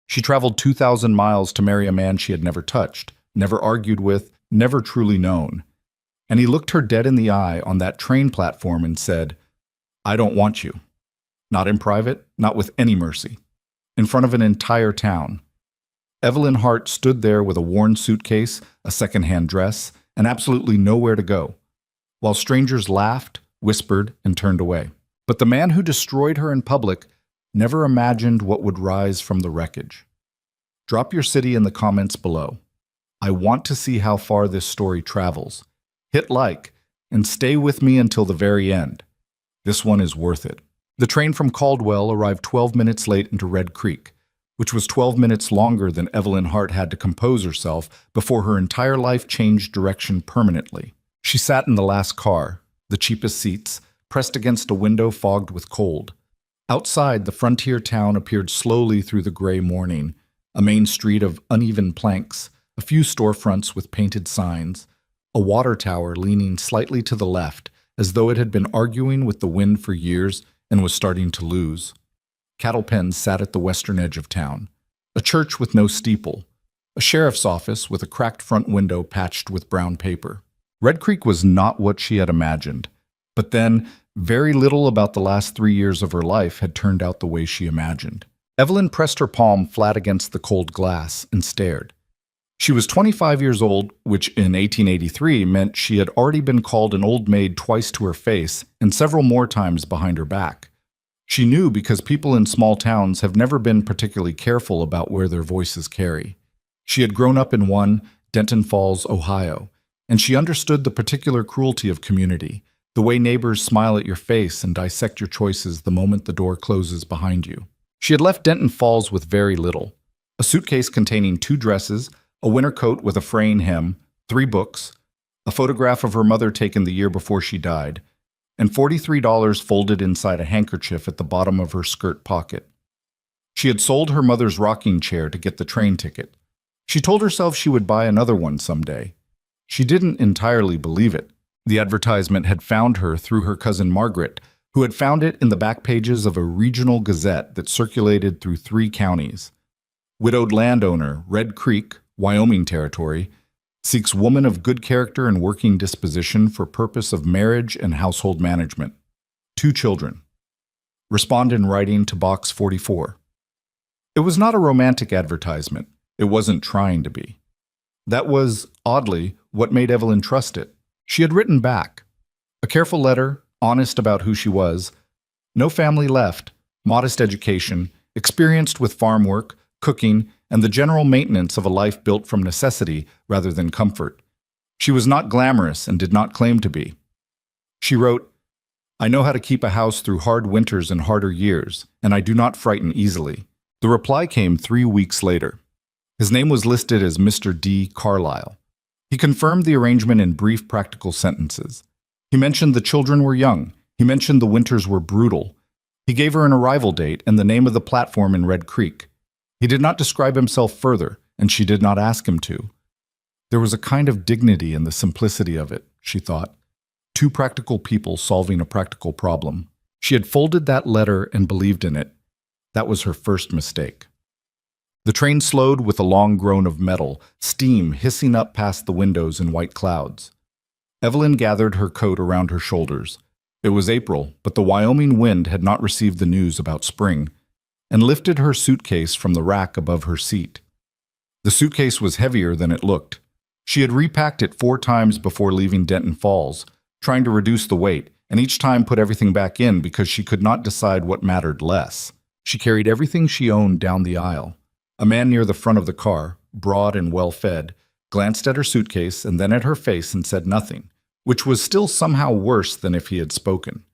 She traveled 2,000 miles to marry a man she had never touched, never argued with, never truly known. And he looked her dead in the eye on that train platform and said, "I don't want you." Not in private, not with any mercy. In front of an entire town. Evelyn Hart stood there with a worn suitcase, a second-hand dress, and absolutely nowhere to go, while strangers laughed, whispered, and turned away. But the man who destroyed her in public never imagined what would rise from the wreckage. Drop your city in the comments below. I want to see how far this story travels. Hit like, and stay with me until the very end. This one is worth it. The train from Caldwell arrived 12 minutes late into Red Creek, which was 12 minutes longer than Evelyn Hart had to compose herself before her entire life changed direction permanently. She sat in the last car, the cheapest seats, pressed against a window fogged with cold. Outside, the frontier town appeared slowly through the gray morning, a main street of uneven planks, a few storefronts with painted signs, a water tower leaning slightly to the left, as though it had been arguing with the wind for years and was starting to lose. Cattle pens sat at the western edge of town, a church with no steeple, a sheriff's office with a cracked front window patched with brown paper. Red Creek was not what she had imagined, but then very little about the last 3 years of her life had turned out the way she imagined. Evelyn pressed her palm flat against the cold glass and stared. She was 25 years old, which in 1883 meant she had already been called an old maid twice to her face and several more times behind her back. She knew because people in small towns have never been particularly careful about where their voices carry. She had grown up in one, Denton Falls, Ohio, and she understood the particular cruelty of community, the way neighbors smile at your face and dissect your choices the moment the door closes behind you. She had left Denton Falls with very little: a suitcase containing 2 dresses, a winter coat with a fraying hem, 3 books, a photograph of her mother taken the year before she died, and $43 folded inside a handkerchief at the bottom of her skirt pocket. She had sold her mother's rocking chair to get the train ticket. She told herself she would buy another one someday. She didn't entirely believe it. The advertisement had found her through her cousin Margaret, who had found it in the back pages of a regional gazette that circulated through 3 counties. Widowed landowner, Red Creek, Wyoming Territory, seeks woman of good character and working disposition for purpose of marriage and household management. 2 children. Respond in writing to Box 44. It was not a romantic advertisement. It wasn't trying to be. That was, oddly, what made Evelyn trust it. She had written back. A careful letter, honest about who she was. No family left, modest education, experienced with farm work, cooking, and the general maintenance of a life built from necessity rather than comfort. She was not glamorous and did not claim to be. She wrote, "I know how to keep a house through hard winters and harder years, and I do not frighten easily." The reply came 3 weeks later. His name was listed as Mr. D. Carlyle. He confirmed the arrangement in brief, practical sentences. He mentioned the children were young. He mentioned the winters were brutal. He gave her an arrival date and the name of the platform in Red Creek. He did not describe himself further, and she did not ask him to. There was a kind of dignity in the simplicity of it, she thought. 2 practical people solving a practical problem. She had folded that letter and believed in it. That was her first mistake. The train slowed with a long groan of metal, steam hissing up past the windows in white clouds. Evelyn gathered her coat around her shoulders. It was April, but the Wyoming wind had not received the news about spring, and lifted her suitcase from the rack above her seat. The suitcase was heavier than it looked. She had repacked it 4 times before leaving Denton Falls, trying to reduce the weight, and each time put everything back in because she could not decide what mattered less. She carried everything she owned down the aisle. A man near the front of the car, broad and well-fed, glanced at her suitcase and then at her face and said nothing, which was still somehow worse than if he had spoken.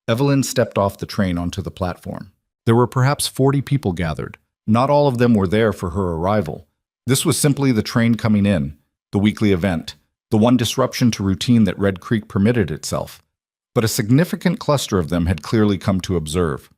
Evelyn stepped off the train onto the platform. There were perhaps 40 people gathered. Not all of them were there for her arrival. This was simply the train coming in, the weekly event, the one disruption to routine that Red Creek permitted itself. But a significant cluster of them had clearly come to observe.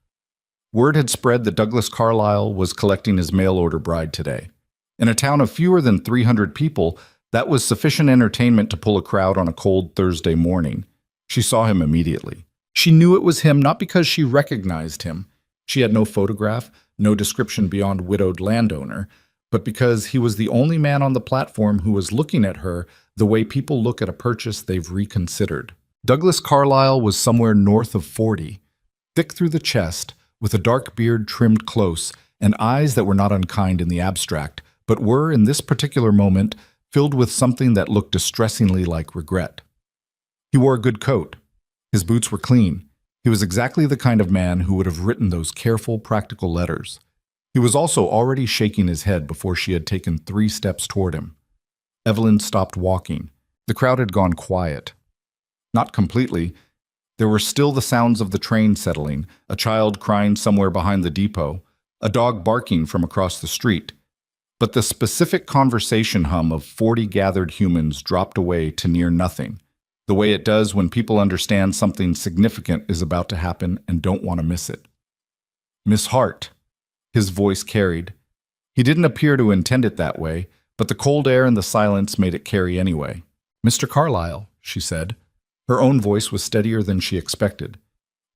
Word had spread that Douglas Carlyle was collecting his mail-order bride today. In a town of fewer than 300 people, that was sufficient entertainment to pull a crowd on a cold Thursday morning. She saw him immediately. She knew it was him not because she recognized him. She had no photograph, no description beyond widowed landowner, but because he was the only man on the platform who was looking at her the way people look at a purchase they've reconsidered. Douglas Carlyle was somewhere north of 40, thick through the chest, with a dark beard trimmed close, and eyes that were not unkind in the abstract, but were, in this particular moment, filled with something that looked distressingly like regret. He wore a good coat. His boots were clean. He was exactly the kind of man who would have written those careful, practical letters. He was also already shaking his head before she had taken 3 steps toward him. Evelyn stopped walking. The crowd had gone quiet. Not completely. There were still the sounds of the train settling, a child crying somewhere behind the depot, a dog barking from across the street. But the specific conversation hum of 40 gathered humans dropped away to near nothing, the way it does when people understand something significant is about to happen and don't want to miss it. "Miss Hart," his voice carried. He didn't appear to intend it that way, but the cold air and the silence made it carry anyway. "Mr. Carlyle," she said. Her own voice was steadier than she expected.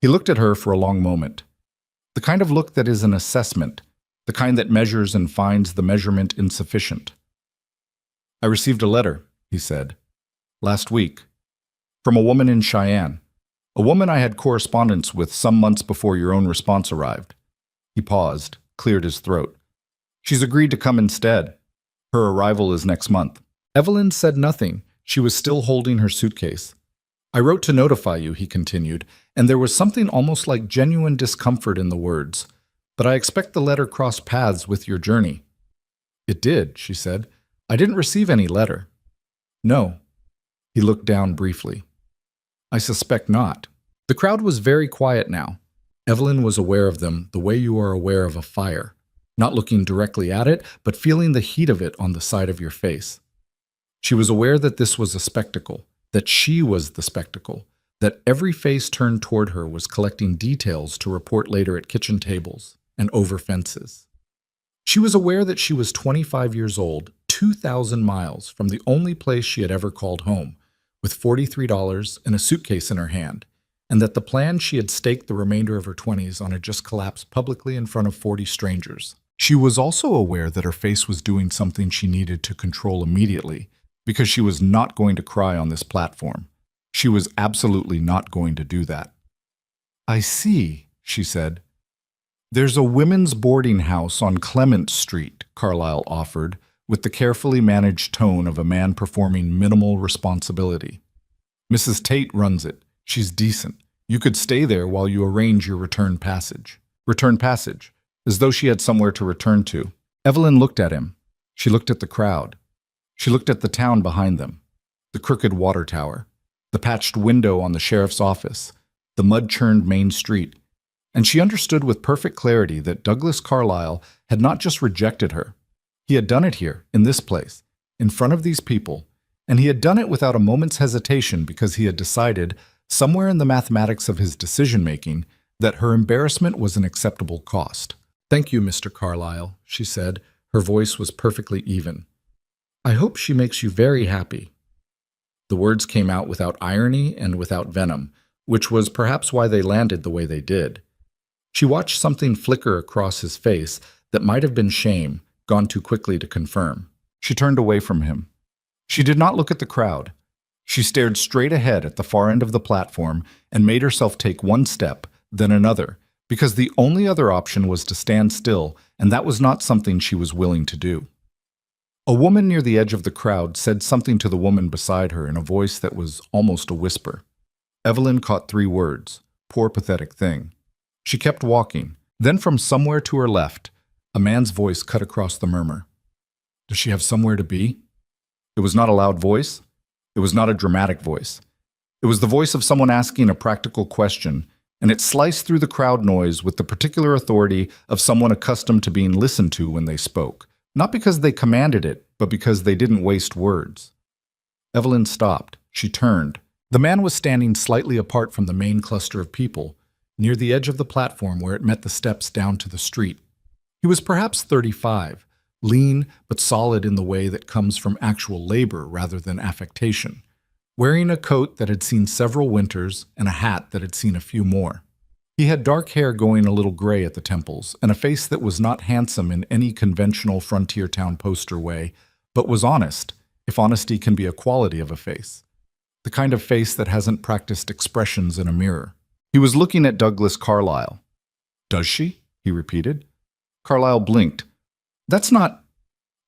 He looked at her for a long moment. The kind of look that is an assessment, the kind that measures and finds the measurement insufficient. "I received a letter," he said, "last week, from a woman in Cheyenne, a woman I had correspondence with some months before your own response arrived." He paused, cleared his throat. "She's agreed to come instead. Her arrival is next month." Evelyn said nothing. She was still holding her suitcase. "I wrote to notify you," he continued, and there was something almost like genuine discomfort in the words. "But I expect the letter crossed paths with your journey." "It did," she said. "I didn't receive any letter." "No." He looked down briefly. "I suspect not." The crowd was very quiet now. Evelyn was aware of them the way you are aware of a fire, not looking directly at it, but feeling the heat of it on the side of your face. She was aware that this was a spectacle, that she was the spectacle, that every face turned toward her was collecting details to report later at kitchen tables and over fences. She was aware that she was 25 years old, 2,000 miles from the only place she had ever called home, with $43 and a suitcase in her hand, and that the plan she had staked the remainder of her 20s on had just collapsed publicly in front of 40 strangers. She was also aware that her face was doing something she needed to control immediately, because she was not going to cry on this platform. She was absolutely not going to do that. "I see," she said. "There's a women's boarding house on Clement Street," Carlyle offered, with the carefully managed tone of a man performing minimal responsibility. "Mrs. Tate runs it. She's decent. You could stay there while you arrange your return passage." Return passage, as though she had somewhere to return to. Evelyn looked at him. She looked at the crowd. She looked at the town behind them, the crooked water tower, the patched window on the sheriff's office, the mud-churned main street, and she understood with perfect clarity that Douglas Carlyle had not just rejected her. He had done it here, in this place, in front of these people, and he had done it without a moment's hesitation because he had decided, somewhere in the mathematics of his decision-making, that her embarrassment was an acceptable cost. "Thank you, Mr. Carlyle," she said. Her voice was perfectly even. "I hope she makes you very happy." The words came out without irony and without venom, which was perhaps why they landed the way they did. She watched something flicker across his face that might have been shame, gone too quickly to confirm. She turned away from him. She did not look at the crowd. She stared straight ahead at the far end of the platform and made herself take one step, then another, because the only other option was to stand still, and that was not something she was willing to do. A woman near the edge of the crowd said something to the woman beside her in a voice that was almost a whisper. Evelyn caught 3 words, "Poor pathetic thing." She kept walking. Then from somewhere to her left, a man's voice cut across the murmur. "Does she have somewhere to be?" It was not a loud voice. It was not a dramatic voice. It was the voice of someone asking a practical question, and it sliced through the crowd noise with the particular authority of someone accustomed to being listened to when they spoke. Not because they commanded it, but because they didn't waste words. Evelyn stopped. She turned. The man was standing slightly apart from the main cluster of people, near the edge of the platform where it met the steps down to the street. He was perhaps 35, lean but solid in the way that comes from actual labor rather than affectation, wearing a coat that had seen several winters and a hat that had seen a few more. He had dark hair going a little gray at the temples, and a face that was not handsome in any conventional frontier town poster way, but was honest, if honesty can be a quality of a face. The kind of face that hasn't practiced expressions in a mirror. He was looking at Douglas Carlyle. "Does she?" he repeated. Carlyle blinked. "That's not—"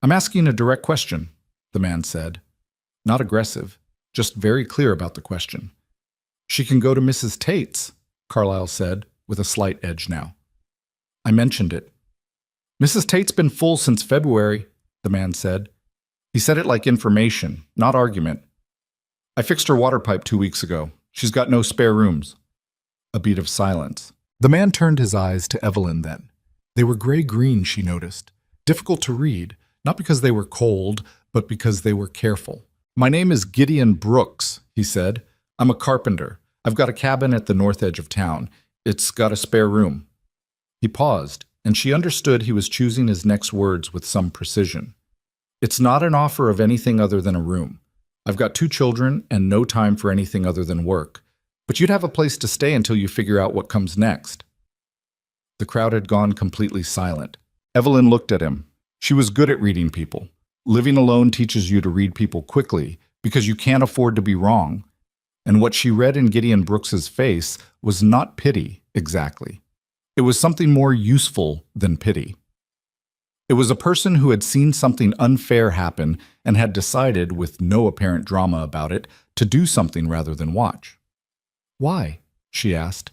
"I'm asking a direct question," the man said. Not aggressive, just very clear about the question. "She can go to Mrs. Tate's," Carlyle said, with a slight edge now. "I mentioned it." "Mrs. Tate's been full since February," the man said. He said it like information, not argument. "I fixed her water pipe 2 weeks ago. She's got no spare rooms." A beat of silence. The man turned his eyes to Evelyn then. They were gray-green, she noticed. Difficult to read, not because they were cold, but because they were careful. "My name is Gideon Brooks," he said. "I'm a carpenter. I've got a cabin at the north edge of town. It's got a spare room." He paused, and she understood he was choosing his next words with some precision. "It's not an offer of anything other than a room. I've got 2 children and no time for anything other than work. But you'd have a place to stay until you figure out what comes next." The crowd had gone completely silent. Evelyn looked at him. She was good at reading people. Living alone teaches you to read people quickly because you can't afford to be wrong. And what she read in Gideon Brooks's face was not pity, exactly. It was something more useful than pity. It was a person who had seen something unfair happen and had decided, with no apparent drama about it, to do something rather than watch. "Why?" she asked.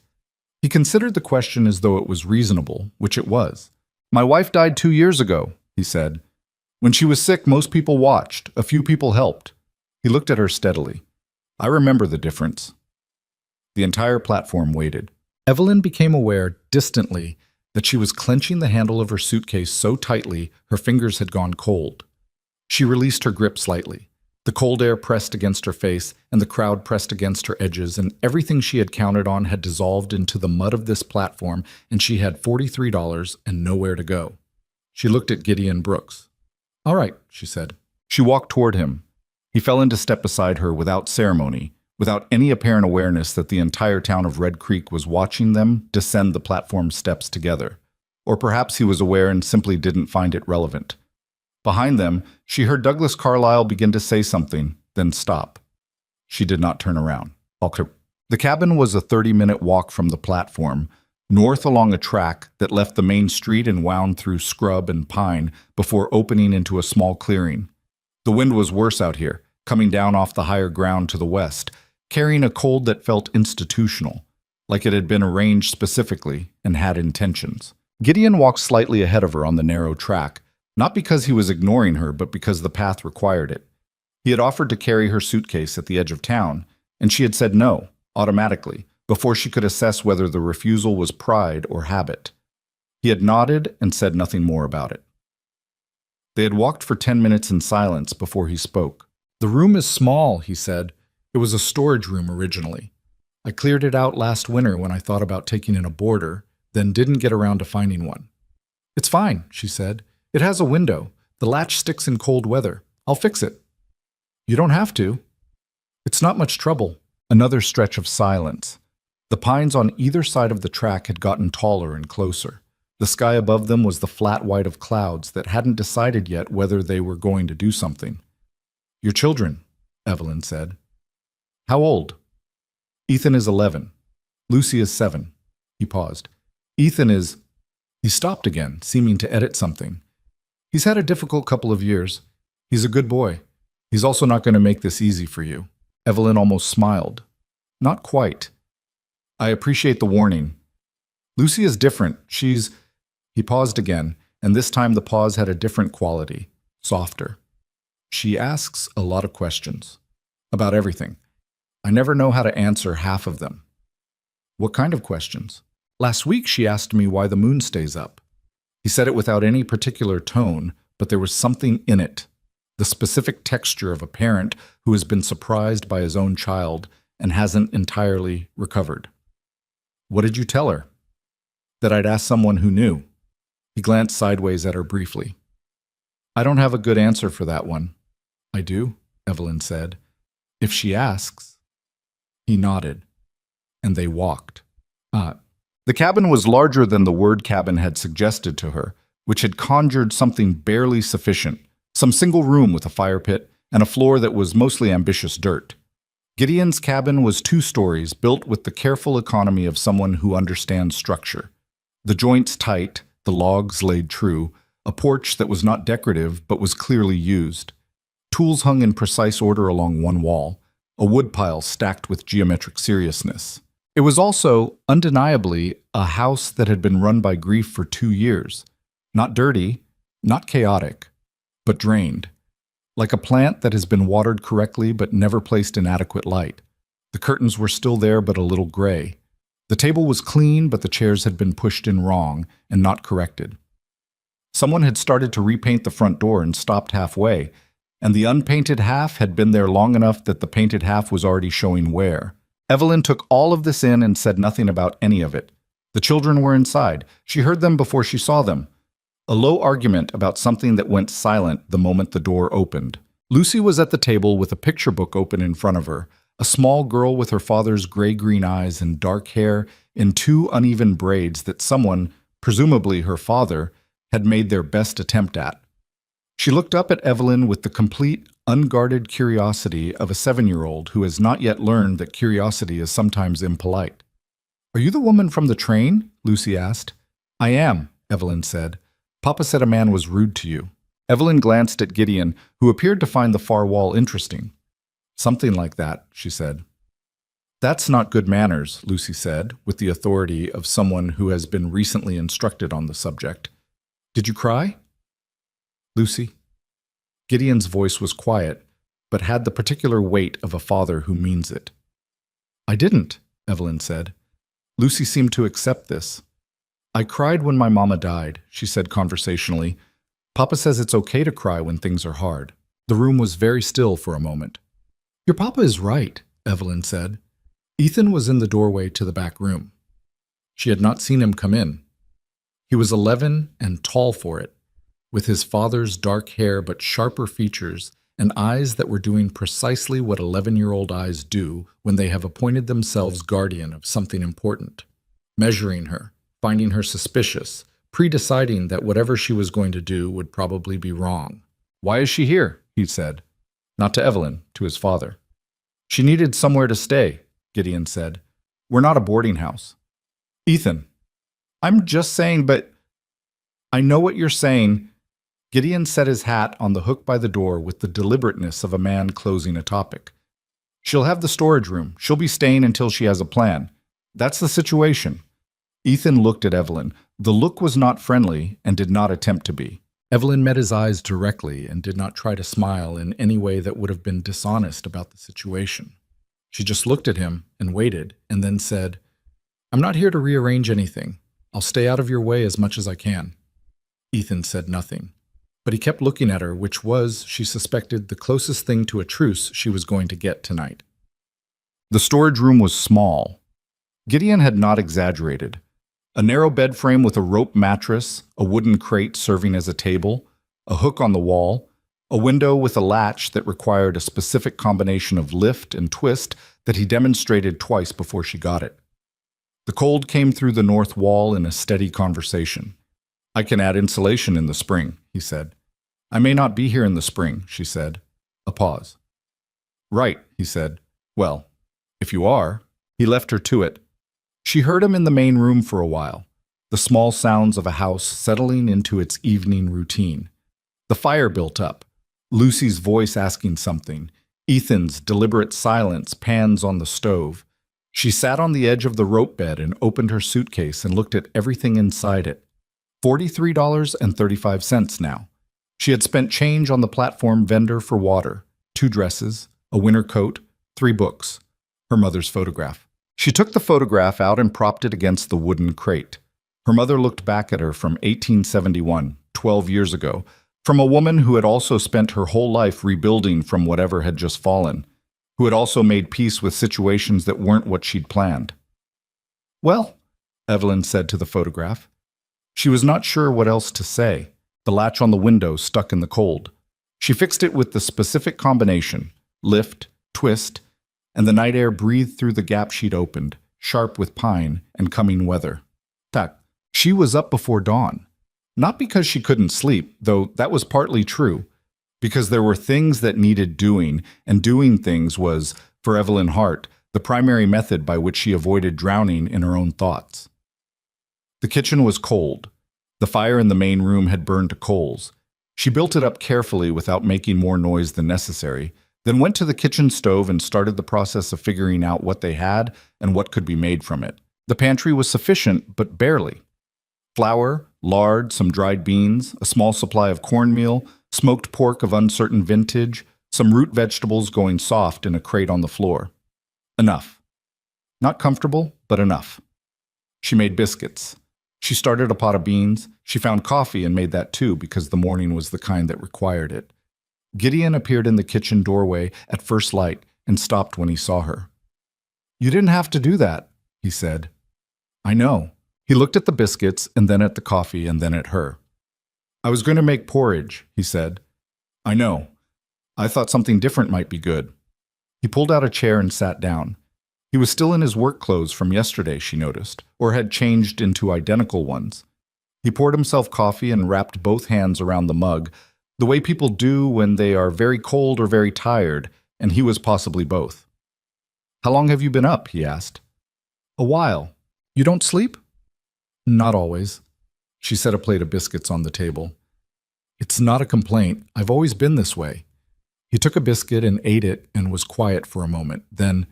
He considered the question as though it was reasonable, which it was. "My wife died 2 years ago," he said. "When she was sick, most people watched. A few people helped." He looked at her steadily. "I remember the difference." The entire platform waited. Evelyn became aware, distantly, that she was clenching the handle of her suitcase so tightly her fingers had gone cold. She released her grip slightly. The cold air pressed against her face, and the crowd pressed against her edges, and everything she had counted on had dissolved into the mud of this platform, and she had $43 and nowhere to go. She looked at Gideon Brooks. "All right," she said. She walked toward him. He fell into step beside her without ceremony, without any apparent awareness that the entire town of Red Creek was watching them descend the platform steps together. Or perhaps he was aware and simply didn't find it relevant. Behind them, she heard Douglas Carlyle begin to say something, then stop. She did not turn around. The cabin was a 30-minute walk from the platform, north along a track that left the main street and wound through scrub and pine before opening into a small clearing. The wind was worse out here, coming down off the higher ground to the west, carrying a cold that felt institutional, like it had been arranged specifically and had intentions. Gideon walked slightly ahead of her on the narrow track, not because he was ignoring her, but because the path required it. He had offered to carry her suitcase at the edge of town, and she had said no, automatically, before she could assess whether the refusal was pride or habit. He had nodded and said nothing more about it. They had walked for 10 minutes in silence before he spoke. "The room is small," he said. "It was a storage room originally. I cleared it out last winter when I thought about taking in a boarder, then didn't get around to finding one." "It's fine," she said. "It has a window. The latch sticks in cold weather. I'll fix it." "You don't have to." "It's not much trouble." Another stretch of silence. The pines on either side of the track had gotten taller and closer. The sky above them was the flat white of clouds that hadn't decided yet whether they were going to do something. "Your children," Evelyn said. "How old?" "Ethan is 11. Lucy is 7. He paused. "Ethan is—" He stopped again, seeming to edit something. "He's had a difficult couple of years. He's a good boy. He's also not going to make this easy for you." Evelyn almost smiled. "Not quite. I appreciate the warning. Lucy is different. She's—" He paused again, and this time the pause had a different quality, softer. "She asks a lot of questions. About everything. I never know how to answer half of them." "What kind of questions?" "Last week she asked me why the moon stays up." He said it without any particular tone, but there was something in it. The specific texture of a parent who has been surprised by his own child and hasn't entirely recovered. "What did you tell her?" "That I'd ask someone who knew." He glanced sideways at her briefly. "I don't have a good answer for that one." "I do," Evelyn said. "If she asks." He nodded, and they walked. The cabin was larger than the word cabin had suggested to her, which had conjured something barely sufficient, some single room with a fire pit and a floor that was mostly ambitious dirt. Gideon's cabin was 2 stories, built with the careful economy of someone who understands structure. The joints tight, the logs laid true, a porch that was not decorative but was clearly used. Tools hung in precise order along one wall, a woodpile stacked with geometric seriousness. It was also, undeniably, a house that had been run by grief for 2 years. Not dirty, not chaotic, but drained. Like a plant that has been watered correctly but never placed in adequate light. The curtains were still there but a little gray. The table was clean, but the chairs had been pushed in wrong and not corrected. Someone had started to repaint the front door and stopped halfway, and the unpainted half had been there long enough that the painted half was already showing wear. Evelyn took all of this in and said nothing about any of it. The children were inside. She heard them before she saw them. A low argument about something that went silent the moment the door opened. Lucy was at the table with a picture book open in front of her, a small girl with her father's gray-green eyes and dark hair in 2 uneven braids that someone, presumably her father, had made their best attempt at. She looked up at Evelyn with the complete, unguarded curiosity of a 7-year-old who has not yet learned that curiosity is sometimes impolite. "Are you the woman from the train?" Lucy asked. "I am," Evelyn said. "Papa said a man was rude to you." Evelyn glanced at Gideon, who appeared to find the far wall interesting. "Something like that," she said. "That's not good manners," Lucy said, with the authority of someone who has been recently instructed on the subject. "Did you cry?" "Lucy?" Gideon's voice was quiet, but had the particular weight of a father who means it. "I didn't," Evelyn said. Lucy seemed to accept this. "I cried when my mama died," she said conversationally. "Papa says it's okay to cry when things are hard." The room was very still for a moment. "Your papa is right," Evelyn said. Ethan was in the doorway to the back room. She had not seen him come in. He was 11 and tall for it, with his father's dark hair but sharper features and eyes that were doing precisely what 11-year-old eyes do when they have appointed themselves guardian of something important, measuring her, finding her suspicious, pre-deciding that whatever she was going to do would probably be wrong. "Why is she here?" he said. Not to Evelyn, to his father. "She needed somewhere to stay," Gideon said. "We're not a boarding house." "Ethan." "I'm just saying, but—" "I know what you're saying." Gideon set his hat on the hook by the door with the deliberateness of a man closing a topic. "She'll have the storage room. She'll be staying until she has a plan. That's the situation." Ethan looked at Evelyn. The look was not friendly and did not attempt to be. Evelyn met his eyes directly and did not try to smile in any way that would have been dishonest about the situation. She just looked at him and waited, and then said, "I'm not here to rearrange anything. I'll stay out of your way as much as I can." Ethan said nothing, but he kept looking at her, which was, she suspected, the closest thing to a truce she was going to get tonight. The storage room was small. Gideon had not exaggerated. A narrow bed frame with a rope mattress, a wooden crate serving as a table, a hook on the wall, a window with a latch that required a specific combination of lift and twist that he demonstrated twice before she got it. The cold came through the north wall in a steady conversation. "I can add insulation in the spring," he said. "I may not be here in the spring," she said. A pause. "Right," he said. "Well, if you are." He left her to it. She heard him in the main room for a while, the small sounds of a house settling into its evening routine. The fire built up, Lucy's voice asking something, Ethan's deliberate silence pans on the stove. She sat on the edge of the rope bed and opened her suitcase and looked at everything inside it. $43.35 now. She had spent change on the platform vendor for water, 2 dresses, a winter coat, 3 books, her mother's photograph. She took the photograph out and propped it against the wooden crate. Her mother looked back at her from 1871, 12 years ago, from a woman who had also spent her whole life rebuilding from whatever had just fallen, who had also made peace with situations that weren't what she'd planned. "Well," Evelyn said to the photograph. She was not sure what else to say. The latch on the window stuck in the cold. She fixed it with the specific combination, lift, twist, and the night air breathed through the gap she'd opened, sharp with pine and coming weather. Tak. She was up before dawn. Not because she couldn't sleep, though that was partly true, because there were things that needed doing, and doing things was, for Evelyn Hart, the primary method by which she avoided drowning in her own thoughts. The kitchen was cold. The fire in the main room had burned to coals. She built it up carefully without making more noise than necessary, then went to the kitchen stove and started the process of figuring out what they had and what could be made from it. The pantry was sufficient, but barely. Flour, lard, some dried beans, a small supply of cornmeal, smoked pork of uncertain vintage, some root vegetables going soft in a crate on the floor. Enough. Not comfortable, but enough. She made biscuits. She started a pot of beans. She found coffee and made that too because the morning was the kind that required it. Gideon appeared in the kitchen doorway at first light and stopped when he saw her. "You didn't have to do that," he said. "I know." He looked at the biscuits and then at the coffee and then at her. "I was going to make porridge," he said. "I know. I thought something different might be good." He pulled out a chair and sat down. He was still in his work clothes from yesterday, she noticed, or had changed into identical ones. He poured himself coffee and wrapped both hands around the mug, the way people do when they are very cold or very tired, and he was possibly both. "How long have you been up?" he asked. "A while. You don't sleep?" "Not always." She set a plate of biscuits on the table. "It's not a complaint. I've always been this way." He took a biscuit and ate it and was quiet for a moment. Then,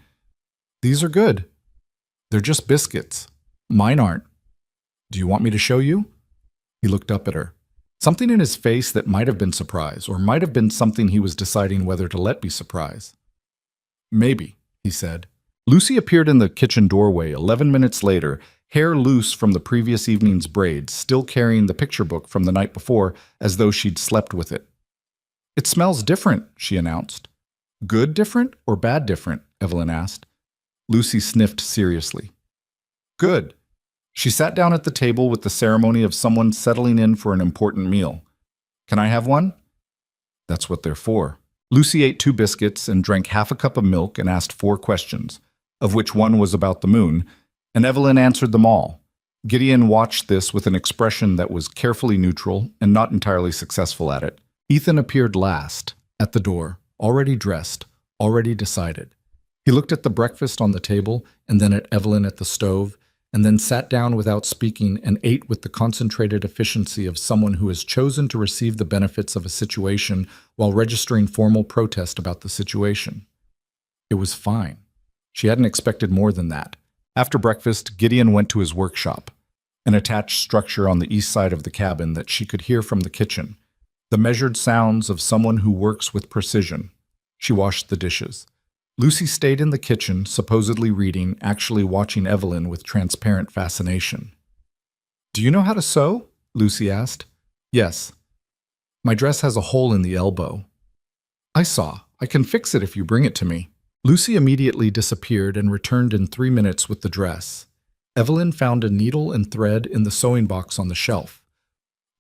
"These are good. They're just biscuits. Mine aren't. Do you want me to show you?" He looked up at her. Something in his face that might have been surprise, or might have been something he was deciding whether to let be surprise. "Maybe," he said. Lucy appeared in the kitchen doorway 11 minutes later, hair loose from the previous evening's braids, still carrying the picture book from the night before as though she'd slept with it. "It smells different," she announced. "Good different or bad different?" Evelyn asked. Lucy sniffed seriously. "Good." She sat down at the table with the ceremony of someone settling in for an important meal. "Can I have one?" "That's what they're for." Lucy ate 2 biscuits and drank half a cup of milk and asked 4 questions, of which one was about the moon, and Evelyn answered them all. Gideon watched this with an expression that was carefully neutral and not entirely successful at it. Ethan appeared last, at the door, already dressed, already decided. He looked at the breakfast on the table and then at Evelyn at the stove, and then sat down without speaking and ate with the concentrated efficiency of someone who has chosen to receive the benefits of a situation while registering formal protest about the situation. It was fine. She hadn't expected more than that. After breakfast, Gideon went to his workshop, an attached structure on the east side of the cabin that she could hear from the kitchen, the measured sounds of someone who works with precision. She washed the dishes. Lucy stayed in the kitchen, supposedly reading, actually watching Evelyn with transparent fascination. "Do you know how to sew?" Lucy asked. "Yes. My dress has a hole in the elbow." "I saw. I can fix it if you bring it to me." Lucy immediately disappeared and returned in 3 minutes with the dress. Evelyn found a needle and thread in the sewing box on the shelf.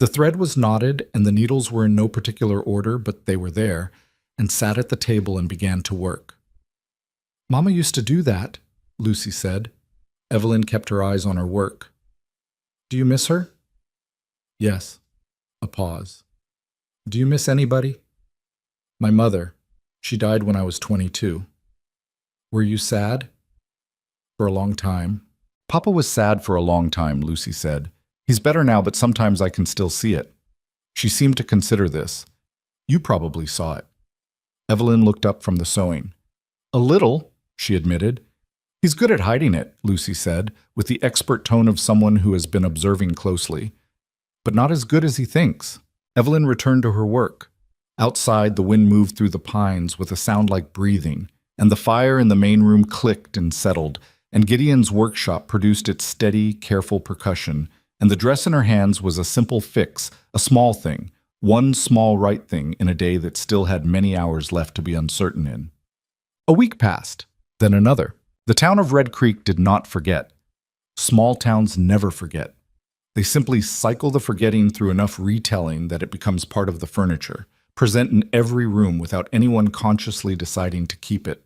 The thread was knotted and the needles were in no particular order, but they were there, and sat at the table and began to work. "Mama used to do that," Lucy said. Evelyn kept her eyes on her work. "Do you miss her?" "Yes." A pause. "Do you miss anybody?" "My mother. She died when I was 22. "Were you sad?" "For a long time." "Papa was sad for a long time," Lucy said. "He's better now, but sometimes I can still see it." She seemed to consider this. "You probably saw it." Evelyn looked up from the sewing. "A little," she admitted. "He's good at hiding it," Lucy said, with the expert tone of someone who has been observing closely. "But not as good as he thinks." Evelyn returned to her work. Outside, the wind moved through the pines with a sound like breathing, and the fire in the main room clicked and settled, and Gideon's workshop produced its steady, careful percussion, and the dress in her hands was a simple fix, a small thing, one small right thing in a day that still had many hours left to be uncertain in. A week passed, then another. The town of Red Creek did not forget. Small towns never forget. They simply cycle the forgetting through enough retelling that it becomes part of the furniture, present in every room without anyone consciously deciding to keep it.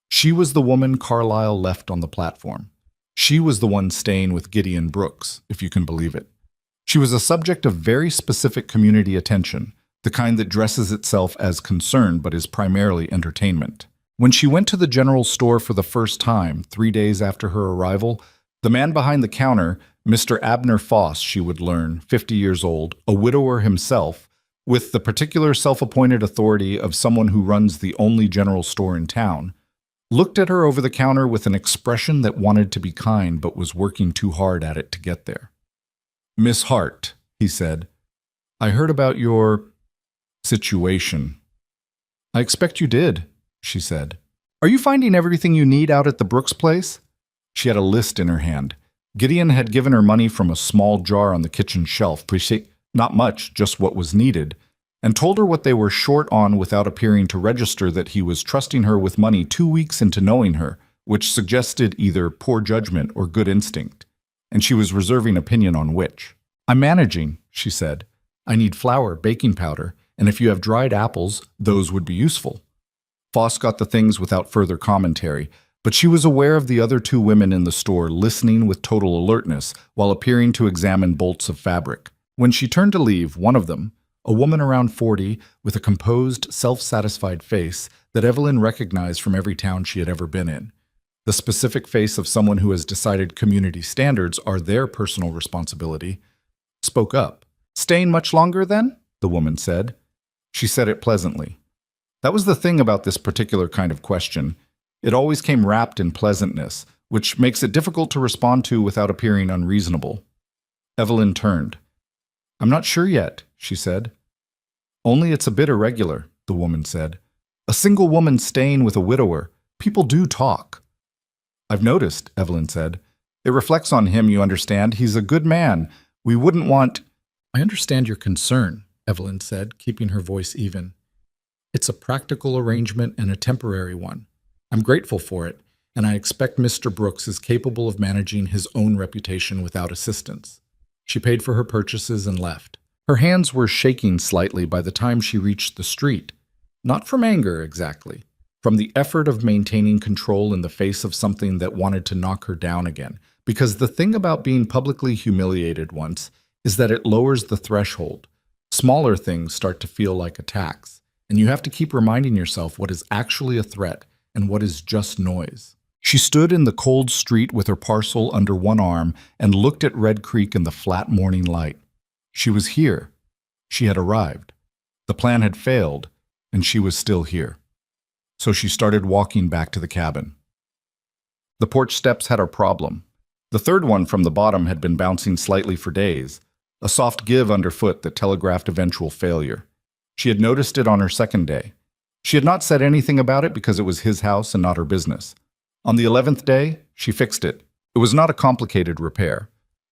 She was the woman Carlyle left on the platform. She was the one staying with Gideon Brooks, if you can believe it. She was a subject of very specific community attention, the kind that dresses itself as concern but is primarily entertainment. When she went to the general store for the first time, 3 days after her arrival, the man behind the counter, Mr. Abner Foss, she would learn, 50 years old, a widower himself, with the particular self-appointed authority of someone who runs the only general store in town, looked at her over the counter with an expression that wanted to be kind but was working too hard at it to get there. "Miss Hart," he said, "I heard about your situation." "I expect you did," she said. "Are you finding everything you need out at the Brooks place?" She had a list in her hand. Gideon had given her money from a small jar on the kitchen shelf, not much, just what was needed, and told her what they were short on without appearing to register that he was trusting her with money 2 weeks into knowing her, which suggested either poor judgment or good instinct, and she was reserving opinion on which. "I'm managing," she said. "I need flour, baking powder, and if you have dried apples, those would be useful." Foss got the things without further commentary, but she was aware of the other 2 women in the store listening with total alertness while appearing to examine bolts of fabric. When she turned to leave, one of them, a woman around 40 with a composed, self-satisfied face that Evelyn recognized from every town she had ever been in, the specific face of someone who has decided community standards are their personal responsibility, spoke up. "Staying much longer, then?" the woman said. She said it pleasantly. That was the thing about this particular kind of question. It always came wrapped in pleasantness, which makes it difficult to respond to without appearing unreasonable. Evelyn turned. "I'm not sure yet," she said. "Only it's a bit irregular," the woman said. "A single woman staying with a widower. People do talk." "I've noticed," Evelyn said. "It reflects on him, you understand. He's a good man. We wouldn't want—" "I understand your concern," Evelyn said, keeping her voice even. "It's a practical arrangement and a temporary one. I'm grateful for it, and I expect Mr. Brooks is capable of managing his own reputation without assistance." She paid for her purchases and left. Her hands were shaking slightly by the time she reached the street. Not from anger, exactly. From the effort of maintaining control in the face of something that wanted to knock her down again. Because the thing about being publicly humiliated once is that it lowers the threshold. Smaller things start to feel like attacks, and you have to keep reminding yourself what is actually a threat and what is just noise. She stood in the cold street with her parcel under one arm and looked at Red Creek in the flat morning light. She was here. She had arrived. The plan had failed, and she was still here. So she started walking back to the cabin. The porch steps had a problem. The third one from the bottom had been bouncing slightly for days, a soft give underfoot that telegraphed eventual failure. She had noticed it on her second day. She had not said anything about it because it was his house and not her business. On the 11th day, she fixed it. It was not a complicated repair.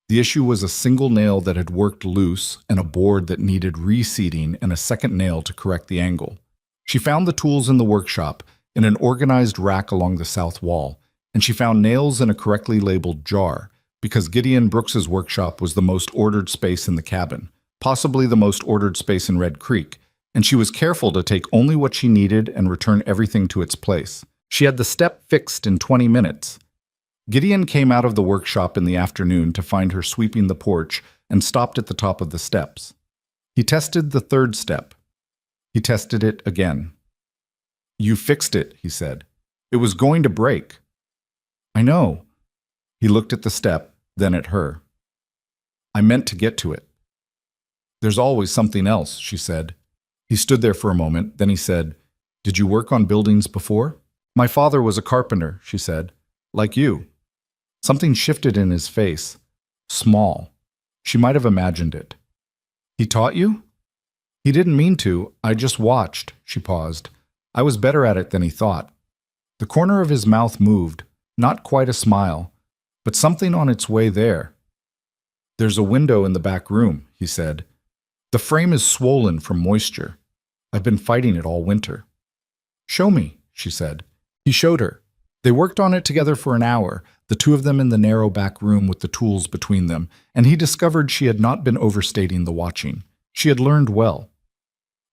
The issue was a single nail that had worked loose and a board that needed reseating and a second nail to correct the angle. She found the tools in the workshop in an organized rack along the south wall, and she found nails in a correctly labeled jar, because Gideon Brooks's workshop was the most ordered space in the cabin, possibly the most ordered space in Red Creek, and she was careful to take only what she needed and return everything to its place. She had the step fixed in 20 minutes. Gideon came out of the workshop in the afternoon to find her sweeping the porch and stopped at the top of the steps. He tested the third step. He tested it again. "You fixed it," he said. "It was going to break." "I know." He looked at the step, then at her. "I meant to get to it." "There's always something else," she said. He stood there for a moment, then he said, "Did you work on buildings before?" "My father was a carpenter," she said. "Like you." Something shifted in his face. Small. She might have imagined it. "He taught you?" "He didn't mean to. I just watched." She paused. "I was better at it than he thought." The corner of his mouth moved, not quite a smile, but something on its way there. "There's a window in the back room," he said. "The frame is swollen from moisture. I've been fighting it all winter." "Show me," she said. He showed her. They worked on it together for an hour, the two of them in the narrow back room with the tools between them, and he discovered she had not been overstating the watching. She had learned well.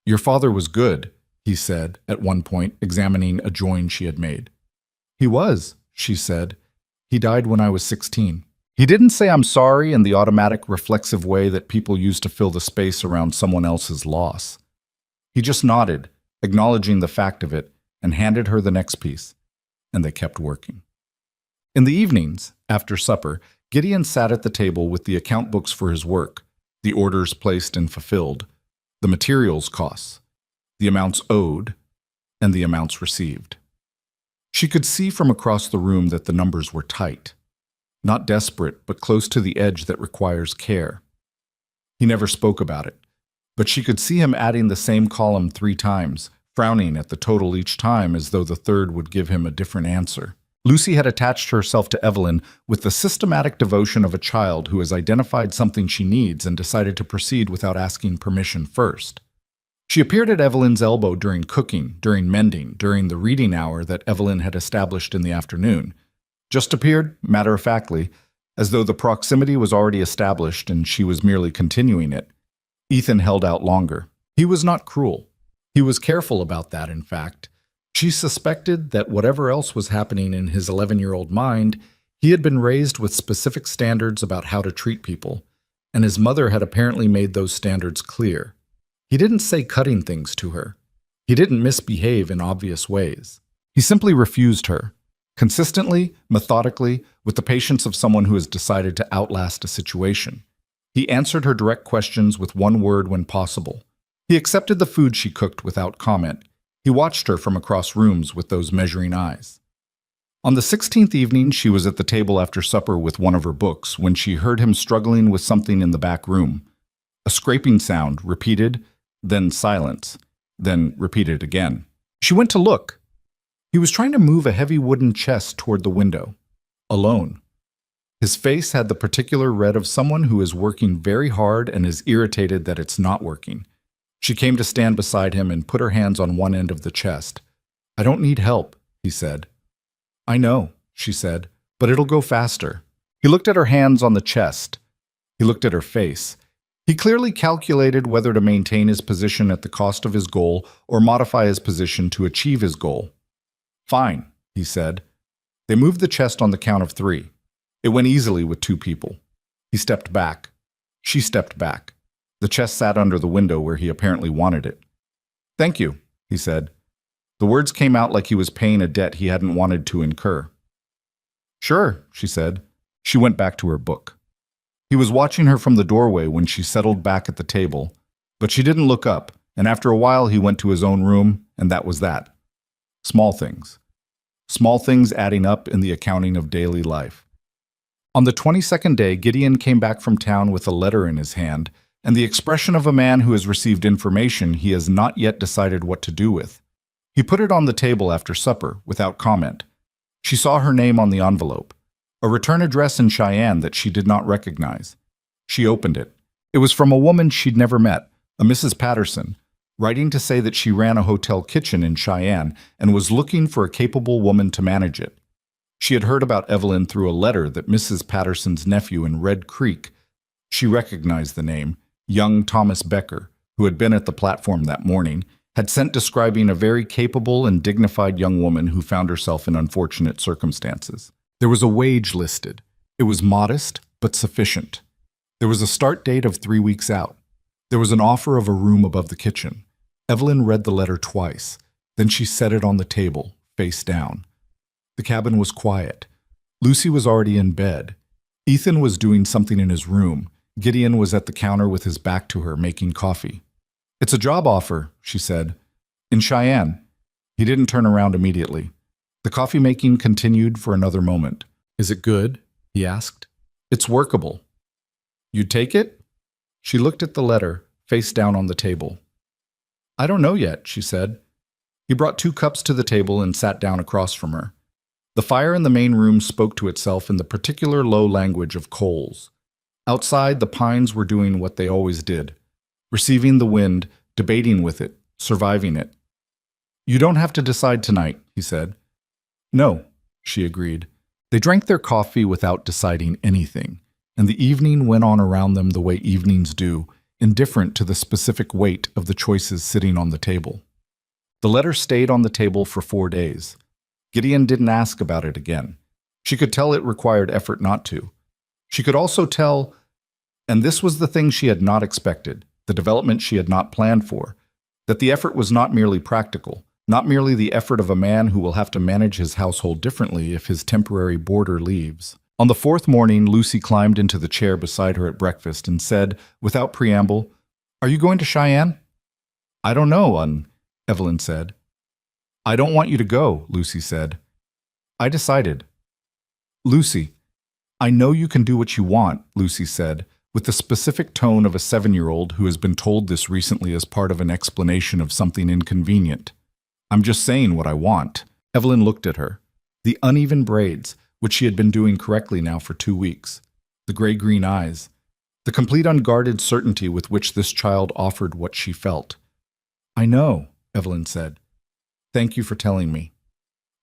"Your father was good," he said at one point, examining a join she had made. "He was," she said. He died when I was 16. He didn't say I'm sorry in the automatic reflexive way that people use to fill the space around someone else's loss. He just nodded, acknowledging the fact of it, and handed her the next piece, and they kept working. In the evenings, after supper, Gideon sat at the table with the account books for his work, the orders placed and fulfilled, the materials costs, the amounts owed, and the amounts received. She could see from across the room that the numbers were tight, not desperate, but close to the edge that requires care. He never spoke about it, but she could see him adding the same column 3 times, frowning at the total each time as though the third would give him a different answer. Lucy had attached herself to Evelyn with the systematic devotion of a child who has identified something she needs and decided to proceed without asking permission first. She appeared at Evelyn's elbow during cooking, during mending, during the reading hour that Evelyn had established in the afternoon. Just appeared, matter-of-factly, as though the proximity was already established and she was merely continuing it. Ethan held out longer. He was not cruel. He was careful about that, in fact. She suspected that whatever else was happening in his 11-year-old mind, he had been raised with specific standards about how to treat people, and his mother had apparently made those standards clear. He didn't say cutting things to her. He didn't misbehave in obvious ways. He simply refused her, consistently, methodically, with the patience of someone who has decided to outlast a situation. He answered her direct questions with one word when possible. He accepted the food she cooked without comment. He watched her from across rooms with those measuring eyes. On the 16th evening, she was at the table after supper with one of her books when she heard him struggling with something in the back room. A scraping sound, repeated, then silence, then repeated again. She went to look. He was trying to move a heavy wooden chest toward the window, alone. His face had the particular red of someone who is working very hard and is irritated that it's not working. She came to stand beside him and put her hands on one end of the chest. "I don't need help," he said. "I know," she said, "but it'll go faster." He looked at her hands on the chest. He looked at her face. He clearly calculated whether to maintain his position at the cost of his goal or modify his position to achieve his goal. "Fine," he said. They moved the chest on the count of 3. It went easily with 2 people. He stepped back. She stepped back. The chest sat under the window where he apparently wanted it. "Thank you," he said. The words came out like he was paying a debt he hadn't wanted to incur. "Sure," she said. She went back to her book. He was watching her from the doorway when she settled back at the table, but she didn't look up, and after a while he went to his own room, and that was that. Small things. Small things adding up in the accounting of daily life. On the 22nd day, Gideon came back from town with a letter in his hand, and the expression of a man who has received information he has not yet decided what to do with. He put it on the table after supper, without comment. She saw her name on the envelope, a return address in Cheyenne that she did not recognize. She opened it. It was from a woman she'd never met, a Mrs. Patterson, writing to say that she ran a hotel kitchen in Cheyenne and was looking for a capable woman to manage it. She had heard about Evelyn through a letter that Mrs. Patterson's nephew in Red Creek. She recognized the name. Young Thomas Becker, who had been at the platform that morning, had sent describing a very capable and dignified young woman who found herself in unfortunate circumstances. There was a wage listed. It was modest, but sufficient. There was a start date of 3 weeks out. There was an offer of a room above the kitchen. Evelyn read the letter twice. Then she set it on the table, face down. The cabin was quiet. Lucy was already in bed. Ethan was doing something in his room. Gideon was at the counter with his back to her, making coffee. "It's a job offer," she said. "In Cheyenne." He didn't turn around immediately. The coffee-making continued for another moment. "Is it good?" he asked. "It's workable." "You'd take it?" She looked at the letter, face down on the table. "I don't know yet," she said. He brought 2 cups to the table and sat down across from her. The fire in the main room spoke to itself in the particular low language of coals. Outside, the pines were doing what they always did, receiving the wind, debating with it, surviving it. "You don't have to decide tonight," he said. "No," she agreed. They drank their coffee without deciding anything, and the evening went on around them the way evenings do, indifferent to the specific weight of the choices sitting on the table. The letter stayed on the table for 4 days. Gideon didn't ask about it again. She could tell it required effort not to. She could also tell, and this was the thing she had not expected, the development she had not planned for, that the effort was not merely practical, not merely the effort of a man who will have to manage his household differently if his temporary boarder leaves. On the fourth morning, Lucy climbed into the chair beside her at breakfast and said, without preamble, "Are you going to Cheyenne?" "I don't know, Evelyn said. "I don't want you to go," Lucy said. "I decided." "Lucy, I know you can do what you want," Lucy said, with the specific tone of a 7-year-old who has been told this recently as part of an explanation of something inconvenient. "I'm just saying what I want." Evelyn looked at her. The uneven braids, which she had been doing correctly now for 2 weeks, the gray-green eyes, the complete unguarded certainty with which this child offered what she felt. "I know," Evelyn said. "Thank you for telling me."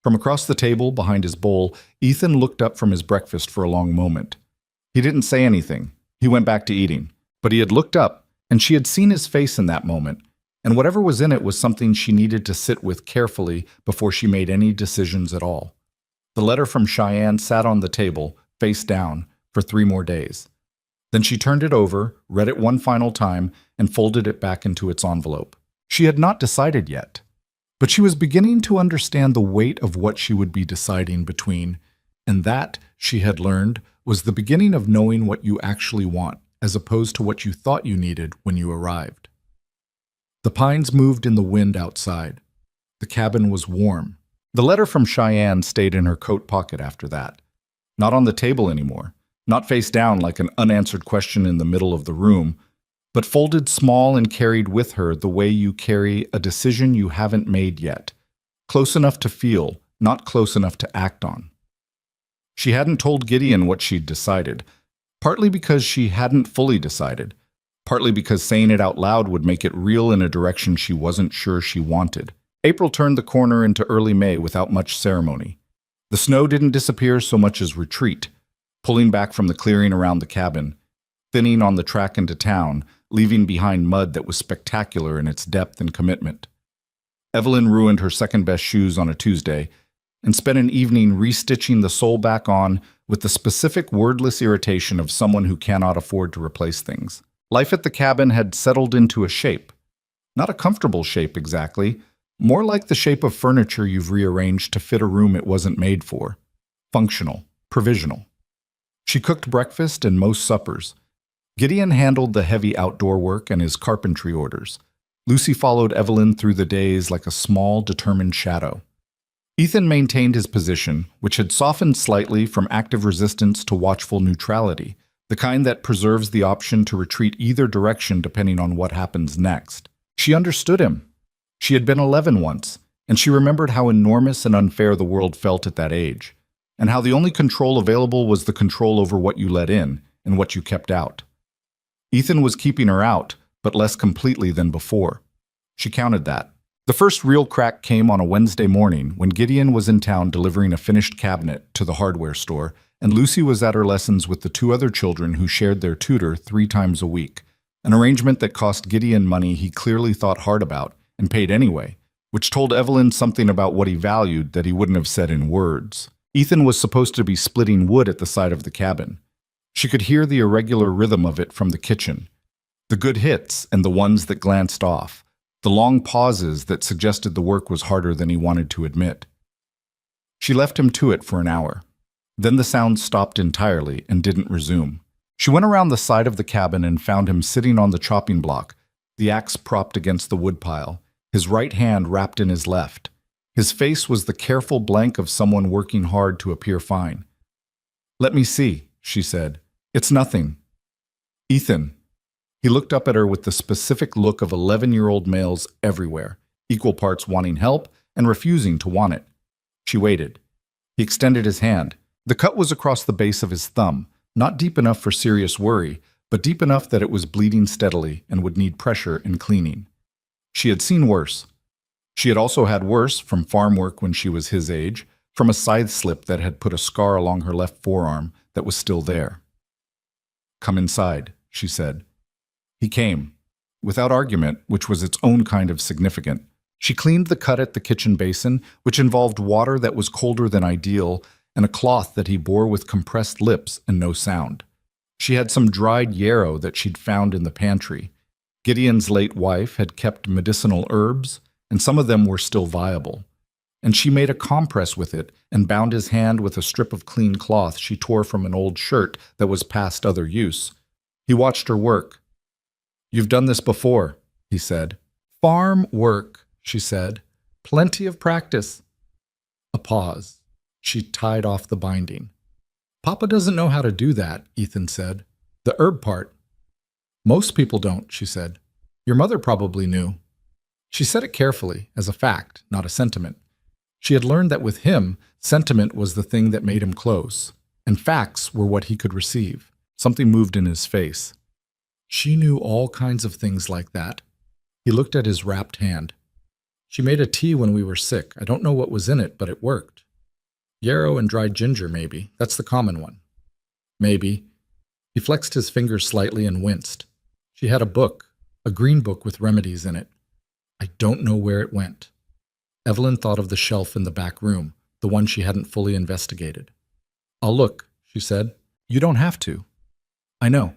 From across the table, behind his bowl, Ethan looked up from his breakfast for a long moment. He didn't say anything. He went back to eating. But he had looked up, and she had seen his face in that moment, and whatever was in it was something she needed to sit with carefully before she made any decisions at all. The letter from Cheyenne sat on the table, face down, for 3 more days. Then she turned it over, read it one final time, and folded it back into its envelope. She had not decided yet, but she was beginning to understand the weight of what she would be deciding between, and that, she had learned, was the beginning of knowing what you actually want, as opposed to what you thought you needed when you arrived. The pines moved in the wind outside. The cabin was warm. The letter from Cheyenne stayed in her coat pocket after that. Not on the table anymore, not face down like an unanswered question in the middle of the room, but folded small and carried with her the way you carry a decision you haven't made yet, close enough to feel, not close enough to act on. She hadn't told Gideon what she'd decided, partly because she hadn't fully decided, partly because saying it out loud would make it real in a direction she wasn't sure she wanted. April turned the corner into early May without much ceremony. The snow didn't disappear so much as retreat, pulling back from the clearing around the cabin, thinning on the track into town, leaving behind mud that was spectacular in its depth and commitment. Evelyn ruined her second-best shoes on a Tuesday and spent an evening restitching the sole back on with the specific wordless irritation of someone who cannot afford to replace things. Life at the cabin had settled into a shape. Not a comfortable shape exactly, more like the shape of furniture you've rearranged to fit a room it wasn't made for. Functional, provisional. She cooked breakfast and most suppers. Gideon handled the heavy outdoor work and his carpentry orders. Lucy followed Evelyn through the days like a small, determined shadow. Ethan maintained his position, which had softened slightly from active resistance to watchful neutrality, the kind that preserves the option to retreat either direction depending on what happens next. She understood him. She had been 11 once, and she remembered how enormous and unfair the world felt at that age, and how the only control available was the control over what you let in and what you kept out. Ethan was keeping her out, but less completely than before. She counted that. The first real crack came on a Wednesday morning when Gideon was in town delivering a finished cabinet to the hardware store, and Lucy was at her lessons with the 2 other children who shared their tutor 3 times a week, an arrangement that cost Gideon money he clearly thought hard about and paid anyway, which told Evelyn something about what he valued that he wouldn't have said in words. Ethan was supposed to be splitting wood at the side of the cabin. She could hear the irregular rhythm of it from the kitchen, the good hits and the ones that glanced off, the long pauses that suggested the work was harder than he wanted to admit. She left him to it for an hour. Then the sound stopped entirely and didn't resume. She went around the side of the cabin and found him sitting on the chopping block, the axe propped against the woodpile, his right hand wrapped in his left. His face was the careful blank of someone working hard to appear fine. "Let me see," she said. "It's nothing." "Ethan." He looked up at her with the specific look of 11-year-old males everywhere, equal parts wanting help and refusing to want it. She waited. He extended his hand. The cut was across the base of his thumb, not deep enough for serious worry, but deep enough that it was bleeding steadily and would need pressure and cleaning. She had seen worse. She had also had worse from farm work when she was his age, from a scythe slip that had put a scar along her left forearm that was still there. "Come inside," she said. He came, without argument, which was its own kind of significant. She cleaned the cut at the kitchen basin, which involved water that was colder than ideal, and a cloth that he bore with compressed lips and no sound. She had some dried yarrow that she'd found in the pantry. Gideon's late wife had kept medicinal herbs, and some of them were still viable. And she made a compress with it and bound his hand with a strip of clean cloth she tore from an old shirt that was past other use. He watched her work. "You've done this before," he said. "Farm work," she said. "Plenty of practice." A pause. She tied off the binding. "Papa doesn't know how to do that," Ethan said. "The herb part." "Most people don't," she said. "Your mother probably knew." She said it carefully, as a fact, not a sentiment. She had learned that with him, sentiment was the thing that made him close, and facts were what he could receive. Something moved in his face. She knew all kinds of things like that. He looked at his wrapped hand. "She made a tea when we were sick. I don't know what was in it, but it worked. Yarrow and dried ginger, maybe. That's the common one." "Maybe." He flexed his fingers slightly and winced. "She had a book, a green book with remedies in it. I don't know where it went." Evelyn thought of the shelf in the back room, the one she hadn't fully investigated. "I'll look," she said. "You don't have to." "I know."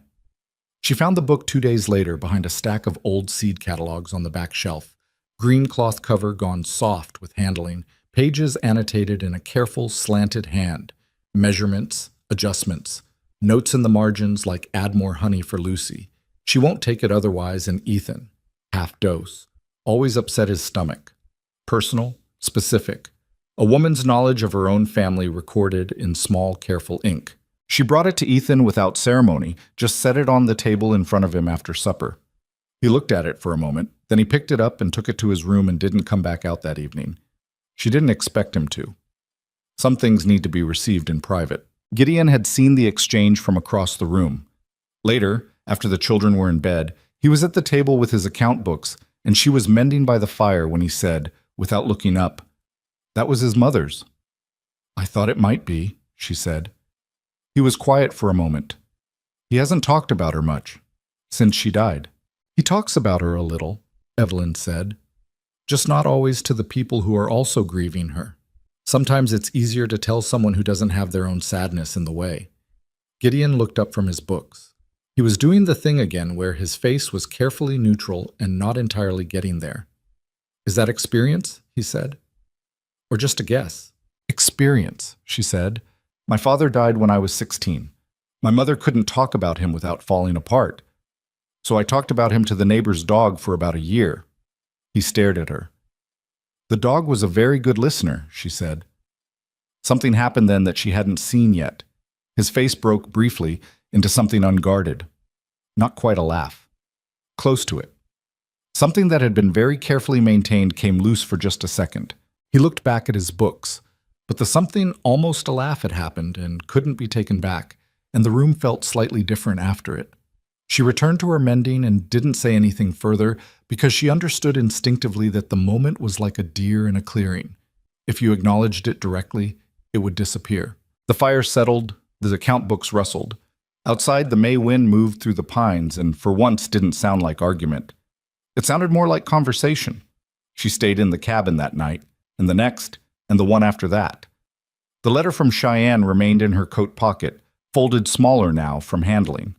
She found the book 2 days later behind a stack of old seed catalogs on the back shelf. Green cloth cover gone soft with handling, pages annotated in a careful, slanted hand, measurements, adjustments, notes in the margins like "add more honey for Lucy. She won't take it otherwise," and Ethan, half dose, always upset his stomach. Personal, specific. A woman's knowledge of her own family recorded in small, careful ink. She brought it to Ethan without ceremony, just set it on the table in front of him after supper. He looked at it for a moment, then he picked it up and took it to his room and didn't come back out that evening. She didn't expect him to. Some things need to be received in private. Gideon had seen the exchange from across the room. Later, after the children were in bed, he was at the table with his account books, and she was mending by the fire when he said, without looking up, "That was his mother's." "I thought it might be," she said. He was quiet for a moment. "He hasn't talked about her much, since she died." "He talks about her a little," Evelyn said. "Just not always to the people who are also grieving her. Sometimes it's easier to tell someone who doesn't have their own sadness in the way." Gideon looked up from his books. He was doing the thing again where his face was carefully neutral and not entirely getting there. "Is that experience?" he said. "Or just a guess?" "Experience," she said. "My father died when I was 16. My mother couldn't talk about him without falling apart. So I talked about him to the neighbor's dog for about a year." He stared at her. "The dog was a very good listener," she said. Something happened then that she hadn't seen yet. His face broke briefly into something unguarded. Not quite a laugh. Close to it. Something that had been very carefully maintained came loose for just a second. He looked back at his books, but the something almost a laugh had happened and couldn't be taken back, and the room felt slightly different after it. She returned to her mending and didn't say anything further because she understood instinctively that the moment was like a deer in a clearing. If you acknowledged it directly, it would disappear. The fire settled, the account books rustled. Outside, the May wind moved through the pines and for once didn't sound like argument. It sounded more like conversation. She stayed in the cabin that night, and the next, and the one after that. The letter from Cheyenne remained in her coat pocket, folded smaller now from handling.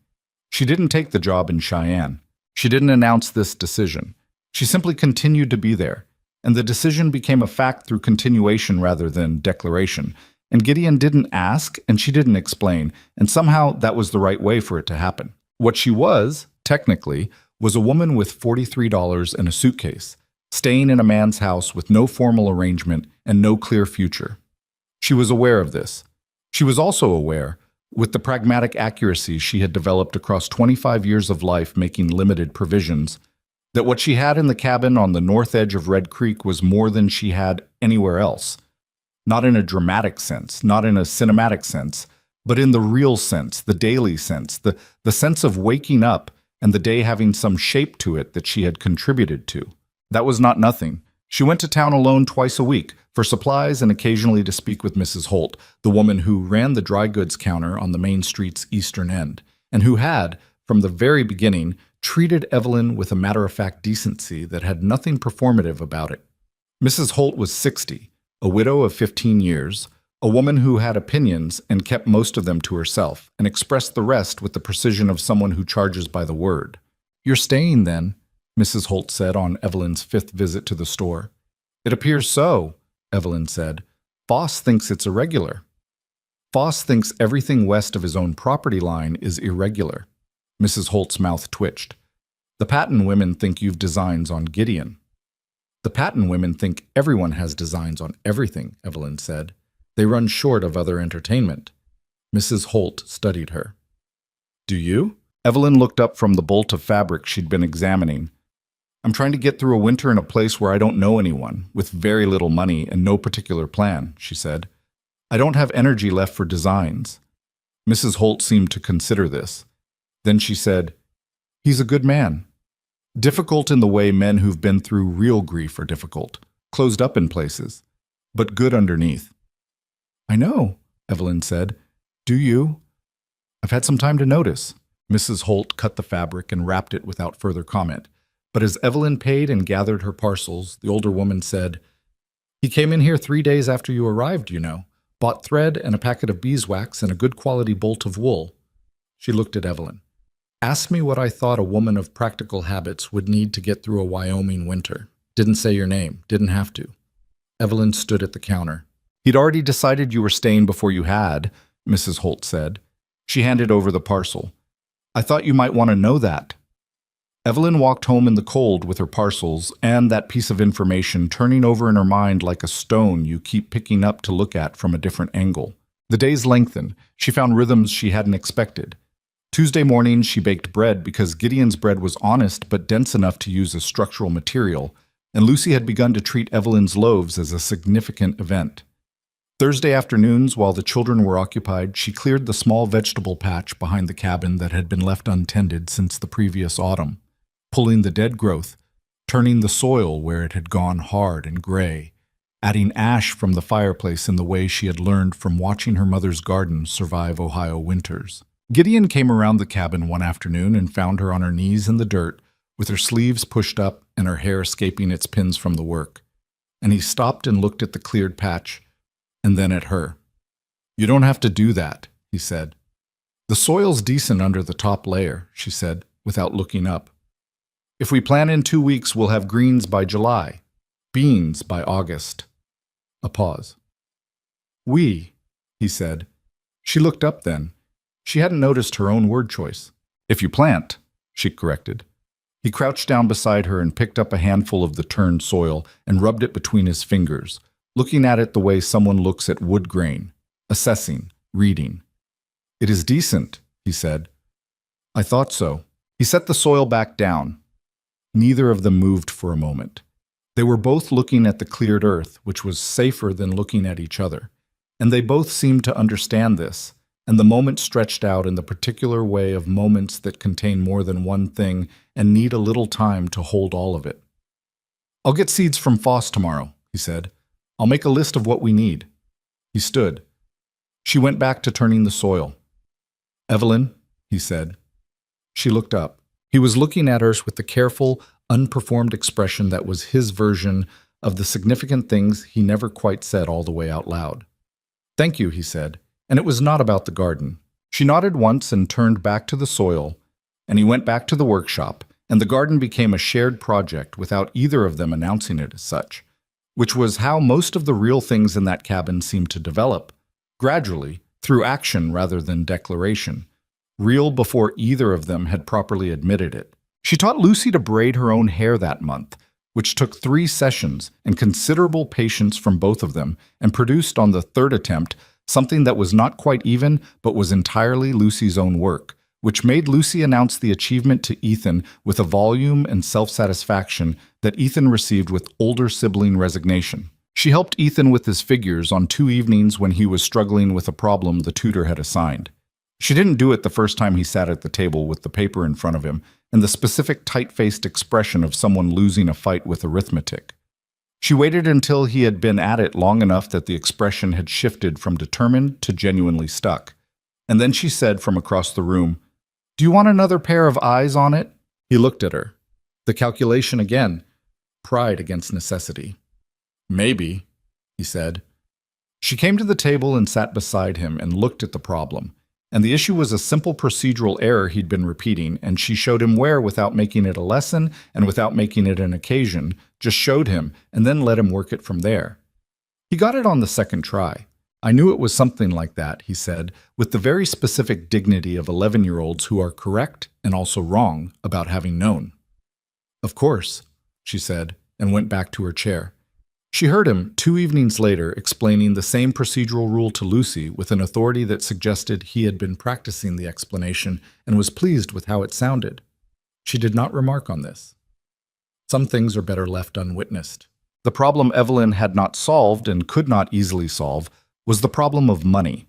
She didn't take the job in Cheyenne. She didn't announce this decision. She simply continued to be there, and the decision became a fact through continuation rather than declaration. And Gideon didn't ask, and she didn't explain, and somehow that was the right way for it to happen. What she was, technically, was a woman with $43 and a suitcase, staying in a man's house with no formal arrangement and no clear future. She was aware of this. She was also aware, with the pragmatic accuracy she had developed across 25 years of life making limited provisions, that what she had in the cabin on the north edge of Red Creek was more than she had anywhere else. Not in a dramatic sense, not in a cinematic sense, but in the real sense, the daily sense, the sense of waking up and the day having some shape to it that she had contributed to. That was not nothing. She went to town alone twice a week, for supplies and occasionally to speak with Mrs. Holt, the woman who ran the dry goods counter on the main street's eastern end, and who had, from the very beginning, treated Evelyn with a matter-of-fact decency that had nothing performative about it. Mrs. Holt was 60, a widow of 15 years, A woman who had opinions and kept most of them to herself and expressed the rest with the precision of someone who charges by the word. "You're staying, then?" Mrs. Holt said on Evelyn's 5th visit to the store. "It appears so," Evelyn said. "Foss thinks it's irregular." "Foss thinks everything west of his own property line is irregular." Mrs. Holt's mouth twitched. "The Patton women think you've designs on Gideon." "The Patton women think everyone has designs on everything," Evelyn said. "They run short of other entertainment." Mrs. Holt studied her. "Do you?" Evelyn looked up from the bolt of fabric she'd been examining. "I'm trying to get through a winter in a place where I don't know anyone, with very little money and no particular plan," she said. "I don't have energy left for designs." Mrs. Holt seemed to consider this. Then she said, "He's a good man. Difficult in the way men who've been through real grief are difficult, closed up in places, but good underneath." "I know," Evelyn said. "Do you?" "I've had some time to notice." Mrs. Holt cut the fabric and wrapped it without further comment. But as Evelyn paid and gathered her parcels, the older woman said, "He came in here 3 days after you arrived, you know. Bought thread and a packet of beeswax and a good quality bolt of wool." She looked at Evelyn. "Asked me what I thought a woman of practical habits would need to get through a Wyoming winter. Didn't say your name. Didn't have to." Evelyn stood at the counter. "He'd already decided you were staying before you had," Mrs. Holt said. She handed over the parcel. "I thought you might want to know that." Evelyn walked home in the cold with her parcels and that piece of information turning over in her mind like a stone you keep picking up to look at from a different angle. The days lengthened. She found rhythms she hadn't expected. Tuesday morning, she baked bread because Gideon's bread was honest but dense enough to use as structural material, and Lucy had begun to treat Evelyn's loaves as a significant event. Thursday afternoons, while the children were occupied, she cleared the small vegetable patch behind the cabin that had been left untended since the previous autumn, pulling the dead growth, turning the soil where it had gone hard and gray, adding ash from the fireplace in the way she had learned from watching her mother's garden survive Ohio winters. Gideon came around the cabin one afternoon and found her on her knees in the dirt, with her sleeves pushed up and her hair escaping its pins from the work. And he stopped and looked at the cleared patch, and then at her. "You don't have to do that," he said. "The soil's decent under the top layer," she said, without looking up. "If we plant in 2 weeks, we'll have greens by July, beans by August." A pause. "We," he said. She looked up then. She hadn't noticed her own word choice. "If you plant," she corrected. He crouched down beside her and picked up a handful of the turned soil and rubbed it between his fingers, looking at it the way someone looks at wood grain, assessing, reading. "It is decent," he said. "I thought so." He set the soil back down. Neither of them moved for a moment. They were both looking at the cleared earth, which was safer than looking at each other, and they both seemed to understand this, and the moment stretched out in the particular way of moments that contain more than one thing and need a little time to hold all of it. "I'll get seeds from Foss tomorrow," he said. "I'll make a list of what we need." He stood. She went back to turning the soil. "Evelyn," he said. She looked up. He was looking at her with the careful, unperformed expression that was his version of the significant things he never quite said all the way out loud. "Thank you," he said, and it was not about the garden. She nodded once and turned back to the soil, and he went back to the workshop, and the garden became a shared project without either of them announcing it as such, which was how most of the real things in that cabin seemed to develop, gradually, through action rather than declaration, real before either of them had properly admitted it. She taught Lucy to braid her own hair that month, which took 3 sessions and considerable patience from both of them, and produced on the 3rd attempt something that was not quite even but was entirely Lucy's own work, which made Lucy announce the achievement to Ethan with a volume and self-satisfaction that Ethan received with older sibling resignation. She helped Ethan with his figures on 2 evenings when he was struggling with a problem the tutor had assigned. She didn't do it the first time he sat at the table with the paper in front of him and the specific tight-faced expression of someone losing a fight with arithmetic. She waited until he had been at it long enough that the expression had shifted from determined to genuinely stuck. And then she said from across the room, "Do you want another pair of eyes on it?" He looked at her. The calculation again. Pride against necessity. "Maybe," he said. She came to the table and sat beside him and looked at the problem. And the issue was a simple procedural error he'd been repeating, and she showed him where without making it a lesson and without making it an occasion, just showed him and then let him work it from there. He got it on the second try. I knew it was something like that, he said, with the very specific dignity of 11-year-olds who are correct and also wrong about having known. Of course, she said, and went back to her chair. She heard him, 2 evenings later, explaining the same procedural rule to Lucy with an authority that suggested he had been practicing the explanation and was pleased with how it sounded. She did not remark on this. Some things are better left unwitnessed. The problem Evelyn had not solved and could not easily solve was the problem of money.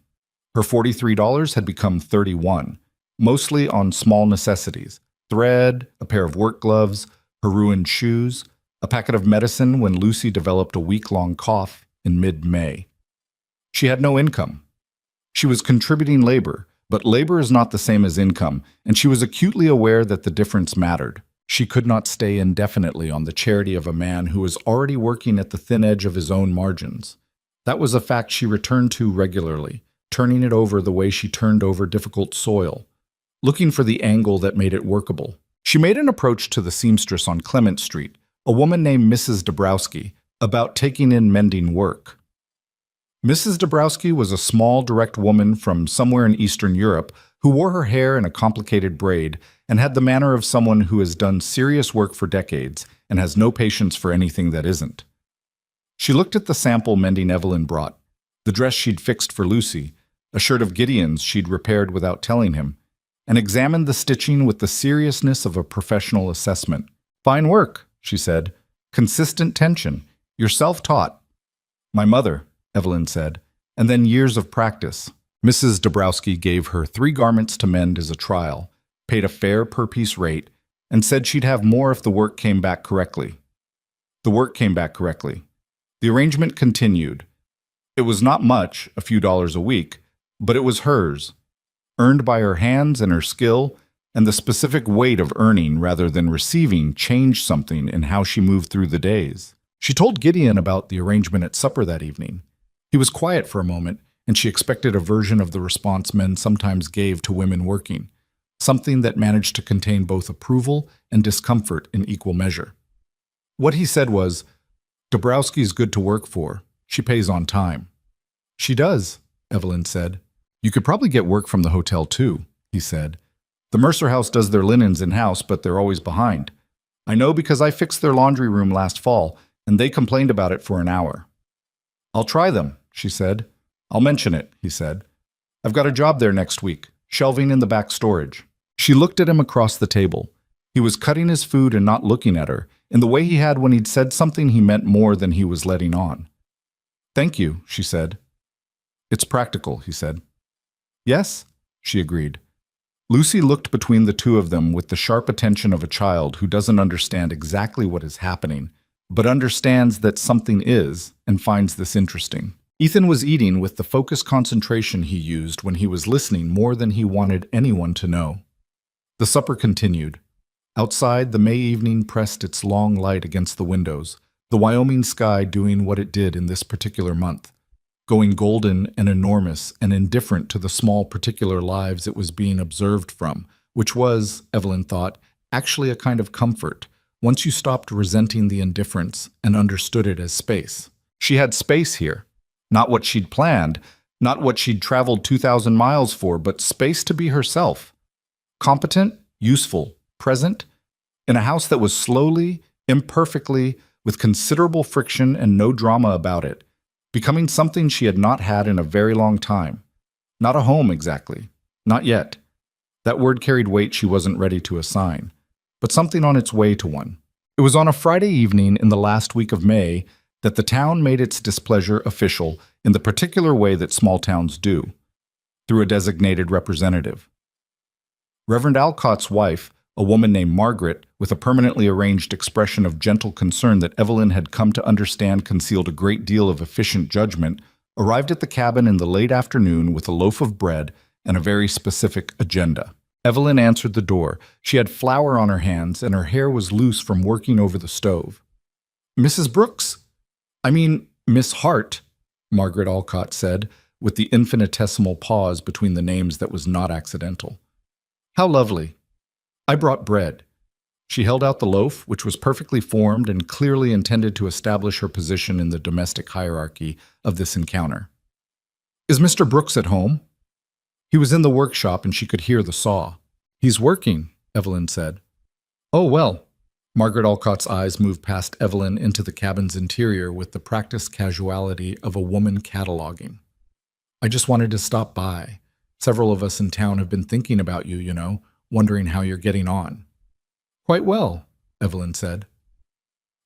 Her $43 had become $31, mostly on small necessities: thread, a pair of work gloves, her ruined shoes, a packet of medicine when Lucy developed a week-long cough in mid-May. She had no income. She was contributing labor, but labor is not the same as income, and she was acutely aware that the difference mattered. She could not stay indefinitely on the charity of a man who was already working at the thin edge of his own margins. That was a fact she returned to regularly, turning it over the way she turned over difficult soil, looking for the angle that made it workable. She made an approach to the seamstress on Clement Street, a woman named Mrs. Dabrowski, about taking in mending work. Mrs. Dabrowski was a small, direct woman from somewhere in Eastern Europe who wore her hair in a complicated braid and had the manner of someone who has done serious work for decades and has no patience for anything that isn't. She looked at the sample mending Evelyn brought, the dress she'd fixed for Lucy, a shirt of Gideon's she'd repaired without telling him, and examined the stitching with the seriousness of a professional assessment. "Fine work," she said. "Consistent tension. You're self-taught." "My mother," Evelyn said, and then years of practice. Mrs. Dabrowski gave her 3 garments to mend as a trial, paid a fair per-piece rate, and said she'd have more if the work came back correctly. The work came back correctly. The arrangement continued. It was not much, a few dollars a week, but it was hers, earned by her hands and her skill, and the specific weight of earning rather than receiving changed something in how she moved through the days. She told Gideon about the arrangement at supper that evening. He was quiet for a moment, and she expected a version of the response men sometimes gave to women working, something that managed to contain both approval and discomfort in equal measure. What he said was, "Dabrowski's good to work for. She pays on time." "She does," Evelyn said. "You could probably get work from the hotel too," he said. "The Mercer House does their linens in-house, but they're always behind. I know because I fixed their laundry room last fall, and they complained about it for an hour." "I'll try them," she said. "I'll mention it," he said. "I've got a job there next week, shelving in the back storage." She looked at him across the table. He was cutting his food and not looking at her, in the way he had when he'd said something he meant more than he was letting on. "Thank you," she said. "It's practical," he said. "Yes," she agreed. Lucy looked between the two of them with the sharp attention of a child who doesn't understand exactly what is happening, but understands that something is and finds this interesting. Ethan was eating with the focused concentration he used when he was listening more than he wanted anyone to know. The supper continued. Outside, the May evening pressed its long light against the windows, the Wyoming sky doing what it did in this particular month, going golden and enormous and indifferent to the small particular lives it was being observed from, which was, Evelyn thought, actually a kind of comfort, once you stopped resenting the indifference and understood it as space. She had space here, not what she'd planned, not what she'd traveled 2,000 miles for, but space to be herself. Competent, useful, present, in a house that was slowly, imperfectly, with considerable friction and no drama about it, becoming something she had not had in a very long time. Not a home, exactly. Not yet. That word carried weight she wasn't ready to assign, but something on its way to one. It was on a Friday evening in the last week of May that the town made its displeasure official in the particular way that small towns do, through a designated representative. Reverend Alcott's wife, a woman named Margaret, with a permanently arranged expression of gentle concern that Evelyn had come to understand concealed a great deal of efficient judgment, arrived at the cabin in the late afternoon with a loaf of bread and a very specific agenda. Evelyn answered the door. She had flour on her hands, and her hair was loose from working over the stove. "Mrs. Brooks? Miss Hart," Margaret Alcott said, with the infinitesimal pause between the names that was not accidental. How lovely. I brought bread. She held out the loaf, which was perfectly formed and clearly intended to establish her position in the domestic hierarchy of this encounter. Is Mr. Brooks at home? He was in the workshop and she could hear the saw. He's working, Evelyn said. Oh, well. Margaret Alcott's eyes moved past Evelyn into the cabin's interior with the practiced casuality of a woman cataloging. I just wanted to stop by. Several of us in town have been thinking about you, wondering how you're getting on. Quite well, Evelyn said.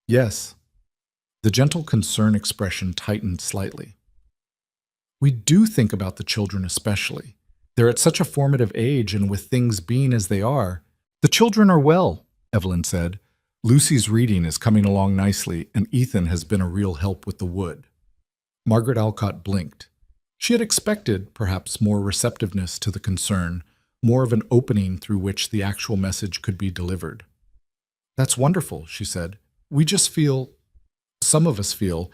Yes. The gentle concern expression tightened slightly. We do think about the children especially. They're at such a formative age, and with things being as they are, the children are well, Evelyn said. Lucy's reading is coming along nicely, and Ethan has been a real help with the wood. Margaret Alcott blinked. She had expected, perhaps, more receptiveness to the concern, more of an opening through which the actual message could be delivered. That's wonderful, she said. Some of us feel,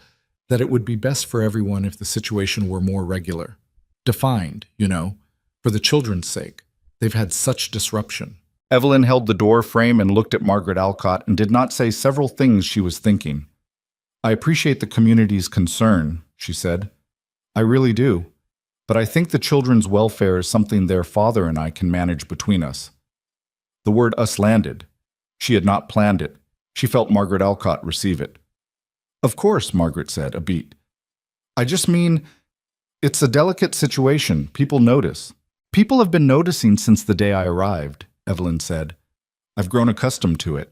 that it would be best for everyone if the situation were more regular. Defined, for the children's sake. They've had such disruption. Evelyn held the door frame and looked at Margaret Alcott and did not say several things she was thinking. I appreciate the community's concern, she said. I really do. But I think the children's welfare is something their father and I can manage between us. The word us landed. She had not planned it. She felt Margaret Alcott receive it. Of course, Margaret said, a beat. I just mean, it's a delicate situation. People notice. People have been noticing since the day I arrived, Evelyn said. I've grown accustomed to it.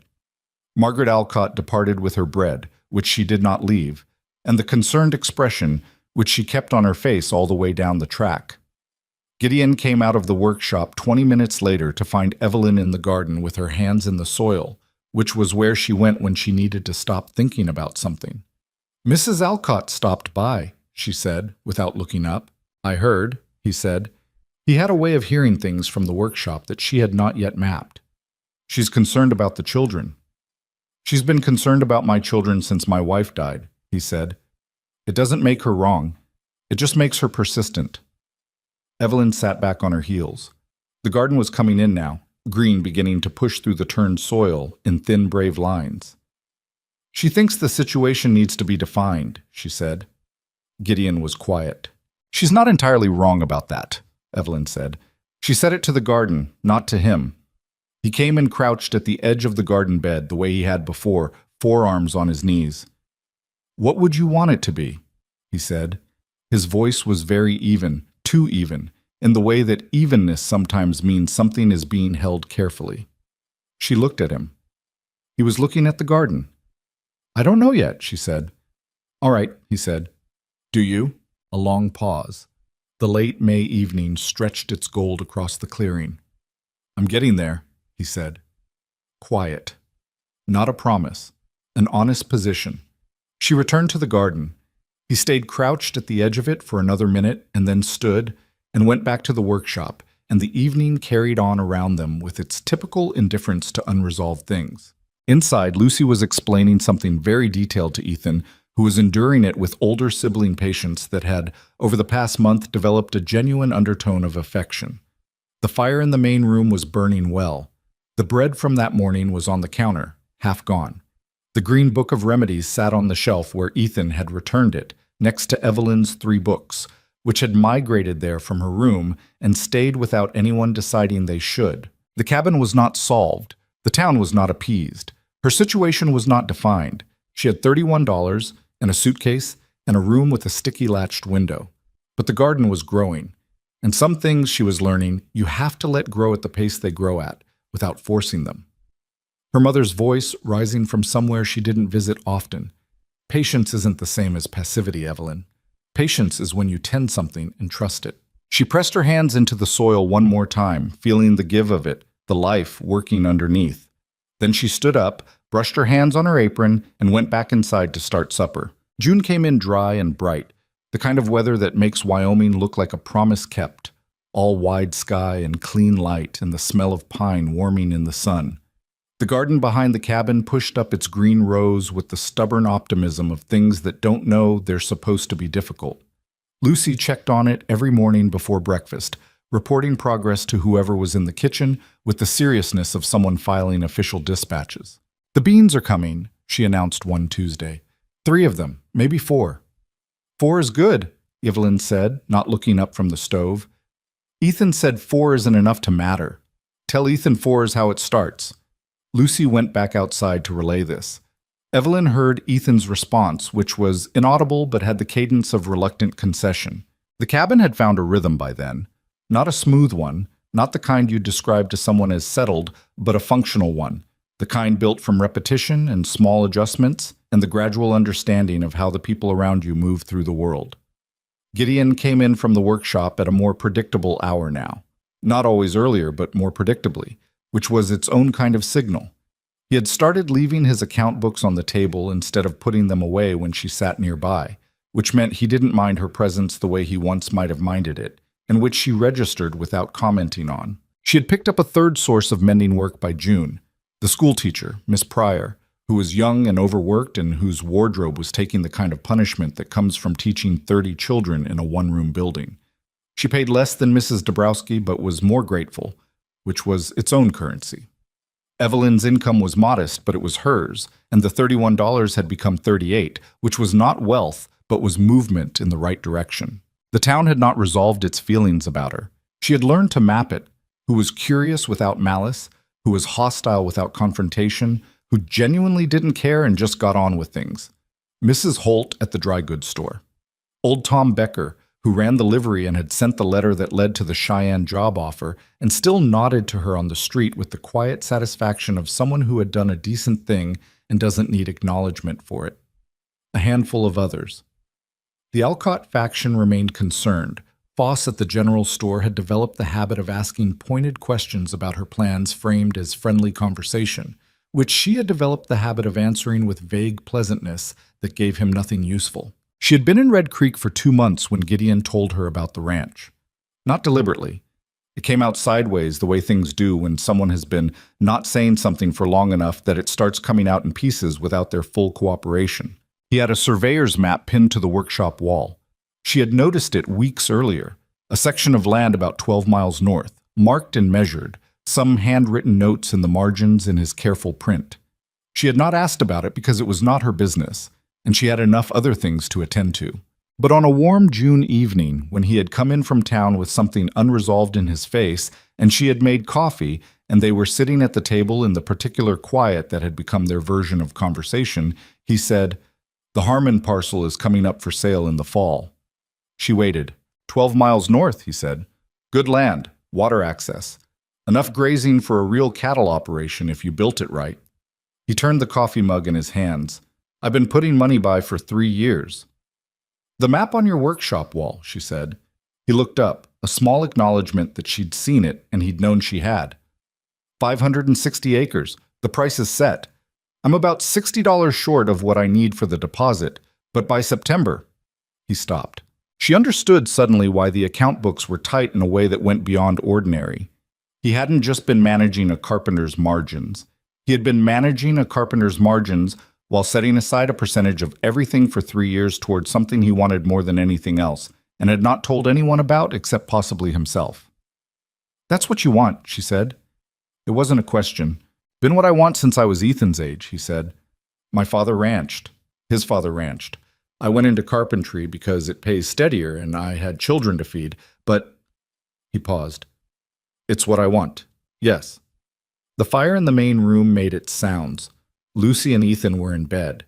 Margaret Alcott departed with her bread, which she did not leave, and the concerned expression, which she kept on her face all the way down the track. Gideon came out of the workshop 20 minutes later to find Evelyn in the garden with her hands in the soil, which was where she went when she needed to stop thinking about something. Mrs. Alcott stopped by, she said, without looking up. I heard, he said. He had a way of hearing things from the workshop that she had not yet mapped. She's concerned about the children. She's been concerned about my children since my wife died, he said. It doesn't make her wrong. It just makes her persistent. Evelyn sat back on her heels. The garden was coming in now, green beginning to push through the turned soil in thin, brave lines. She thinks the situation needs to be defined, she said. Gideon was quiet. She's not entirely wrong about that, Evelyn said. She said it to the garden, not to him. He came and crouched at the edge of the garden bed the way he had before, forearms on his knees. What would you want it to be? He said. His voice was very even, too even, in the way that evenness sometimes means something is being held carefully. She looked at him. He was looking at the garden. I don't know yet, she said. All right, he said. Do you? A long pause. The late May evening stretched its gold across the clearing. I'm getting there, he said. Quiet. Not a promise. An honest position. She returned to the garden. He stayed crouched at the edge of it for another minute and then stood and went back to the workshop, and the evening carried on around them with its typical indifference to unresolved things. Inside, Lucy was explaining something very detailed to Ethan, who was enduring it with older sibling patience that had, over the past month, developed a genuine undertone of affection. The fire in the main room was burning well. The bread from that morning was on the counter, half gone. The green book of remedies sat on the shelf where Ethan had returned it, next to Evelyn's 3 books, which had migrated there from her room and stayed without anyone deciding they should. The cabin was not solved. The town was not appeased. Her situation was not defined. She had $31 and a suitcase and a room with a sticky latched window. But the garden was growing. And some things, she was learning, you have to let grow at the pace they grow at, without forcing them. Her mother's voice rising from somewhere she didn't visit often. Patience isn't the same as passivity, Evelyn. Patience is when you tend something and trust it. She pressed her hands into the soil one more time, feeling the give of it, the life working underneath. Then she stood up, brushed her hands on her apron, and went back inside to start supper. June came in dry and bright, the kind of weather that makes Wyoming look like a promise kept, all wide sky and clean light and the smell of pine warming in the sun. The garden behind the cabin pushed up its green rows with the stubborn optimism of things that don't know they're supposed to be difficult. Lucy checked on it every morning before breakfast, reporting progress to whoever was in the kitchen with the seriousness of someone filing official dispatches. "The beans are coming," she announced one Tuesday. "3 of them, maybe 4. "4 is good," Evelyn said, not looking up from the stove. "Ethan said 4 isn't enough to matter. Tell Ethan 4 is how it starts." Lucy went back outside to relay this. Evelyn heard Ethan's response, which was inaudible but had the cadence of reluctant concession. The cabin had found a rhythm by then. Not a smooth one, not the kind you'd describe to someone as settled, but a functional one. The kind built from repetition and small adjustments and the gradual understanding of how the people around you move through the world. Gideon came in from the workshop at a more predictable hour now. Not always earlier, but more predictably, which was its own kind of signal. He had started leaving his account books on the table instead of putting them away when she sat nearby, which meant he didn't mind her presence the way he once might have minded it, and which she registered without commenting on. She had picked up a third source of mending work by June, the schoolteacher, Miss Pryor, who was young and overworked and whose wardrobe was taking the kind of punishment that comes from teaching 30 children in a one-room building. She paid less than Mrs. Dabrowski, but was more grateful, which was its own currency. Evelyn's income was modest, but it was hers, and the $31 had become $38, which was not wealth, but was movement in the right direction. The town had not resolved its feelings about her. She had learned to map it, who was curious without malice, who was hostile without confrontation, who genuinely didn't care and just got on with things. Mrs. Holt at the dry goods store. Old Tom Becker, who ran the livery and had sent the letter that led to the Cheyenne job offer, and still nodded to her on the street with the quiet satisfaction of someone who had done a decent thing and doesn't need acknowledgement for it. A handful of others. The Alcott faction remained concerned. Foss at the general store had developed the habit of asking pointed questions about her plans framed as friendly conversation, which she had developed the habit of answering with vague pleasantness that gave him nothing useful. She had been in Red Creek for 2 months when Gideon told her about the ranch. Not deliberately. It came out sideways the way things do when someone has been not saying something for long enough that it starts coming out in pieces without their full cooperation. He had a surveyor's map pinned to the workshop wall. She had noticed it weeks earlier, a section of land about 12 miles north, marked and measured, some handwritten notes in the margins in his careful print. She had not asked about it because it was not her business, and she had enough other things to attend to. But on a warm June evening, when he had come in from town with something unresolved in his face, and she had made coffee, and they were sitting at the table in the particular quiet that had become their version of conversation, he said, "The Harmon parcel is coming up for sale in the fall." She waited. 12 miles north, he said. Good land, water access. Enough grazing for a real cattle operation if you built it right. He turned the coffee mug in his hands. "I've been putting money by for 3 years. "The map on your workshop wall," she said. He looked up, a small acknowledgement that she'd seen it and he'd known she had. 560 acres. The price is set. I'm about $60 short of what I need for the deposit, but by September." He stopped. She understood suddenly why the account books were tight in a way that went beyond ordinary. He hadn't just been managing a carpenter's margins. He had been managing a carpenter's margins while setting aside a percentage of everything for 3 years towards something he wanted more than anything else, and had not told anyone about except possibly himself. "That's what you want," she said. It wasn't a question. "Been what I want since I was Ethan's age," he said. "My father ranched. His father ranched. I went into carpentry because it pays steadier and I had children to feed, but—" He paused. "It's what I want. Yes." The fire in the main room made its sounds. Lucy and Ethan were in bed.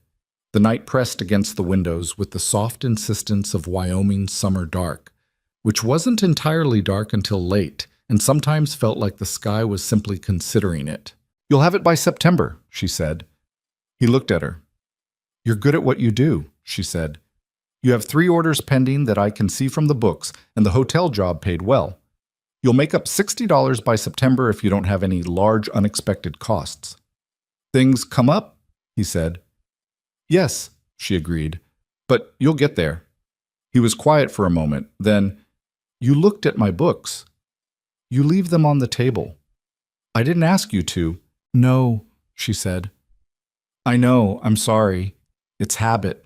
The night pressed against the windows with the soft insistence of Wyoming's summer dark, which wasn't entirely dark until late, and sometimes felt like the sky was simply considering it. "You'll have it by September," she said. He looked at her. "You're good at what you do," she said. "You have 3 orders pending that I can see from the books, and the hotel job paid well. You'll make up $60 by September if you don't have any large unexpected costs." "Things come up?" he said. "Yes," she agreed, "but you'll get there." He was quiet for a moment, then, "You looked at my books. You leave them on the table." "I didn't ask you to." "No," she said. "I know, I'm sorry. It's habit.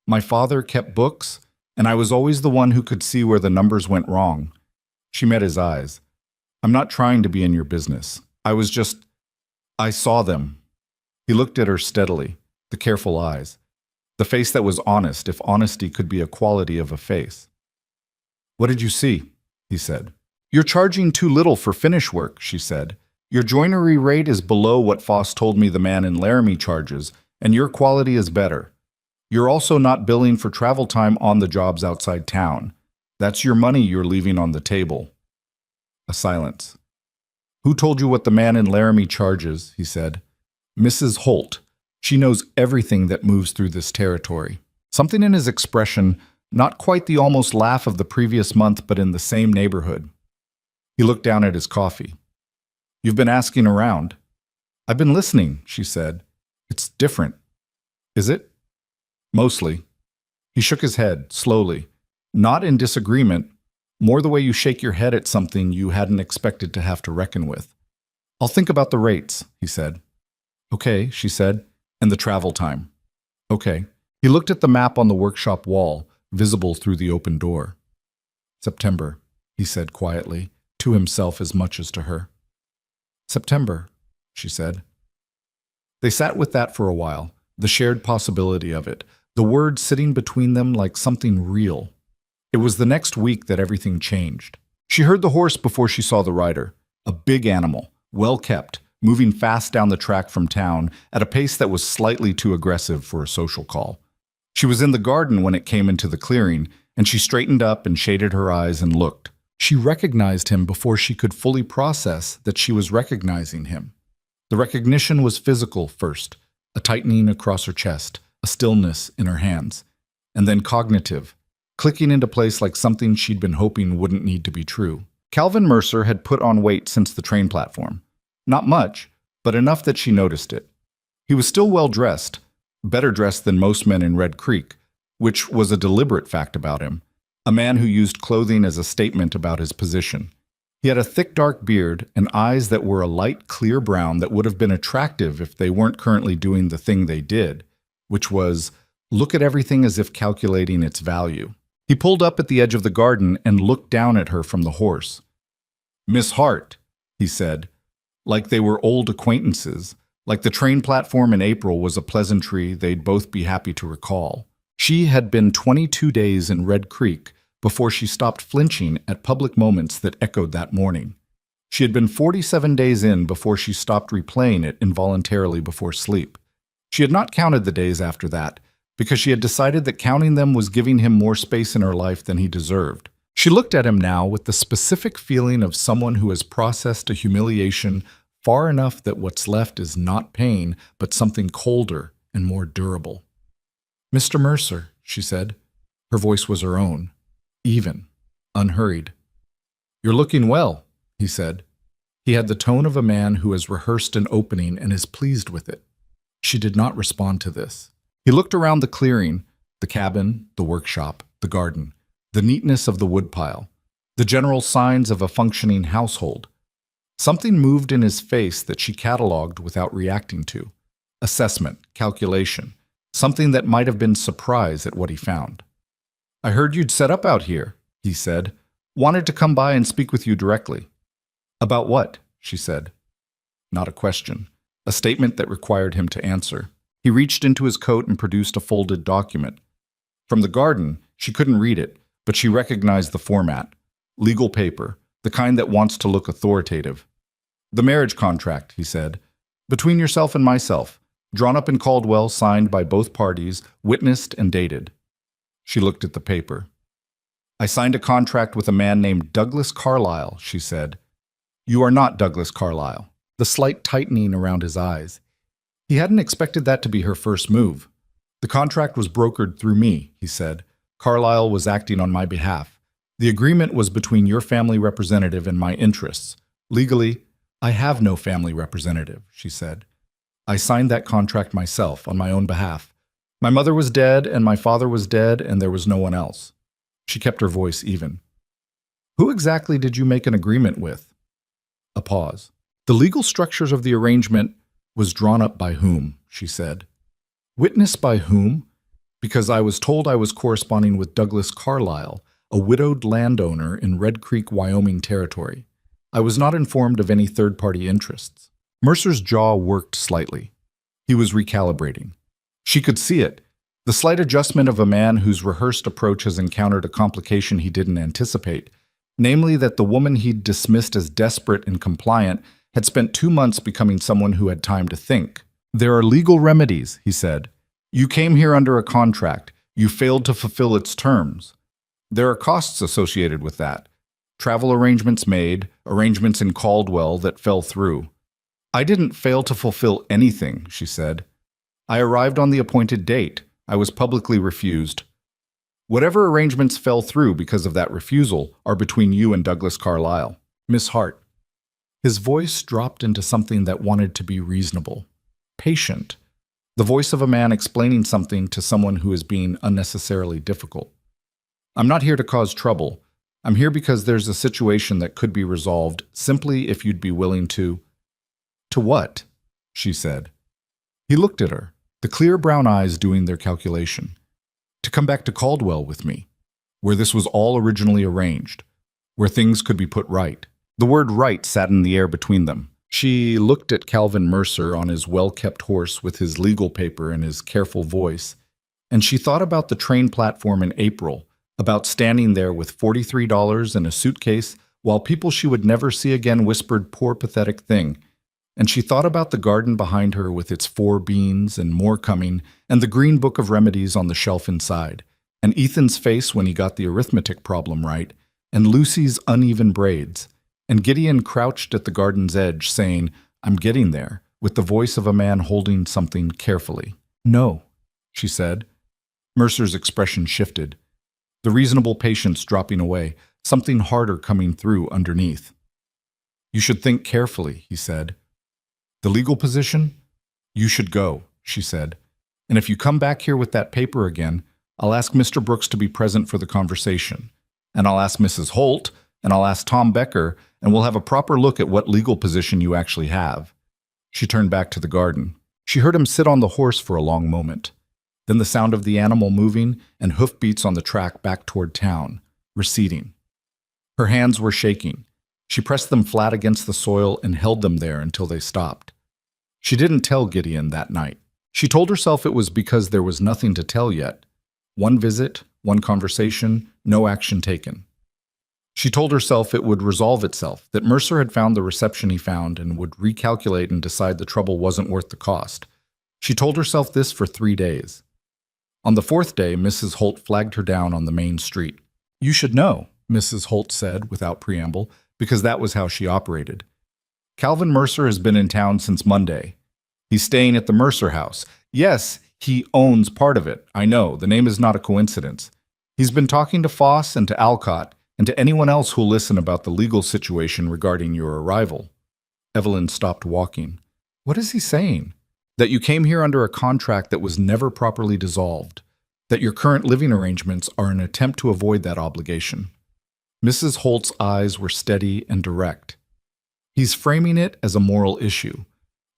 My father kept books, And I was always the one who could see where the numbers went wrong. She met his eyes. I'm not trying to be in your business. I saw them. He looked at her steadily, the careful eyes, the face that was honest, if honesty could be a quality of a face. What did you see? He said. You're charging too little for finish work, she said. Your joinery rate is below what Foss told me the man in Laramie charges, and your quality is better. You're also not billing for travel time on the jobs outside town. That's your money you're leaving on the table. A silence. Who told you what the man in Laramie charges? He said. Mrs. Holt. She knows everything that moves through this territory. Something in his expression, not quite the almost laugh of the previous month, but in the same neighborhood. He looked down at his coffee. You've been asking around. I've been listening, she said. It's different. Is it? Mostly. He shook his head, slowly. Not in disagreement, more the way you shake your head at something you hadn't expected to have to reckon with. I'll think about the rates, he said. Okay, she said, and the travel time. Okay. He looked at the map on the workshop wall, visible through the open door. September, he said quietly, to himself as much as to her. September, she said. They sat with that for a while, the shared possibility of it, the word sitting between them like something real. It was the next week that everything changed. She heard the horse before she saw the rider, a big animal, well kept, moving fast down the track from town at a pace that was slightly too aggressive for a social call. She was in the garden when it came into the clearing, and she straightened up and shaded her eyes and looked. She recognized him before she could fully process that she was recognizing him. The recognition was physical first, a tightening across her chest, a stillness in her hands, and then cognitive, clicking into place like something she'd been hoping wouldn't need to be true. Calvin Mercer had put on weight since the train platform. Not much, but enough that she noticed it. He was still well dressed, better dressed than most men in Red Creek, which was a deliberate fact about him, a man who used clothing as a statement about his position. He had a thick dark beard and eyes that were a light clear brown that would have been attractive if they weren't currently doing the thing they did, which was look at everything as if calculating its value. He pulled up at the edge of the garden and looked down at her from the horse. Miss Hart, he said, like they were old acquaintances, like the train platform in April was a pleasantry they'd both be happy to recall. She had been 22 days in Red Creek before she stopped flinching at public moments that echoed that morning. She had been 47 days in before she stopped replaying it involuntarily before sleep. She had not counted the days after that, because she had decided that counting them was giving him more space in her life than he deserved. She looked at him now with the specific feeling of someone who has processed a humiliation far enough that what's left is not pain, but something colder and more durable. Mr. Mercer, she said. Her voice was her own, even, unhurried. You're looking well, he said. He had the tone of a man who has rehearsed an opening and is pleased with it. She did not respond to this. He looked around the clearing, the cabin, the workshop, the garden, the neatness of the woodpile, the general signs of a functioning household. Something moved in his face that she catalogued without reacting to. Assessment, calculation, something that might have been surprise at what he found. I heard you'd set up out here, he said. Wanted to come by and speak with you directly. About what? She said. Not a question, a statement that required him to answer. He reached into his coat and produced a folded document. From the garden, she couldn't read it, but she recognized the format. Legal paper, the kind that wants to look authoritative. The marriage contract, he said. Between yourself and myself, drawn up in Caldwell, signed by both parties, witnessed and dated. She looked at the paper. I signed a contract with a man named Douglas Carlyle, she said. You are not Douglas Carlyle. The slight tightening around his eyes. He hadn't expected that to be her first move. The contract was brokered through me, he said. Carlyle was acting on my behalf. The agreement was between your family representative and my interests. Legally, I have no family representative, she said. I signed that contract myself, on my own behalf. My mother was dead, and my father was dead, and there was no one else. She kept her voice even. Who exactly did you make an agreement with? A pause. The legal structures of the arrangement was drawn up by whom, she said. Witnessed by whom? Because I was told I was corresponding with Douglas Carlyle, a widowed landowner in Red Creek, Wyoming territory. I was not informed of any third-party interests. Mercer's jaw worked slightly. He was recalibrating. She could see it. The slight adjustment of a man whose rehearsed approach has encountered a complication he didn't anticipate, namely that the woman he'd dismissed as desperate and compliant had spent 2 months becoming someone who had time to think. There are legal remedies, he said. You came here under a contract. You failed to fulfill its terms. There are costs associated with that. Travel arrangements made, arrangements in Caldwell that fell through. I didn't fail to fulfill anything, she said. I arrived on the appointed date. I was publicly refused. Whatever arrangements fell through because of that refusal are between you and Douglas Carlyle. Miss Hart. His voice dropped into something that wanted to be reasonable, patient, the voice of a man explaining something to someone who is being unnecessarily difficult. I'm not here to cause trouble. I'm here because there's a situation that could be resolved simply if you'd be willing to... To what? She said. He looked at her, the clear brown eyes doing their calculation. To come back to Caldwell with me, where this was all originally arranged, where things could be put right. The word right sat in the air between them. She looked at Calvin Mercer on his well-kept horse with his legal paper and his careful voice, and she thought about the train platform in April, about standing there with $43 and a suitcase while people she would never see again whispered poor pathetic thing, and she thought about the garden behind her with its 4 beans and more coming, and the green book of remedies on the shelf inside, and Ethan's face when he got the arithmetic problem right, and Lucy's uneven braids, and Gideon crouched at the garden's edge saying, I'm getting there, with the voice of a man holding something carefully. No, she said. Mercer's expression shifted, the reasonable patience dropping away, something harder coming through underneath. You should think carefully, he said. The legal position? You should go, she said. And if you come back here with that paper again, I'll ask Mr. Brooks to be present for the conversation. And I'll ask Mrs. Holt, and I'll ask Tom Becker, and we'll have a proper look at what legal position you actually have. She turned back to the garden. She heard him sit on the horse for a long moment. Then the sound of the animal moving and hoofbeats on the track back toward town, receding. Her hands were shaking. She pressed them flat against the soil and held them there until they stopped. She didn't tell Gideon that night. She told herself it was because there was nothing to tell yet. One visit, one conversation, no action taken. She told herself it would resolve itself, that Mercer had found the reception he found and would recalculate and decide the trouble wasn't worth the cost. She told herself this for 3 days. On the 4th day, Mrs. Holt flagged her down on the main street. You should know, Mrs. Holt said without preamble, because that was how she operated. Calvin Mercer has been in town since Monday. He's staying at the Mercer house. Yes, he owns part of it. I know, the name is not a coincidence. He's been talking to Foss and to Alcott and to anyone else who'll listen about the legal situation regarding your arrival. Evelyn stopped walking. What is he saying? That you came here under a contract that was never properly dissolved. That your current living arrangements are an attempt to avoid that obligation. Mrs. Holt's eyes were steady and direct. He's framing it as a moral issue,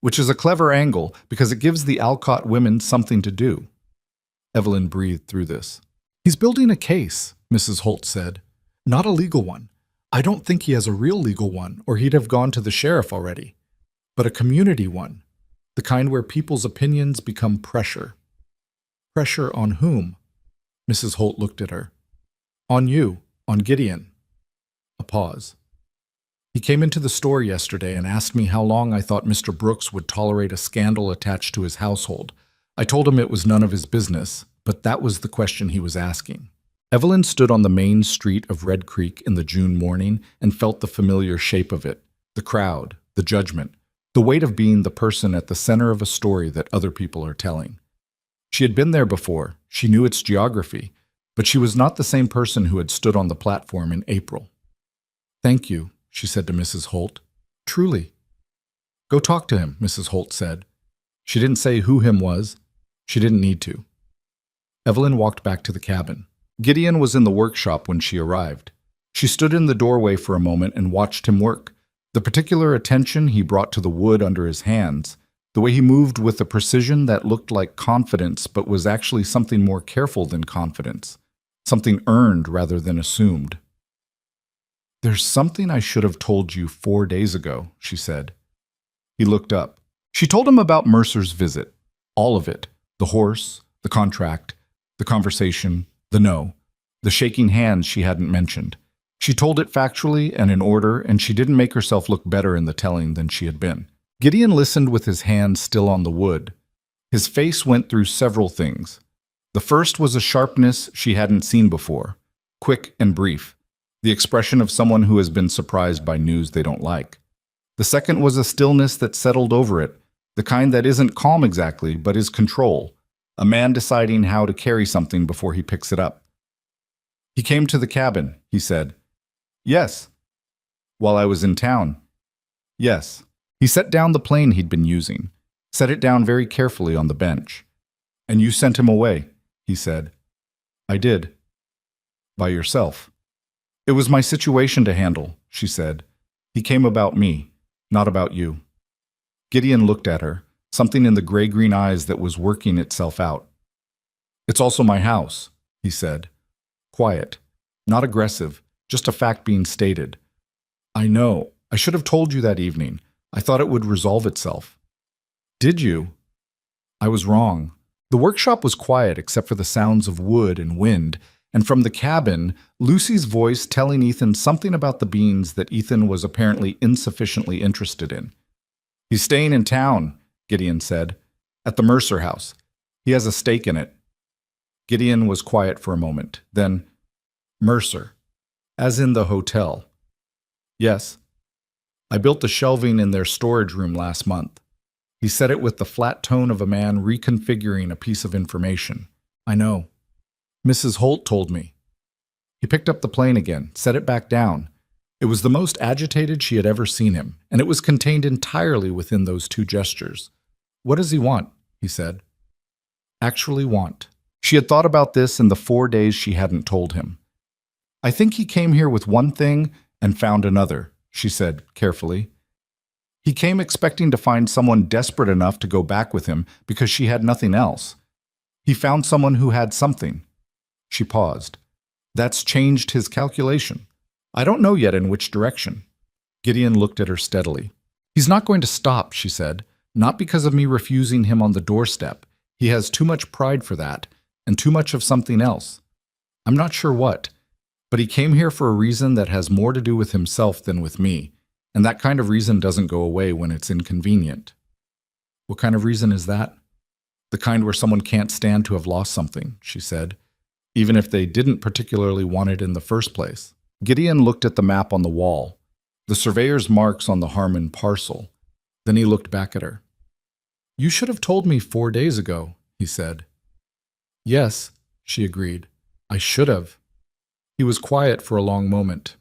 which is a clever angle because it gives the Alcott women something to do. Evelyn breathed through this. He's building a case, Mrs. Holt said. Not a legal one. I don't think he has a real legal one, or he'd have gone to the sheriff already. But a community one, the kind where people's opinions become pressure. Pressure on whom? Mrs. Holt looked at her. On you, on Gideon. A pause. He came into the store yesterday and asked me how long I thought Mr. Brooks would tolerate a scandal attached to his household. I told him it was none of his business, but that was the question he was asking. Evelyn stood on the main street of Red Creek in the June morning and felt the familiar shape of it, the crowd, the judgment, the weight of being the person at the center of a story that other people are telling. She had been there before, she knew its geography, but she was not the same person who had stood on the platform in April. Thank you, she said to Mrs. Holt. Truly. Go talk to him, Mrs. Holt said. She didn't say who him was. She didn't need to. Evelyn walked back to the cabin. Gideon was in the workshop when she arrived. She stood in the doorway for a moment and watched him work. The particular attention he brought to the wood under his hands, The way he moved with a precision that looked like confidence but was actually something more careful than confidence, something earned rather than assumed. "There's something I should have told you 4 days ago," she said. He looked up. She told him about Mercer's visit. All of it. The horse, the contract, the conversation, the no, the shaking hands she hadn't mentioned. She told it factually and in order, and she didn't make herself look better in the telling than she had been. Gideon listened with his hand still on the wood. His face went through several things. The first was a sharpness she hadn't seen before, quick and brief, the expression of someone who has been surprised by news they don't like. The second was a stillness that settled over it, the kind that isn't calm exactly, but is control, a man deciding how to carry something before he picks it up. "He came to the cabin," he said. "Yes." "While I was in town?" "Yes." He set down the plane he'd been using, set it down very carefully on the bench. "And you sent him away," he said. "I did." "By yourself?" "It was my situation to handle," she said. "He came about me, not about you." Gideon looked at her, something in the gray-green eyes that was working itself out. "It's also my house," he said. Quiet, not aggressive, just a fact being stated. "I know. I should have told you that evening. I thought it would resolve itself." "Did you?" "I was wrong." The workshop was quiet except for the sounds of wood and wind, and from the cabin, Lucy's voice telling Ethan something about the beans that Ethan was apparently insufficiently interested in. "He's staying in town," Gideon said, "at the Mercer house. He has a stake in it." Gideon was quiet for a moment. Then, "Mercer, as in the hotel?" "Yes. I built the shelving in their storage room last month." He said it with the flat tone of a man reconfiguring a piece of information. "I know. Mrs. Holt told me." He picked up the plane again, set it back down. It was the most agitated she had ever seen him, and it was contained entirely within those two gestures. "What does he want?" he said. Actually want. She had thought about this in the 4 days she hadn't told him. "I think he came here with one thing and found another," she said carefully. "He came expecting to find someone desperate enough to go back with him because she had nothing else. He found someone who had something." She paused. "That's changed his calculation. I don't know yet in which direction." Gideon looked at her steadily. "He's not going to stop," she said. "Not because of me refusing him on the doorstep. He has too much pride for that, and too much of something else. I'm not sure what. But he came here for a reason that has more to do with himself than with me, and that kind of reason doesn't go away when it's inconvenient." "What kind of reason is that?" "The kind where someone can't stand to have lost something," she said, "even if they didn't particularly want it in the first place." Gideon looked at the map on the wall, the surveyor's marks on the Harmon parcel. Then he looked back at her. "You should have told me 4 days ago," he said. "Yes," she agreed. "I should have." He was quiet for a long moment.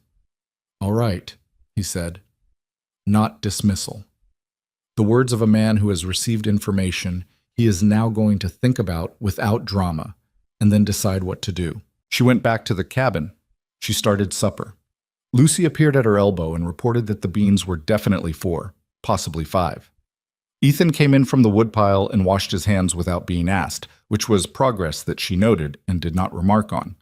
"All right," he said. Not dismissal. The words of a man who has received information he is now going to think about without drama, and then decide what to do. She went back to the cabin. She started supper. Lucy appeared at her elbow and reported that the beans were definitely 4, possibly 5. Ethan came in from the woodpile and washed his hands without being asked, which was progress that she noted and did not remark on.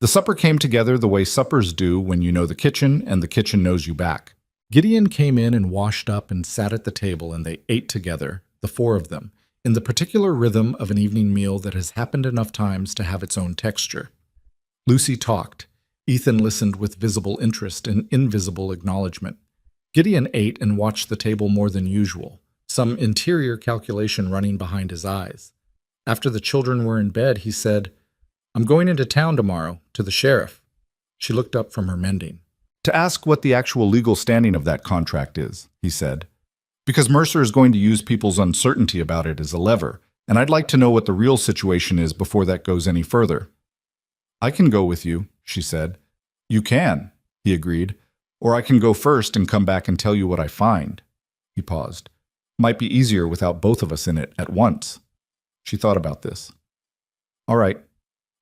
The supper came together the way suppers do when you know the kitchen and the kitchen knows you back. Gideon came in and washed up and sat at the table, and they ate together, the 4 of them, in the particular rhythm of an evening meal that has happened enough times to have its own texture. Lucy talked. Ethan listened with visible interest and invisible acknowledgement. Gideon ate and watched the table more than usual, some interior calculation running behind his eyes. After the children were in bed, he said, "I'm going into town tomorrow, to the sheriff." She looked up from her mending. "To ask what the actual legal standing of that contract is," he said. "Because Mercer is going to use people's uncertainty about it as a lever, and I'd like to know what the real situation is before that goes any further." "I can go with you," she said. "You can," he agreed. "Or I can go first and come back and tell you what I find." He paused. "Might be easier without both of us in it at once." She thought about this. "All right."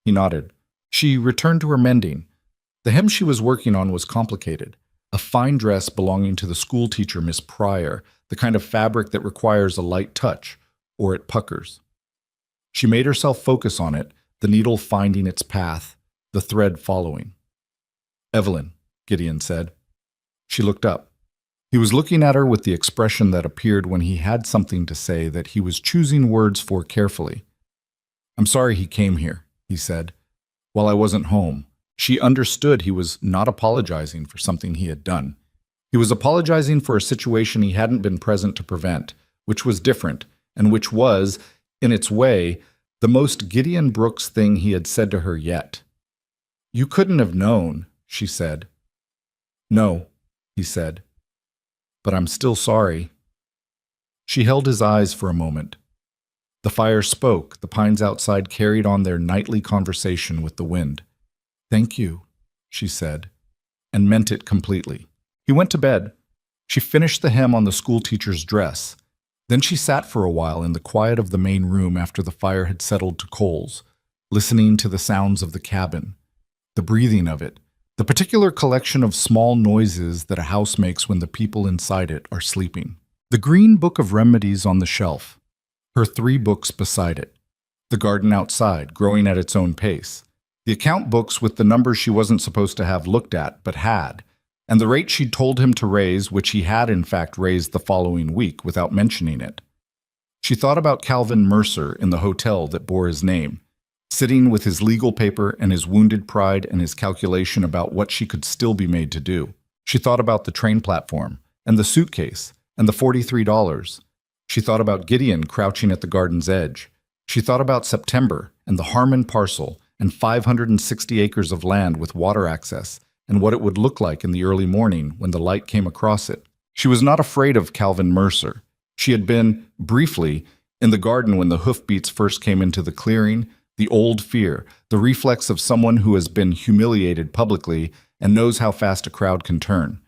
He nodded. She returned to her mending. The hem she was working on was complicated. A fine dress belonging to the schoolteacher Miss Pryor the kind of fabric that requires a light touch, or it puckers. She made herself focus on it, the needle finding its path, the thread following. "Evelyn," Gideon said. She looked up. He was looking at her with the expression that appeared when he had something to say that he was choosing words for carefully. "I'm sorry he came here," he said. "While I wasn't home." She understood he was not apologizing for something he had done. He was apologizing for a situation he hadn't been present to prevent, which was different, and which was, in its way, the most Gideon Brooks thing he had said to her yet. "You couldn't have known," she said. "No," he said. "But I'm still sorry." She held his eyes for a moment. The fire spoke, the pines outside carried on their nightly conversation with the wind. "Thank you," she said, and meant it completely. He went to bed. She finished the hem on the schoolteacher's dress. Then she sat for a while in the quiet of the main room after the fire had settled to coals, listening to the sounds of the cabin, the breathing of it, the particular collection of small noises that a house makes when the people inside it are sleeping. The green book of remedies on the shelf, her 3 books beside it, the garden outside, growing at its own pace, the account books with the numbers she wasn't supposed to have looked at, but had, and the rate she'd told him to raise, which he had in fact raised the following week without mentioning it. She thought about Calvin Mercer in the hotel that bore his name, sitting with his legal paper and his wounded pride and his calculation about what she could still be made to do. She thought about the train platform, and the suitcase, and the $43. She thought about Gideon crouching at the garden's edge. She thought about September, and the Harmon parcel, and 560 acres of land with water access, and what it would look like in the early morning when the light came across it. She was not afraid of Calvin Mercer. She had been, briefly, in the garden when the hoofbeats first came into the clearing, the old fear, the reflex of someone who has been humiliated publicly and knows how fast a crowd can turn.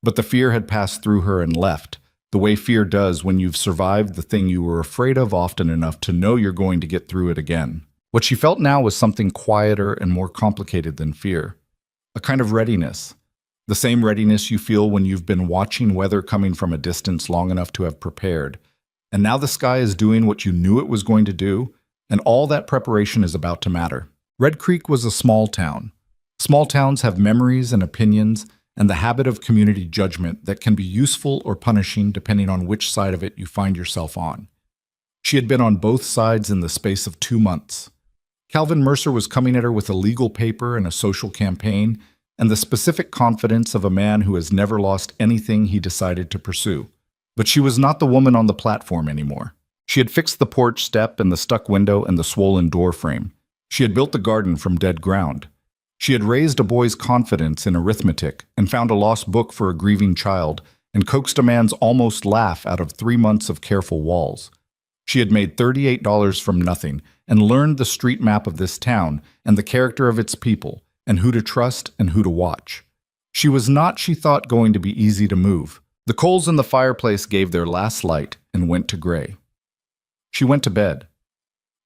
But the fear had passed through her and left, the way fear does when you've survived the thing you were afraid of often enough to know you're going to get through it again. What she felt now was something quieter and more complicated than fear. A kind of readiness. The same readiness you feel when you've been watching weather coming from a distance long enough to have prepared. And now the sky is doing what you knew it was going to do, and all that preparation is about to matter. Red Creek was a small town. Small towns have memories and opinions and the habit of community judgment that can be useful or punishing depending on which side of it you find yourself on. She had been on both sides in the space of 2 months. Calvin Mercer was coming at her with a legal paper and a social campaign, and the specific confidence of a man who has never lost anything he decided to pursue. But she was not the woman on the platform anymore. She had fixed the porch step and the stuck window and the swollen door frame. She had built the garden from dead ground. She had raised a boy's confidence in arithmetic and found a lost book for a grieving child and coaxed a man's almost laugh out of 3 months of careful walls. She had made $38 from nothing and learned the street map of this town and the character of its people and who to trust and who to watch. She was not, she thought, going to be easy to move. The coals in the fireplace gave their last light and went to gray. She went to bed.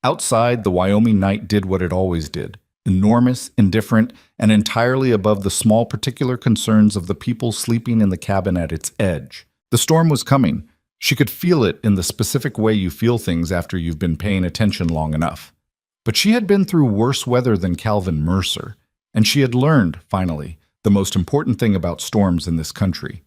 Outside, the Wyoming night did what it always did, enormous, indifferent, and entirely above the small particular concerns of the people sleeping in the cabin at its edge. The storm was coming. She could feel it in the specific way you feel things after you've been paying attention long enough. But she had been through worse weather than Calvin Mercer, and she had learned, finally, the most important thing about storms in this country.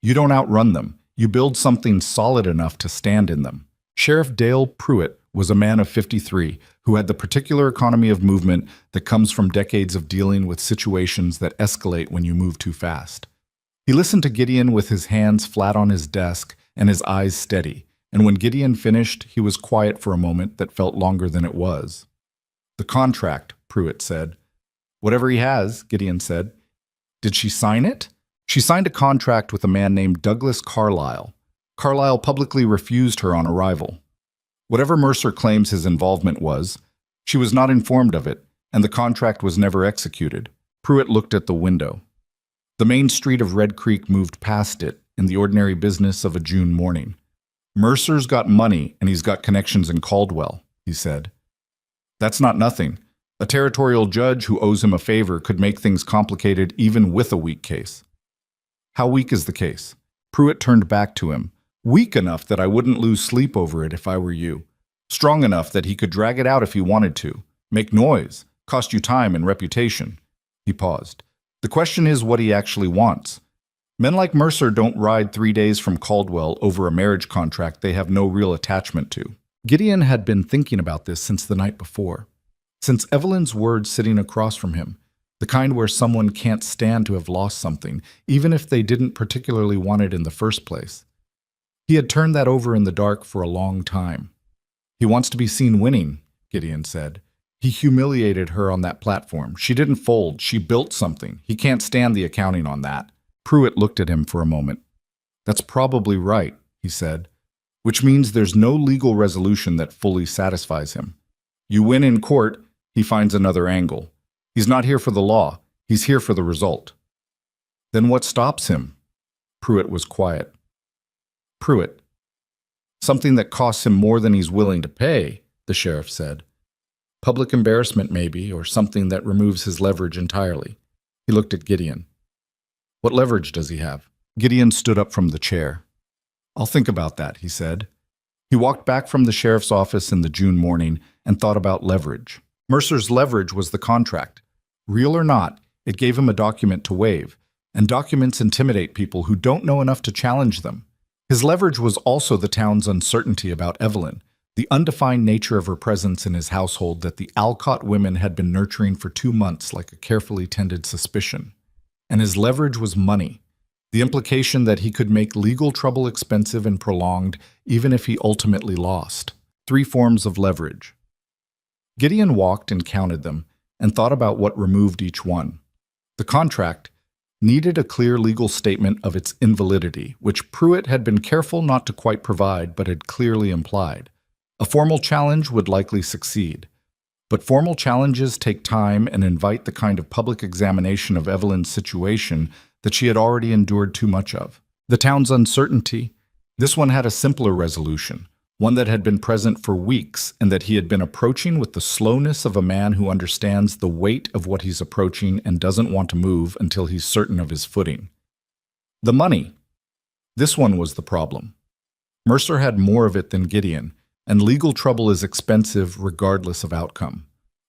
You don't outrun them. You build something solid enough to stand in them. Sheriff Dale Pruitt was a man of 53 who had the particular economy of movement that comes from decades of dealing with situations that escalate when you move too fast. He listened to Gideon with his hands flat on his desk and his eyes steady, and when Gideon finished, he was quiet for a moment that felt longer than it was. "The contract," Pruitt said. "Whatever he has," Gideon said. "Did she sign it?" "She signed a contract with a man named Douglas Carlyle. Carlyle publicly refused her on arrival. Whatever Mercer claims his involvement was, she was not informed of it, and the contract was never executed." Pruitt looked at the window. The main street of Red Creek moved past it in the ordinary business of a June morning. "Mercer's got money, and he's got connections in Caldwell," he said. "That's not nothing. A territorial judge who owes him a favor could make things complicated even with a weak case." "How weak is the case?" Pruitt turned back to him, Weak enough that I wouldn't lose sleep over it if I were you. Strong enough that he could drag it out if he wanted to. Make noise. Cost you time and reputation. He paused. The question is what he actually wants. Men like Mercer don't ride 3 days from Caldwell over a marriage contract they have no real attachment to. Gideon had been thinking about this since the night before. Since Evelyn's words sitting across from him, the kind where someone can't stand to have lost something, even if they didn't particularly want it in the first place. He had turned that over in the dark for a long time. He wants to be seen winning, Gideon said. He humiliated her on that platform. She didn't fold. She built something. He can't stand the accounting on that. Pruitt looked at him for a moment. That's probably right, he said, which means there's no legal resolution that fully satisfies him. You win in court, he finds another angle. He's not here for the law. He's here for the result. Then what stops him? Pruitt was quiet. Pruitt. Something that costs him more than he's willing to pay, the sheriff said. Public embarrassment, maybe, or something that removes his leverage entirely. He looked at Gideon. What leverage does he have? Gideon stood up from the chair. I'll think about that, he said. He walked back from the sheriff's office in the June morning and thought about leverage. Mercer's leverage was the contract. Real or not, it gave him a document to waive, and documents intimidate people who don't know enough to challenge them. His leverage was also the town's uncertainty about Evelyn, the undefined nature of her presence in his household that the Alcott women had been nurturing for 2 months like a carefully tended suspicion. And his leverage was money, the implication that he could make legal trouble expensive and prolonged even if he ultimately lost. 3 forms of leverage. Gideon walked and counted them and thought about what removed each one. The contract needed a clear legal statement of its invalidity, which Pruitt had been careful not to quite provide but had clearly implied. A formal challenge would likely succeed. But formal challenges take time and invite the kind of public examination of Evelyn's situation that she had already endured too much of. The town's uncertainty. This one had a simpler resolution, one that had been present for weeks and that he had been approaching with the slowness of a man who understands the weight of what he's approaching and doesn't want to move until he's certain of his footing. The money. This one was the problem. Mercer had more of it than Gideon, and legal trouble is expensive regardless of outcome.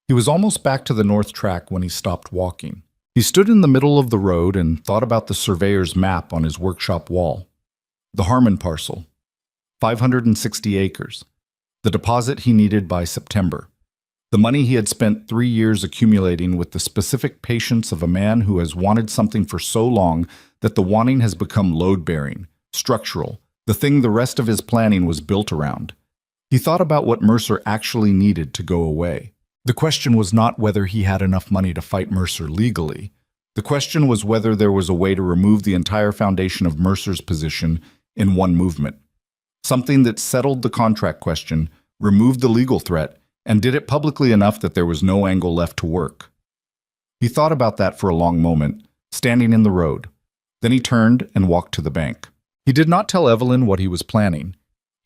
He was almost back to the north track when he stopped walking. He stood in the middle of the road and thought about the surveyor's map on his workshop wall. The Harmon parcel. 560 acres. The deposit he needed by September. The money he had spent 3 years accumulating with the specific patience of a man who has wanted something for so long that the wanting has become load-bearing, structural, the thing the rest of his planning was built around. He thought about what Mercer actually needed to go away. The question was not whether he had enough money to fight Mercer legally. The question was whether there was a way to remove the entire foundation of Mercer's position in one movement. Something that settled the contract question, removed the legal threat, and did it publicly enough that there was no angle left to work. He thought about that for a long moment, standing in the road. Then he turned and walked to the bank. He did not tell Evelyn what he was planning.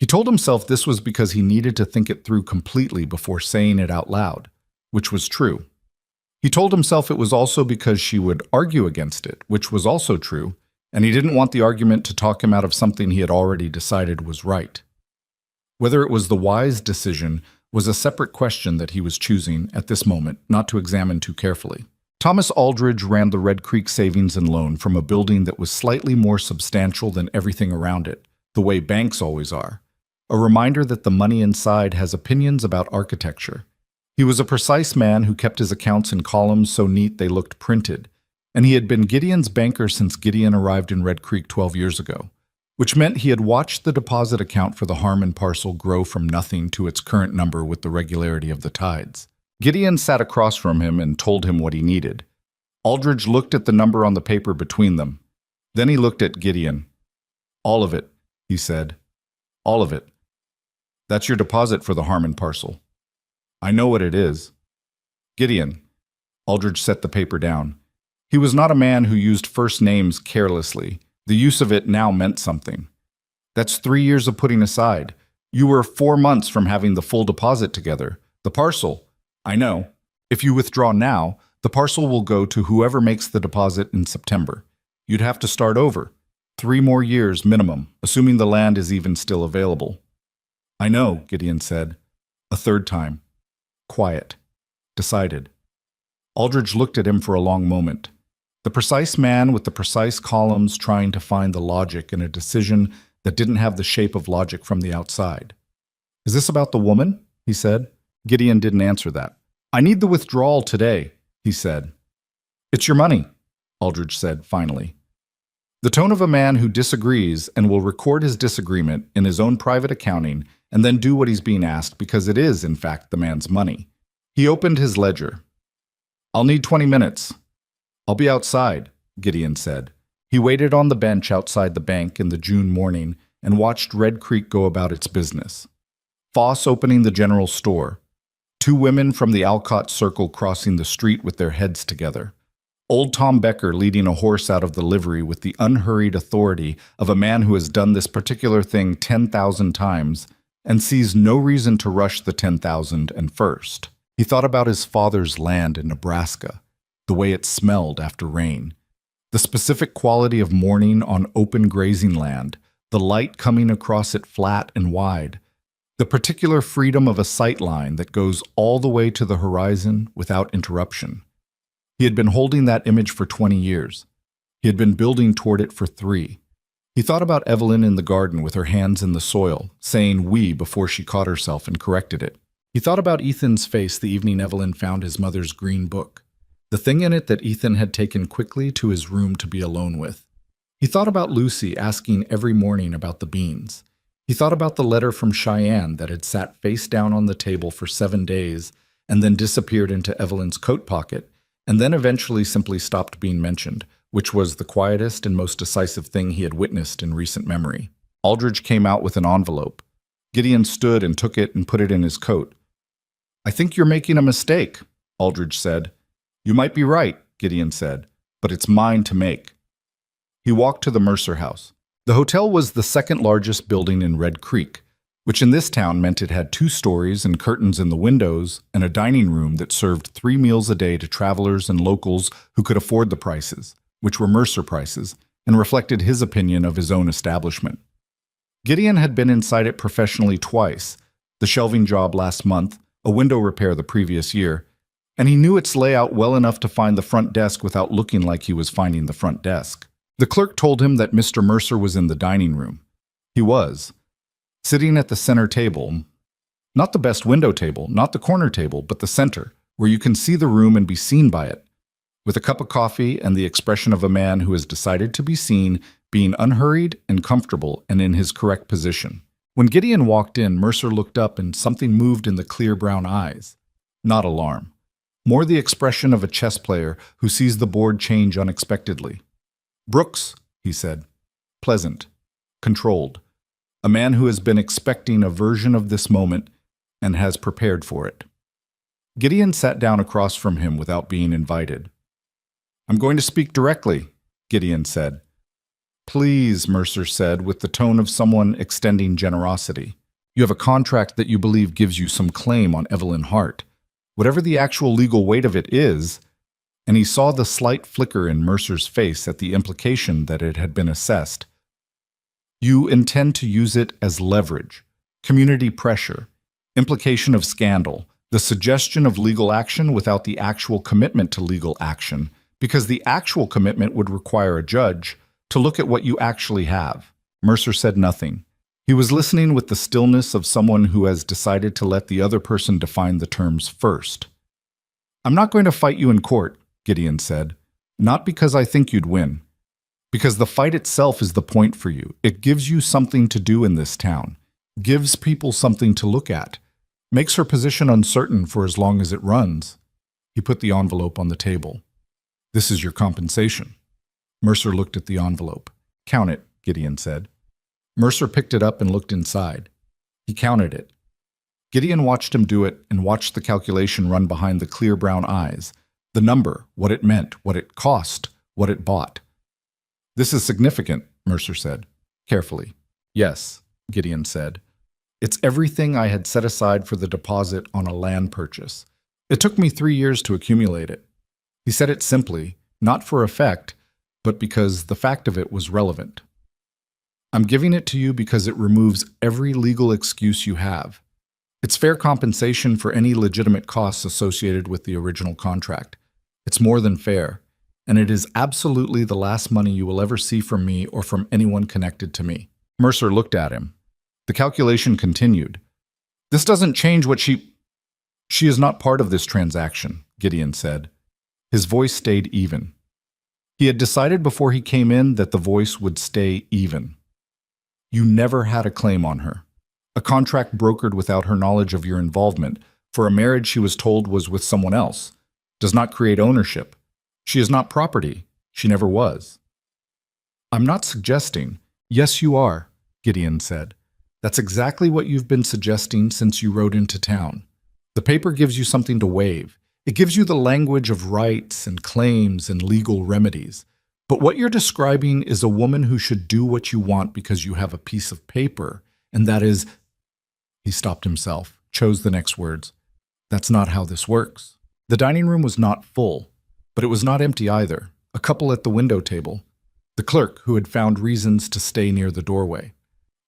He told himself this was because he needed to think it through completely before saying it out loud, which was true. He told himself it was also because she would argue against it, which was also true, and he didn't want the argument to talk him out of something he had already decided was right. Whether it was the wise decision was a separate question that he was choosing, at this moment, not to examine too carefully. Thomas Aldridge ran the Red Creek Savings and Loan from a building that was slightly more substantial than everything around it, the way banks always are. A reminder that the money inside has opinions about architecture. He was a precise man who kept his accounts in columns so neat they looked printed, and he had been Gideon's banker since Gideon arrived in Red Creek 12 years ago, which meant he had watched the deposit account for the Harmon parcel grow from nothing to its current number with the regularity of the tides. Gideon sat across from him and told him what he needed. Aldridge looked at the number on the paper between them. Then he looked at Gideon. All of it, he said. All of it. That's your deposit for the Harmon parcel. I know what it is. Gideon. Aldridge set the paper down. He was not a man who used first names carelessly. The use of it now meant something. That's 3 years of putting aside. You were 4 months from having the full deposit together. The parcel. I know. If you withdraw now, the parcel will go to whoever makes the deposit in September. You'd have to start over. 3 more years minimum, assuming the land is even still available. I know, Gideon said. A third time. Quiet. Decided. Aldridge looked at him for a long moment. The precise man with the precise columns trying to find the logic in a decision that didn't have the shape of logic from the outside. Is this about the woman? He said. Gideon didn't answer that. I need the withdrawal today, he said. It's your money, Aldridge said finally. The tone of a man who disagrees and will record his disagreement in his own private accounting and then do what he's being asked because it is, in fact, the man's money. He opened his ledger. I'll need 20 minutes. I'll be outside, Gideon said. He waited on the bench outside the bank in the June morning and watched Red Creek go about its business. Foss opening the general store. 2 women from the Alcott Circle crossing the street with their heads together. Old Tom Becker leading a horse out of the livery with the unhurried authority of a man who has done this particular thing 10,000 times and sees no reason to rush the 10,000 and first. He thought about his father's land in Nebraska, the way it smelled after rain, the specific quality of morning on open grazing land, the light coming across it flat and wide, the particular freedom of a sight line that goes all the way to the horizon without interruption. He had been holding that image for 20 years. He had been building toward it for 3. He thought about Evelyn in the garden with her hands in the soil, saying "we" before she caught herself and corrected it. He thought about Ethan's face the evening Evelyn found his mother's green book, the thing in it that Ethan had taken quickly to his room to be alone with. He thought about Lucy asking every morning about the beans. He thought about the letter from Cheyenne that had sat face down on the table for 7 days and then disappeared into Evelyn's coat pocket, and then eventually simply stopped being mentioned, which was the quietest and most decisive thing he had witnessed in recent memory. Aldridge came out with an envelope. Gideon stood and took it and put it in his coat. I think you're making a mistake, Aldridge said. You might be right, Gideon said, but it's mine to make. He walked to the Mercer house. The hotel was the second largest building in Red Creek, which in this town meant it had 2 stories and curtains in the windows and a dining room that served 3 meals a day to travelers and locals who could afford the prices, which were Mercer prices, and reflected his opinion of his own establishment. Gideon had been inside it professionally twice, the shelving job last month, a window repair the previous year, and he knew its layout well enough to find the front desk without looking like he was finding the front desk. The clerk told him that Mr. Mercer was in the dining room. He was. Sitting at the center table, not the best window table, not the corner table, but the center, where you can see the room and be seen by it, with a cup of coffee and the expression of a man who has decided to be seen, being unhurried and comfortable and in his correct position. When Gideon walked in, Mercer looked up and something moved in the clear brown eyes. Not alarm. More the expression of a chess player who sees the board change unexpectedly. Brooks, he said. Pleasant. Controlled. A man who has been expecting a version of this moment and has prepared for it. Gideon sat down across from him without being invited. I'm going to speak directly, Gideon said. Please, Mercer said, with the tone of someone extending generosity. You have a contract that you believe gives you some claim on Evelyn Hart. Whatever the actual legal weight of it is, and he saw the slight flicker in Mercer's face at the implication that it had been assessed. You intend to use it as leverage, community pressure, implication of scandal, the suggestion of legal action without the actual commitment to legal action, because the actual commitment would require a judge to look at what you actually have. Mercer said nothing. He was listening with the stillness of someone who has decided to let the other person define the terms first. I'm not going to fight you in court, Gideon said, not because I think you'd win. Because the fight itself is the point for you. It gives you something to do in this town, gives people something to look at, makes her position uncertain for as long as it runs. He put the envelope on the table. This is your compensation. Mercer looked at the envelope. Count it, Gideon said. Mercer picked it up and looked inside. He counted it. Gideon watched him do it and watched the calculation run behind the clear brown eyes. The number, what it meant, what it cost, what it bought. This is significant, Mercer said, carefully. Yes, Gideon said. It's everything I had set aside for the deposit on a land purchase. It took me 3 years to accumulate it. He said it simply, not for effect, but because the fact of it was relevant. I'm giving it to you because it removes every legal excuse you have. It's fair compensation for any legitimate costs associated with the original contract. It's more than fair, and it is absolutely the last money you will ever see from me or from anyone connected to me." Mercer looked at him. The calculation continued. "This doesn't change what She is not part of this transaction," Gideon said. His voice stayed even. He had decided before he came in that the voice would stay even. "You never had a claim on her. A contract brokered without her knowledge of your involvement for a marriage she was told was with someone else does not create ownership. She is not property. She never was." "I'm not suggesting—" "Yes, you are," Gideon said. "That's exactly what you've been suggesting since you rode into town. The paper gives you something to waive. It gives you the language of rights and claims and legal remedies. But what you're describing is a woman who should do what you want because you have a piece of paper, and that is—" He stopped himself, chose the next words. "That's not how this works." The dining room was not full, but it was not empty either. A couple at the window table. The clerk, who had found reasons to stay near the doorway.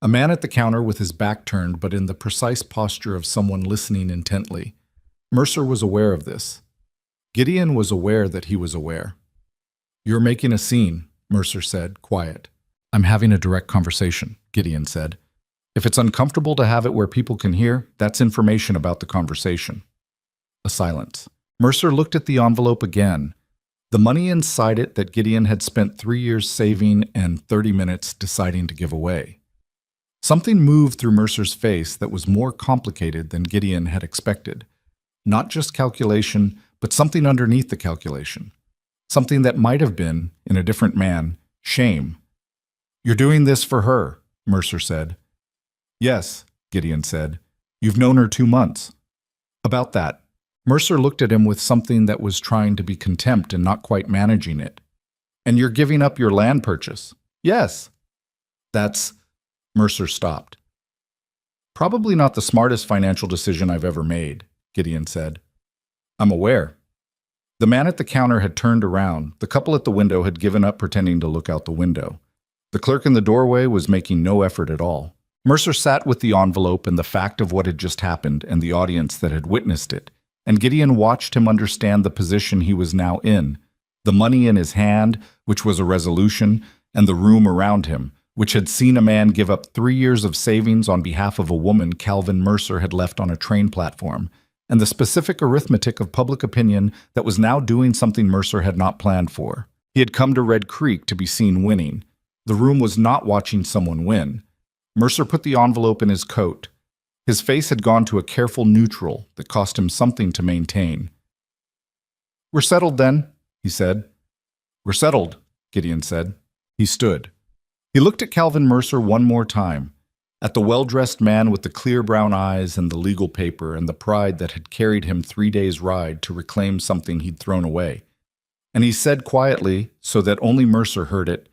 A man at the counter with his back turned, but in the precise posture of someone listening intently. Mercer was aware of this. Gideon was aware that he was aware. "You're making a scene," Mercer said, quiet. "I'm having a direct conversation," Gideon said. "If it's uncomfortable to have it where people can hear, that's information about the conversation." A silence. Mercer looked at the envelope again. The money inside it that Gideon had spent 3 years saving and 30 minutes deciding to give away. Something moved through Mercer's face that was more complicated than Gideon had expected. Not just calculation, but something underneath the calculation. Something that might have been, in a different man, shame. "You're doing this for her," Mercer said. "Yes," Gideon said. "You've known her 2 months." "About that." Mercer looked at him with something that was trying to be contempt and not quite managing it. "And you're giving up your land purchase?" "Yes." "That's—" Mercer stopped. "Probably not the smartest financial decision I've ever made," Gideon said. "I'm aware." The man at the counter had turned around. The couple at the window had given up pretending to look out the window. The clerk in the doorway was making no effort at all. Mercer sat with the envelope and the fact of what had just happened and the audience that had witnessed it, and Gideon watched him understand the position he was now in, the money in his hand, which was a resolution, and the room around him, which had seen a man give up 3 years of savings on behalf of a woman Calvin Mercer had left on a train platform, and the specific arithmetic of public opinion that was now doing something Mercer had not planned for. He had come to Red Creek to be seen winning. The room was not watching someone win. Mercer put the envelope in his coat. His face had gone to a careful neutral that cost him something to maintain. "We're settled then," he said. "We're settled," Gideon said. He stood. He looked at Calvin Mercer one more time, at the well-dressed man with the clear brown eyes and the legal paper and the pride that had carried him 3 days' ride to reclaim something he'd thrown away. And he said quietly, so that only Mercer heard it,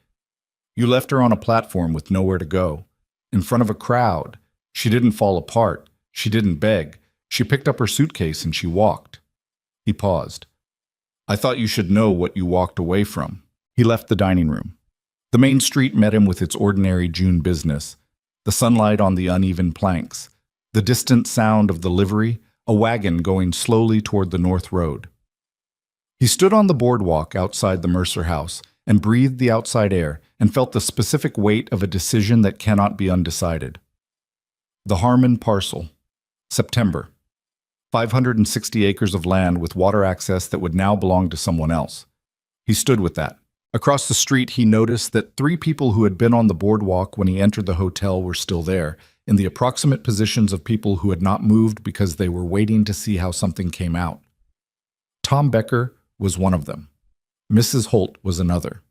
"You left her on a platform with nowhere to go, in front of a crowd. She didn't fall apart. She didn't beg. She picked up her suitcase and she walked." He paused. "I thought you should know what you walked away from." He left the dining room. The main street met him with its ordinary June business, the sunlight on the uneven planks, the distant sound of the livery, a wagon going slowly toward the north road. He stood on the boardwalk outside the Mercer house and breathed the outside air and felt the specific weight of a decision that cannot be undecided. The Harmon parcel. September. 560 acres of land with water access that would now belong to someone else. He stood with that. Across the street, he noticed that 3 people who had been on the boardwalk when he entered the hotel were still there, in the approximate positions of people who had not moved because they were waiting to see how something came out. Tom Becker was one of them. Mrs. Holt was another.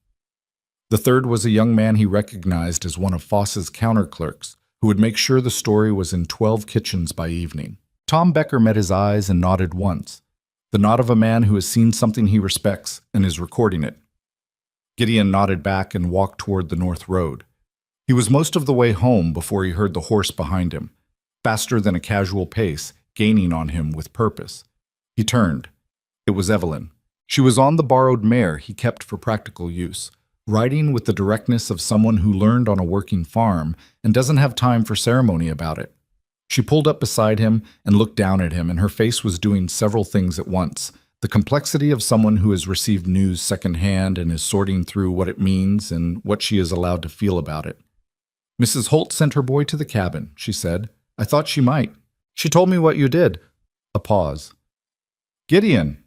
The third was a young man he recognized as one of Foss's counter clerks, who would make sure the story was in 12 kitchens by evening. Tom Becker met his eyes and nodded once, the nod of a man who has seen something he respects and is recording it. Gideon nodded back and walked toward the north road. He was most of the way home before he heard the horse behind him, faster than a casual pace, gaining on him with purpose. He turned. It was Evelyn. She was on the borrowed mare he kept for practical use, writing with the directness of someone who learned on a working farm and doesn't have time for ceremony about it. She pulled up beside him and looked down at him, and her face was doing several things at once. The complexity of someone who has received news secondhand and is sorting through what it means and what she is allowed to feel about it. "Mrs. Holt sent her boy to the cabin," she said. "I thought she might. She told me what you did." A pause. "Gideon."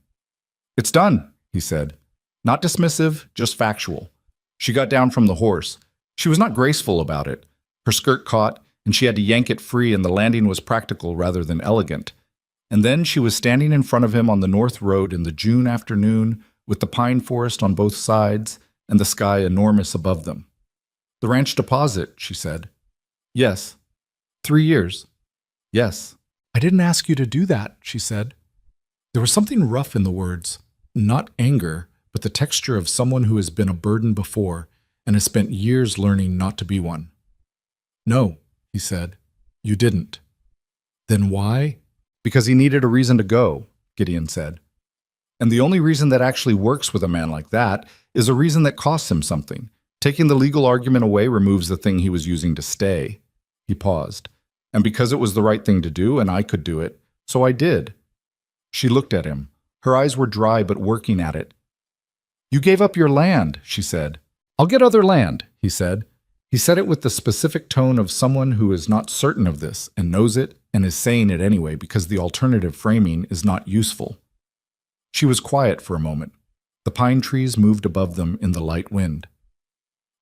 "It's done," he said. Not dismissive, just factual. She got down from the horse. She was not graceful about it. Her skirt caught, and she had to yank it free, and the landing was practical rather than elegant. And then she was standing in front of him on the north road in the June afternoon, with the pine forest on both sides and the sky enormous above them. "The ranch deposit," she said. "Yes." 3 years. "Yes." "I didn't ask you to do that," she said. There was something rough in the words, not anger, but the texture of someone who has been a burden before and has spent years learning not to be one. "No," he said, "you didn't." "Then why?" "Because he needed a reason to go," Gideon said. "And the only reason that actually works with a man like that is a reason that costs him something. Taking the legal argument away removes the thing he was using to stay." He paused. "And because it was the right thing to do and I could do it, so I did." She looked at him. Her eyes were dry but working at it. "You gave up your land," she said. "I'll get other land," he said. He said it with the specific tone of someone who is not certain of this and knows it and is saying it anyway because the alternative framing is not useful. She was quiet for a moment. The pine trees moved above them in the light wind.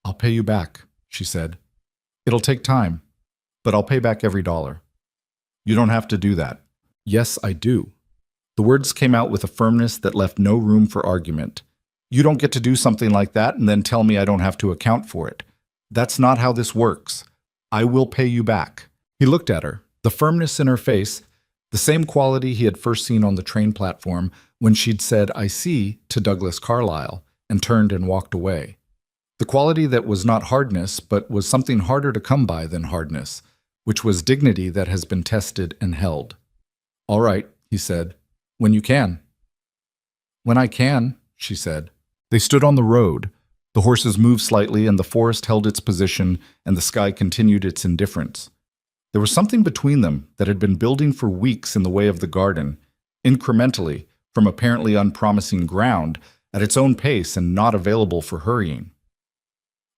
"I'll pay you back," she said. "It'll take time, but I'll pay back every dollar." "You don't have to do that." "Yes, I do." The words came out with a firmness that left no room for argument. "You don't get to do something like that and then tell me I don't have to account for it. That's not how this works. I will pay you back." He looked at her, the firmness in her face, the same quality he had first seen on the train platform when she'd said, "I see," to Douglas Carlyle, and turned and walked away. The quality that was not hardness, but was something harder to come by than hardness, which was dignity that has been tested and held. "All right," he said. "When you can." "When I can," she said. They stood on the road. The horses moved slightly, and the forest held its position, and the sky continued its indifference. There was something between them that had been building for weeks in the way of the garden, incrementally, from apparently unpromising ground, at its own pace and not available for hurrying.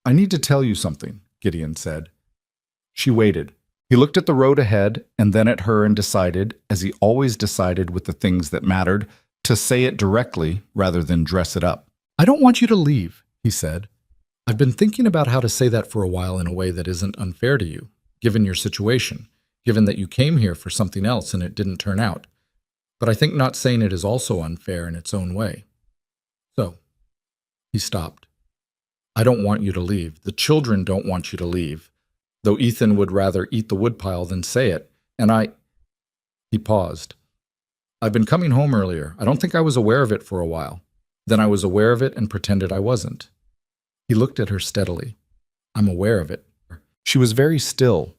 "I need to tell you something," Gideon said. She waited. He looked at the road ahead and then at her and decided, as he always decided with the things that mattered, to say it directly rather than dress it up. "I don't want you to leave," he said. "I've been thinking about how to say that for a while in a way that isn't unfair to you, given your situation, given that you came here for something else and it didn't turn out. But I think not saying it is also unfair in its own way. So," he stopped. "I don't want you to leave. The children don't want you to leave. Though Ethan would rather eat the woodpile than say it, and He paused. "I've been coming home earlier. I don't think I was aware of it for a while. Then I was aware of it and pretended I wasn't." He looked at her steadily. "I'm aware of it." She was very still.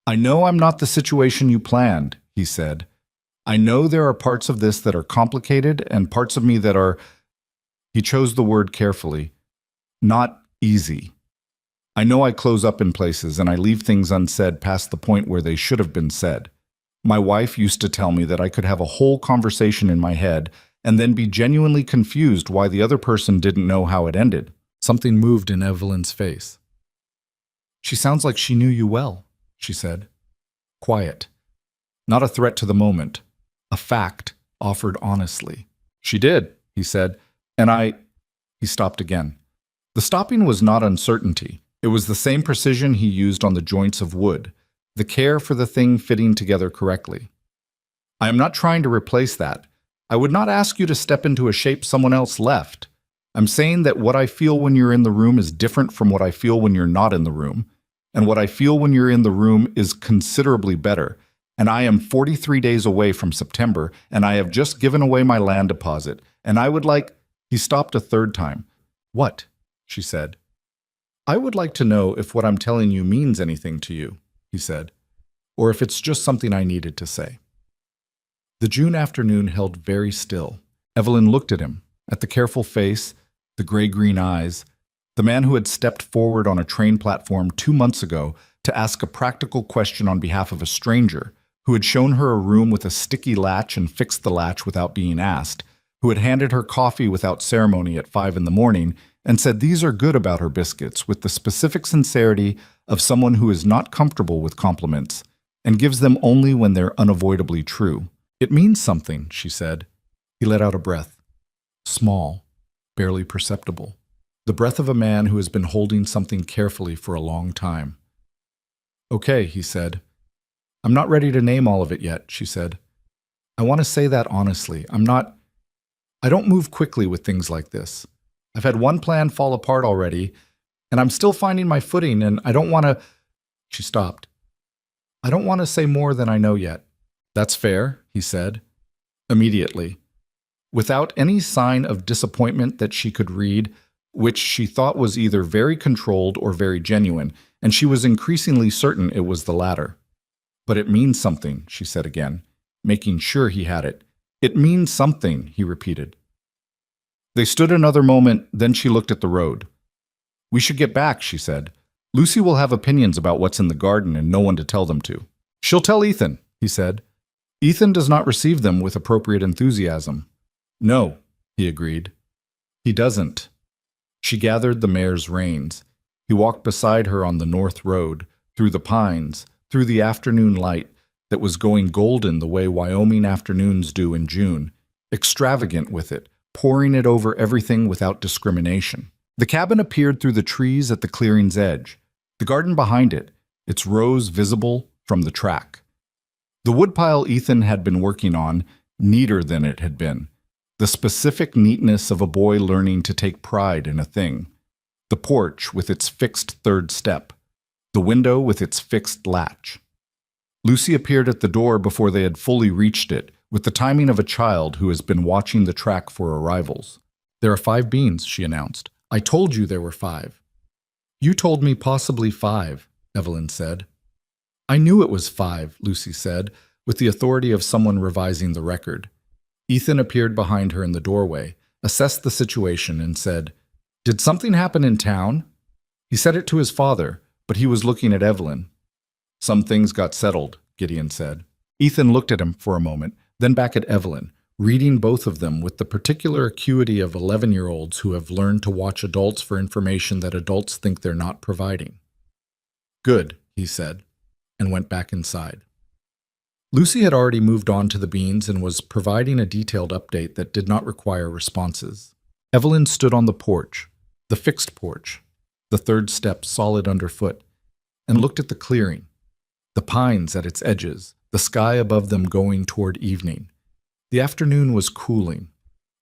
"I know I'm not the situation you planned," he said. "I know there are parts of this that are complicated and parts of me that are," he chose the word carefully, "not easy. I know I close up in places and I leave things unsaid past the point where they should have been said. My wife used to tell me that I could have a whole conversation in my head and then be genuinely confused why the other person didn't know how it ended." Something moved in Evelyn's face. "She sounds like she knew you well," she said. Quiet. Not a threat to the moment. A fact offered honestly. "She did," he said, "and He stopped again. The stopping was not uncertainty. It was the same precision he used on the joints of wood, the care for the thing fitting together correctly. "I am not trying to replace that. I would not ask you to step into a shape someone else left. I'm saying that what I feel when you're in the room is different from what I feel when you're not in the room, and what I feel when you're in the room is considerably better, and I am 43 days away from September, and I have just given away my land deposit, and I would like—" He stopped a third time. "What?" she said. "I would like to know if what I'm telling you means anything to you," he said, "or if it's just something I needed to say." The June afternoon held very still. Evelyn looked at him, at the careful face, the gray-green eyes, The man who had stepped forward on a train platform 2 months ago to ask a practical question on behalf of a stranger, who had shown her a room with a sticky latch and fixed the latch without being asked, who had handed her coffee without ceremony at 5 in the morning and said these are good about her biscuits with the specific sincerity of someone who is not comfortable with compliments and gives them only when they're unavoidably true. It means something, she said. He let out a breath. Small, barely perceptible. The breath of a man who has been holding something carefully for a long time. Okay, he said. I'm not ready to name all of it yet, she said. I want to say that honestly. I don't move quickly with things like this. I've had one plan fall apart already, and I'm still finding my footing, and I don't want to... She stopped. I don't want to say more than I know yet. That's fair, he said, immediately. Without any sign of disappointment that she could read, which she thought was either very controlled or very genuine, and she was increasingly certain it was the latter. But it means something, she said again, making sure he had it. It means something, he repeated. They stood another moment, then she looked at the road. We should get back, she said. Lucy will have opinions about what's in the garden and no one to tell them to. She'll tell Ethan, he said. Ethan does not receive them with appropriate enthusiasm. No, he agreed. He doesn't. She gathered the mare's reins. He walked beside her on the north road, through the pines, through the afternoon light that was going golden the way Wyoming afternoons do in June, extravagant with it, pouring it over everything without discrimination. The cabin appeared through the trees at the clearing's edge, the garden behind it, its rows visible from the track. The woodpile Ethan had been working on, neater than it had been, the specific neatness of a boy learning to take pride in a thing. The porch with its fixed third step, the window with its fixed latch. Lucy appeared at the door before they had fully reached it, with the timing of a child who has been watching the track for arrivals. There are 5 beans, she announced. I told you there were 5. You told me possibly 5, Evelyn said. I knew it was 5, Lucy said, with the authority of someone revising the record. Ethan appeared behind her in the doorway, assessed the situation, and said, Did something happen in town? He said it to his father, but he was looking at Evelyn. Some things got settled, Gideon said. Ethan looked at him for a moment, then back at Evelyn, reading both of them with the particular acuity of 11-year-olds who have learned to watch adults for information that adults think they're not providing. Good, he said, and went back inside. Lucy had already moved on to the beans and was providing a detailed update that did not require responses. Evelyn stood on the porch, the fixed porch, the third step solid underfoot, and looked at the clearing, the pines at its edges, the sky above them going toward evening. The afternoon was cooling.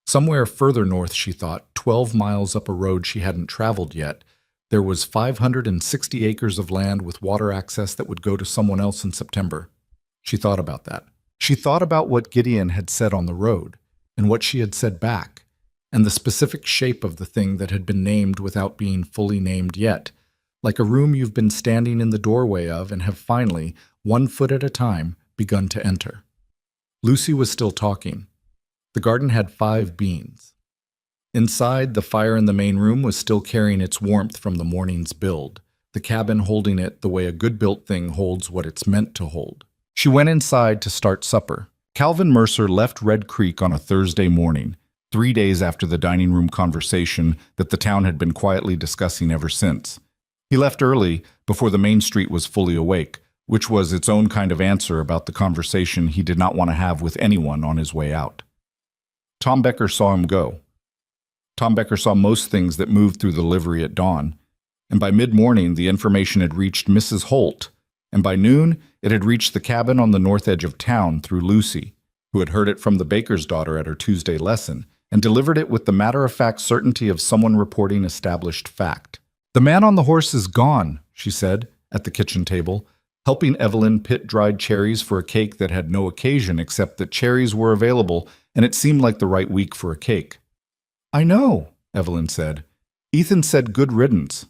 Somewhere further north, she thought, 12 miles up a road she hadn't traveled yet, there was 560 acres of land with water access that would go to someone else in September. She thought about that. She thought about what Gideon had said on the road, and what she had said back, and the specific shape of the thing that had been named without being fully named yet, like a room you've been standing in the doorway of and have finally, 1 foot at a time, begun to enter. Lucy was still talking. The garden had 5 beans. Inside, the fire in the main room was still carrying its warmth from the morning's build, the cabin holding it the way a good-built thing holds what it's meant to hold. She went inside to start supper. Calvin Mercer left Red Creek on a Thursday morning, 3 days after the dining room conversation that the town had been quietly discussing ever since. He left early, before the main street was fully awake, which was its own kind of answer about the conversation he did not want to have with anyone on his way out. Tom Becker saw him go. Tom Becker saw most things that moved through the livery at dawn, and by mid-morning the information had reached Mrs. Holt, and by noon it had reached the cabin on the north edge of town through Lucy, who had heard it from the baker's daughter at her Tuesday lesson, and delivered it with the matter-of-fact certainty of someone reporting established fact. The man on the horse is gone, she said, at the kitchen table, helping Evelyn pit dried cherries for a cake that had no occasion except that cherries were available and it seemed like the right week for a cake. I know, Evelyn said. Ethan said good riddance.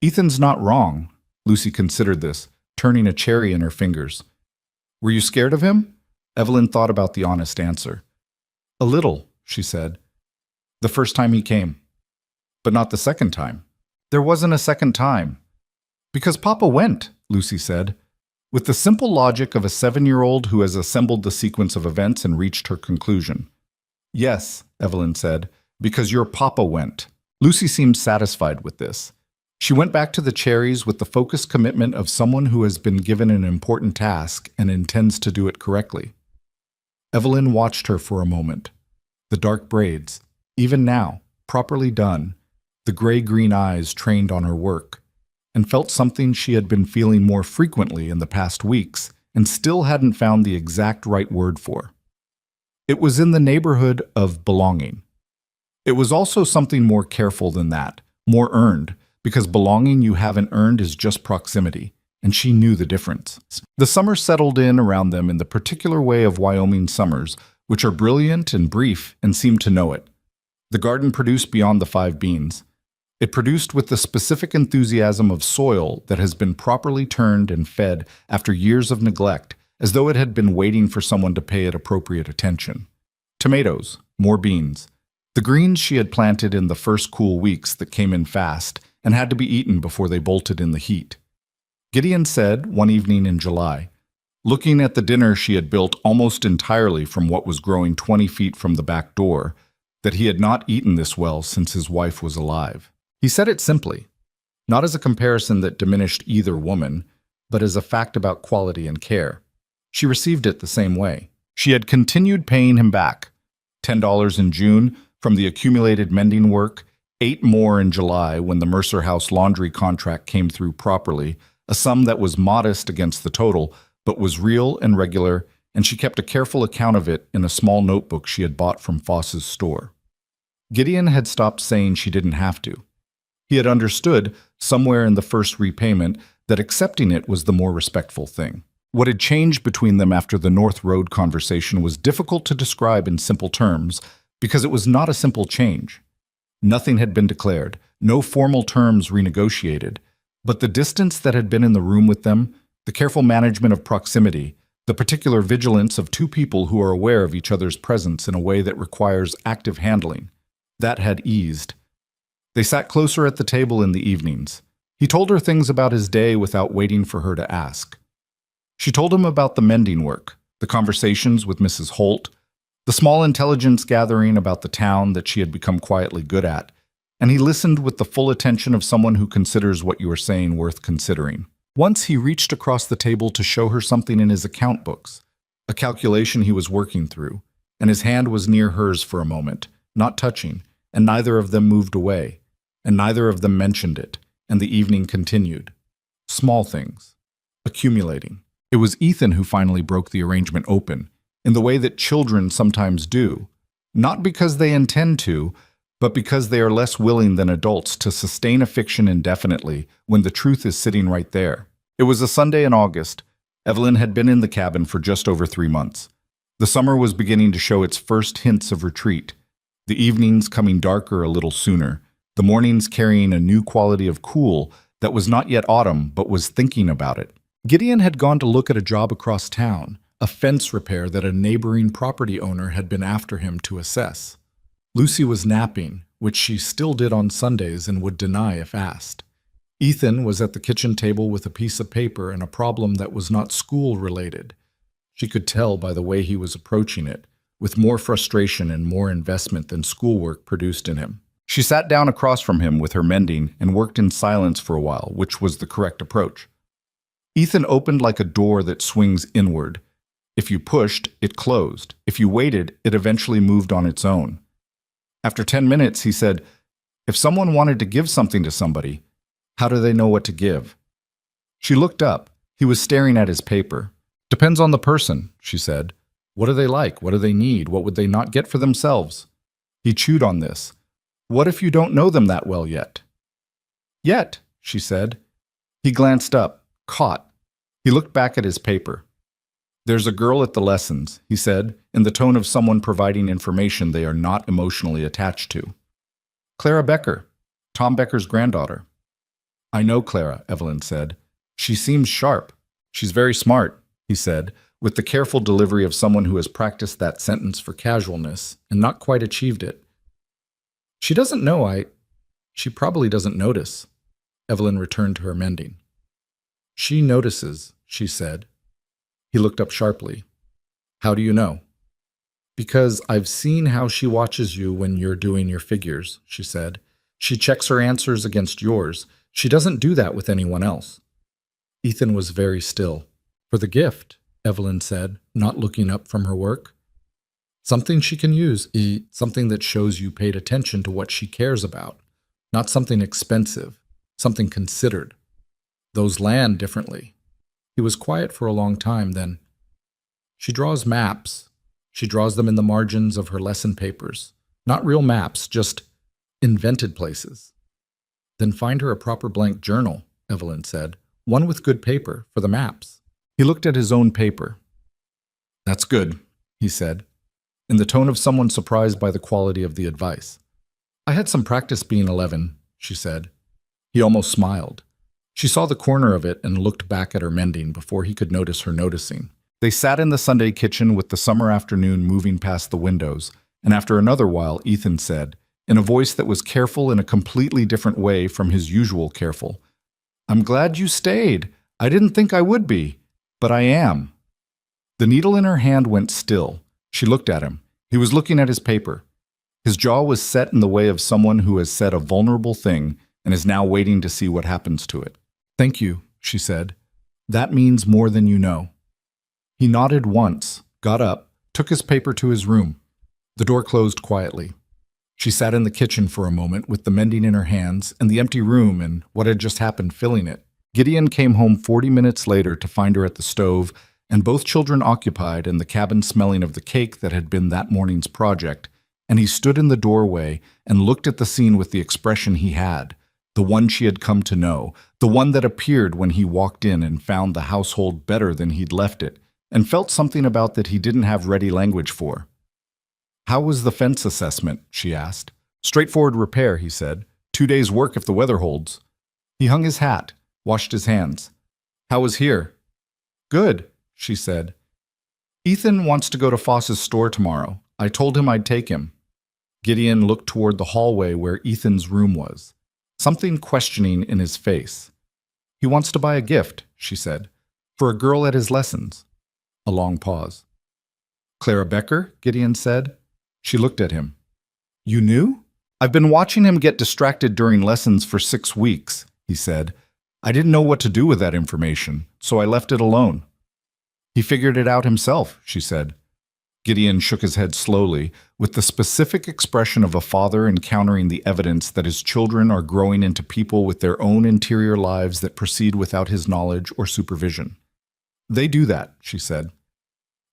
Ethan's not wrong. Lucy considered this, turning a cherry in her fingers. Were you scared of him? Evelyn thought about the honest answer. A little, she said. The first time he came. But not the second time. There wasn't a second time. Because Papa went, Lucy said, with the simple logic of a 7-year-old who has assembled the sequence of events and reached her conclusion. Yes, Evelyn said, because your Papa went. Lucy seemed satisfied with this. She went back to the cherries with the focused commitment of someone who has been given an important task and intends to do it correctly. Evelyn watched her for a moment. The dark braids, even now, properly done, the gray-green eyes trained on her work, and felt something she had been feeling more frequently in the past weeks and still hadn't found the exact right word for. It was in the neighborhood of belonging. It was also something more careful than that, more earned, because belonging you haven't earned is just proximity, and she knew the difference. The summer settled in around them in the particular way of Wyoming summers, which are brilliant and brief and seem to know it. The garden produced beyond the 5 beans. It produced with the specific enthusiasm of soil that has been properly turned and fed after years of neglect, as though it had been waiting for someone to pay it appropriate attention. Tomatoes, more beans. The greens she had planted in the first cool weeks that came in fast and had to be eaten before they bolted in the heat. Gideon said, one evening in July, looking at the dinner she had built almost entirely from what was growing 20 feet from the back door, that he had not eaten this well since his wife was alive. He said it simply, not as a comparison that diminished either woman, but as a fact about quality and care. She received it the same way. She had continued paying him back, $10 in June from the accumulated mending work, 8 more in July when the Mercer House laundry contract came through properly, a sum that was modest against the total, but was real and regular, and she kept a careful account of it in a small notebook she had bought from Foss's store. Gideon had stopped saying she didn't have to. He had understood, somewhere in the first repayment, that accepting it was the more respectful thing. What had changed between them after the North Road conversation was difficult to describe in simple terms, because it was not a simple change. Nothing had been declared, no formal terms renegotiated, but the distance that had been in the room with them, the careful management of proximity, the particular vigilance of 2 people who are aware of each other's presence in a way that requires active handling, that had eased. They sat closer at the table in the evenings. He told her things about his day without waiting for her to ask. She told him about the mending work, the conversations with Mrs. Holt, the small intelligence gathering about the town that she had become quietly good at, and he listened with the full attention of someone who considers what you are saying worth considering. Once he reached across the table to show her something in his account books, a calculation he was working through, and his hand was near hers for a moment, not touching, and neither of them moved away, and neither of them mentioned it, and the evening continued. Small things. Accumulating. It was Ethan who finally broke the arrangement open, in the way that children sometimes do, not because they intend to, but because they are less willing than adults to sustain a fiction indefinitely when the truth is sitting right there. It was a Sunday in August. Evelyn had been in the cabin for just over 3 months. The summer was beginning to show its first hints of retreat, the evenings coming darker a little sooner, the mornings carrying a new quality of cool that was not yet autumn but was thinking about it. Gideon had gone to look at a job across town, a fence repair that a neighboring property owner had been after him to assess. Lucy was napping, which she still did on Sundays and would deny if asked. Ethan was at the kitchen table with a piece of paper and a problem that was not school-related. She could tell by the way he was approaching it, with more frustration and more investment than schoolwork produced in him. She sat down across from him with her mending and worked in silence for a while, which was the correct approach. Ethan opened like a door that swings inward. If you pushed, it closed. If you waited, it eventually moved on its own. After 10 minutes, he said, "If someone wanted to give something to somebody, how do they know what to give?" She looked up. He was staring at his paper. "Depends on the person," she said. "What do they like? What do they need? What would they not get for themselves?" He chewed on this. "What if you don't know them that well yet?" "Yet," she said. He glanced up, caught. He looked back at his paper. "There's a girl at the lessons," he said, in the tone of someone providing information they are not emotionally attached to. "Clara Becker, Tom Becker's granddaughter." "I know Clara," Evelyn said. "She seems sharp. She's very smart," he said, with the careful delivery of someone who has practiced that sentence for casualness and not quite achieved it. "She doesn't know she probably doesn't notice." Evelyn returned to her mending. She notices, she said. He looked up sharply. How do you know? Because I've seen how she watches you when you're doing your figures, she said. She checks her answers against yours. She doesn't do that with anyone else. Ethan was very still. For the gift, Evelyn said, not looking up from her work. Something she can use, something that shows you paid attention to what she cares about. Not something expensive, something considered. Those land differently. He was quiet for a long time, then. She draws maps. She draws them in the margins of her lesson papers. Not real maps, just invented places. Then find her a proper blank journal, Evelyn said. One with good paper for the maps. He looked at his own paper. That's good, he said, in the tone of someone surprised by the quality of the advice. I had some practice being 11, she said. He almost smiled. She saw the corner of it and looked back at her mending before he could notice her noticing. They sat in the Sunday kitchen with the summer afternoon moving past the windows, and after another while, Ethan said, in a voice that was careful in a completely different way from his usual careful, I'm glad you stayed. I didn't think I would be, but I am. The needle in her hand went still. She looked at him. He was looking at his paper. His jaw was set in the way of someone who has said a vulnerable thing and is now waiting to see what happens to it. Thank you, she said. That means more than you know. He nodded once, got up, took his paper to his room. The door closed quietly. She sat in the kitchen for a moment with the mending in her hands and the empty room and what had just happened filling it. Gideon came home 40 minutes later to find her at the stove, and both children occupied and the cabin smelling of the cake that had been that morning's project, and he stood in the doorway and looked at the scene with the expression he had, the one she had come to know, the one that appeared when he walked in and found the household better than he'd left it, and felt something about that he didn't have ready language for. How was the fence assessment? She asked. Straightforward repair, he said. 2 days' work if the weather holds. He hung his hat, washed his hands. How was here? Good, she said. Ethan wants to go to Foss's store tomorrow. I told him I'd take him. Gideon looked toward the hallway where Ethan's room was, something questioning in his face. He wants to buy a gift, she said, for a girl at his lessons. A long pause. Clara Becker? Gideon said. She looked at him. You knew? I've been watching him get distracted during lessons for 6 weeks, he said. I didn't know what to do with that information, so I left it alone. He figured it out himself, she said. Gideon shook his head slowly, with the specific expression of a father encountering the evidence that his children are growing into people with their own interior lives that proceed without his knowledge or supervision. They do that, she said.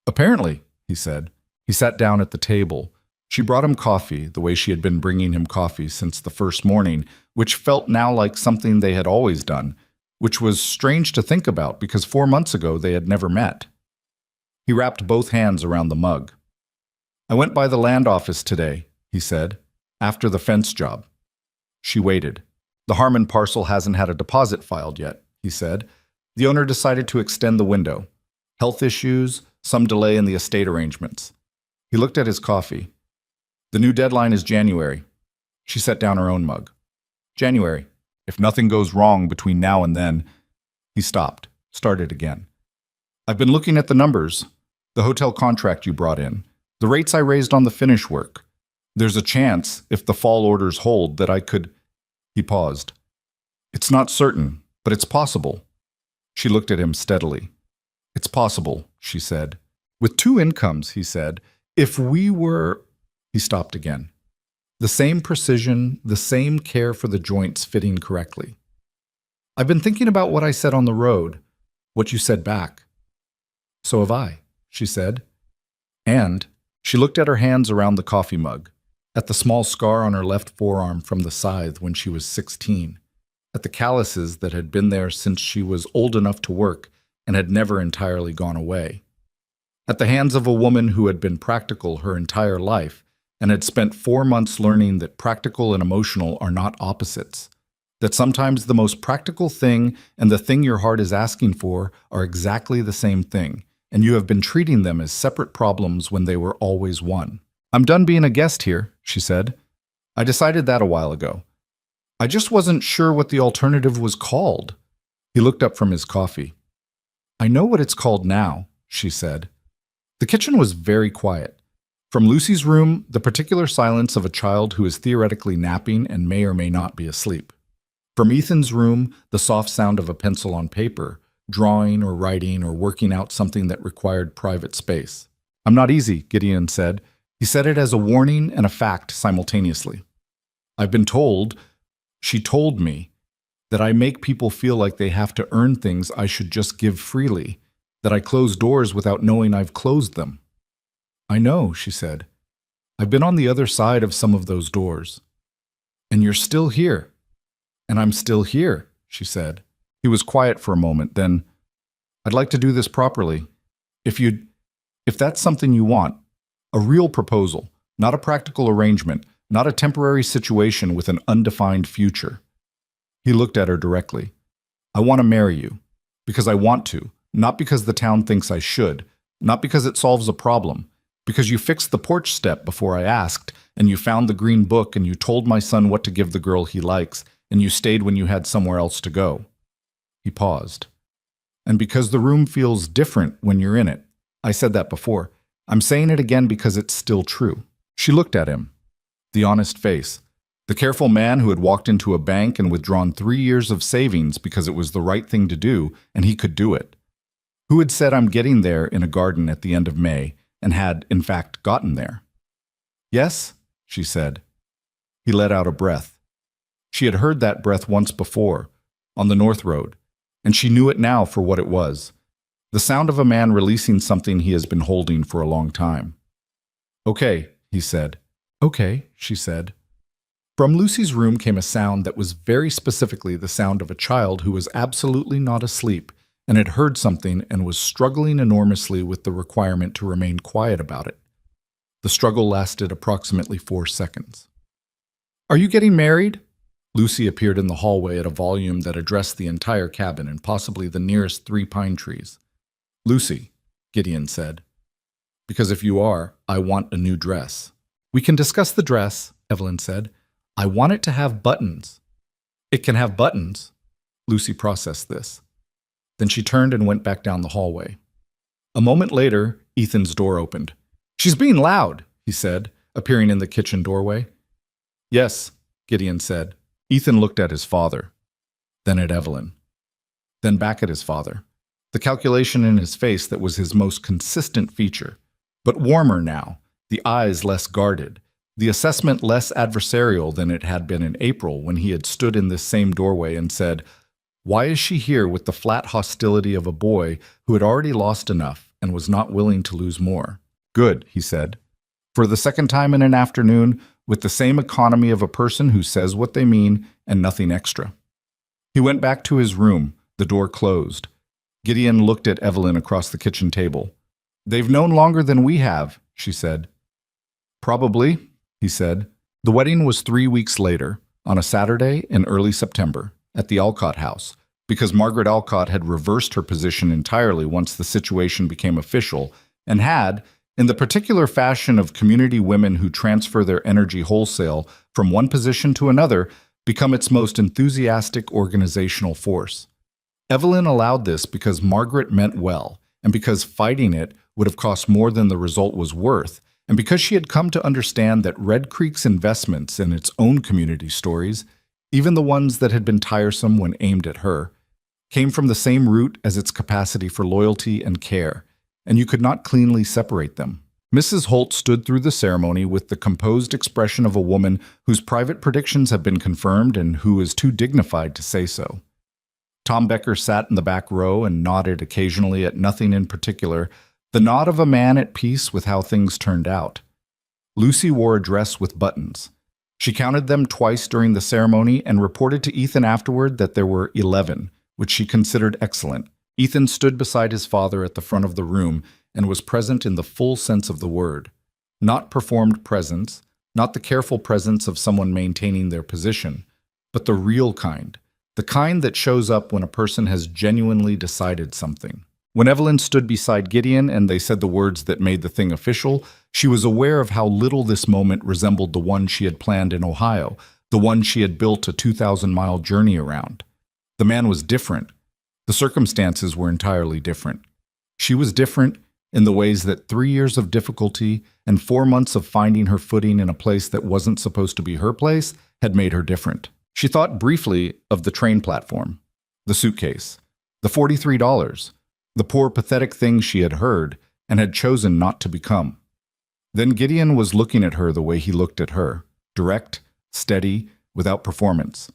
Apparently, he said. He sat down at the table. She brought him coffee, the way she had been bringing him coffee since the first morning, which felt now like something they had always done, which was strange to think about because 4 months ago they had never met. He wrapped both hands around the mug. I went by the land office today, he said, after the fence job. She waited. The Harmon parcel hasn't had a deposit filed yet, he said. The owner decided to extend the window. Health issues, some delay in the estate arrangements. He looked at his coffee. The new deadline is January. She set down her own mug. January. If nothing goes wrong between now and then. He stopped, started again. I've been looking at the numbers. The hotel contract you brought in. The rates I raised on the finish work. There's a chance, if the fall orders hold, that I could... He paused. It's not certain, but it's possible. She looked at him steadily. It's possible, she said. With 2 incomes, he said. If we were... He stopped again. The same precision, the same care for the joints fitting correctly. I've been thinking about what I said on the road, what you said back. So have I, she said. And she looked at her hands around the coffee mug, at the small scar on her left forearm from the scythe when she was 16, at the calluses that had been there since she was old enough to work and had never entirely gone away, at the hands of a woman who had been practical her entire life and had spent 4 months learning that practical and emotional are not opposites, that sometimes the most practical thing and the thing your heart is asking for are exactly the same thing, and you have been treating them as separate problems when they were always one. I'm done being a guest here, she said. I decided that a while ago. I just wasn't sure what the alternative was called. He looked up from his coffee. I know what it's called now, she said. The kitchen was very quiet. From Lucy's room, the particular silence of a child who is theoretically napping and may or may not be asleep. From Ethan's room, the soft sound of a pencil on paper, drawing or writing or working out something that required private space. I'm not easy, Gideon said. He said it as a warning and a fact simultaneously. I've been told, she told me, that I make people feel like they have to earn things I should just give freely, that I close doors without knowing I've closed them. I know, she said. I've been on the other side of some of those doors. And you're still here. And I'm still here, she said. He was quiet for a moment, then, I'd like to do this properly. If that's something you want, a real proposal, not a practical arrangement, not a temporary situation with an undefined future. He looked at her directly. I want to marry you, because I want to, not because the town thinks I should, not because it solves a problem, because you fixed the porch step before I asked, and you found the green book, and you told my son what to give the girl he likes, and you stayed when you had somewhere else to go. He paused. And because the room feels different when you're in it. I said that before. I'm saying it again because it's still true. She looked at him. The honest face. The careful man who had walked into a bank and withdrawn 3 years of savings because it was the right thing to do, and he could do it. Who had said, I'm getting there in a garden at the end of May, and had, in fact, gotten there. Yes, she said. He let out a breath. She had heard that breath once before, on the North Road, and she knew it now for what it was. The sound of a man releasing something he has been holding for a long time. Okay, he said. Okay, she said. From Lucy's room came a sound that was very specifically the sound of a child who was absolutely not asleep and had heard something and was struggling enormously with the requirement to remain quiet about it. The struggle lasted approximately 4 seconds. Are you getting married? Lucy appeared in the hallway at a volume that addressed the entire cabin and possibly the nearest 3 pine trees. Lucy, Gideon said. Because if you are, I want a new dress. We can discuss the dress, Evelyn said. I want it to have buttons. It can have buttons. Lucy processed this. Then she turned and went back down the hallway. A moment later, Ethan's door opened. She's being loud, he said, appearing in the kitchen doorway. Yes, Gideon said. Ethan looked at his father, then at Evelyn, then back at his father. The calculation in his face that was his most consistent feature, but warmer now, the eyes less guarded, the assessment less adversarial than it had been in April when he had stood in this same doorway and said, why is she here with the flat hostility of a boy who had already lost enough and was not willing to lose more? Good, he said. For the second time in an afternoon, with the same economy of a person who says what they mean and nothing extra. He went back to his room, the door closed. Gideon looked at Evelyn across the kitchen table. They've known longer than we have, she said. Probably, he said. The wedding was 3 weeks later, on a Saturday in early September, at the Alcott house, because Margaret Alcott had reversed her position entirely once the situation became official and had, in the particular fashion of community women who transfer their energy wholesale from one position to another, become its most enthusiastic organizational force. Evelyn allowed this because Margaret meant well, and because fighting it would have cost more than the result was worth, and because she had come to understand that Red Creek's investments in its own community stories, even the ones that had been tiresome when aimed at her, came from the same root as its capacity for loyalty and care, and you could not cleanly separate them. Mrs. Holt stood through the ceremony with the composed expression of a woman whose private predictions have been confirmed and who is too dignified to say so. Tom Becker sat in the back row and nodded occasionally at nothing in particular, the nod of a man at peace with how things turned out. Lucy wore a dress with buttons. She counted them twice during the ceremony and reported to Ethan afterward that there were 11, which she considered excellent. Ethan stood beside his father at the front of the room and was present in the full sense of the word. Not performed presence, not the careful presence of someone maintaining their position, but the real kind, the kind that shows up when a person has genuinely decided something. When Evelyn stood beside Gideon and they said the words that made the thing official, she was aware of how little this moment resembled the one she had planned in Ohio, the one she had built a 2,000-mile journey around. The man was different. The circumstances were entirely different. She was different in the ways that 3 years of difficulty and 4 months of finding her footing in a place that wasn't supposed to be her place had made her different. She thought briefly of the train platform, the suitcase, the $43, the poor, pathetic things she had heard and had chosen not to become. Then Gideon was looking at her the way he looked at her, direct, steady, without performance.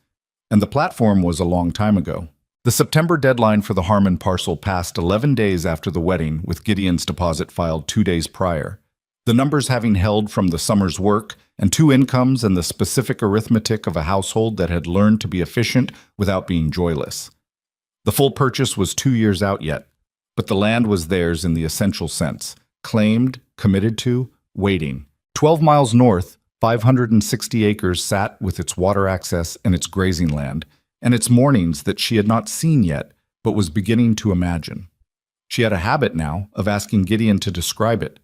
And the platform was a long time ago. The September deadline for the Harmon parcel passed 11 days after the wedding, with Gideon's deposit filed 2 days prior. The numbers having held from the summer's work and 2 incomes and the specific arithmetic of a household that had learned to be efficient without being joyless. The full purchase was 2 years out yet, but the land was theirs in the essential sense, claimed, committed to, waiting. 12 miles north, 560 acres sat with its water access and its grazing land, and its mornings that she had not seen yet, but was beginning to imagine. She had a habit now of asking Gideon to describe it,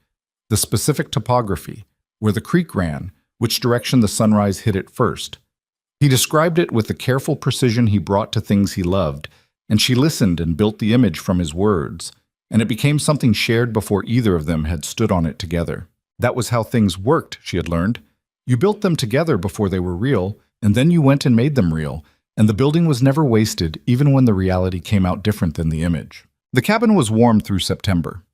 the specific topography, where the creek ran, which direction the sunrise hit it first. He described it with the careful precision he brought to things he loved, and she listened and built the image from his words, and it became something shared before either of them had stood on it together. That was how things worked, she had learned. You built them together before they were real, and then you went and made them real, and the building was never wasted even when the reality came out different than the image. The cabin was warm through September.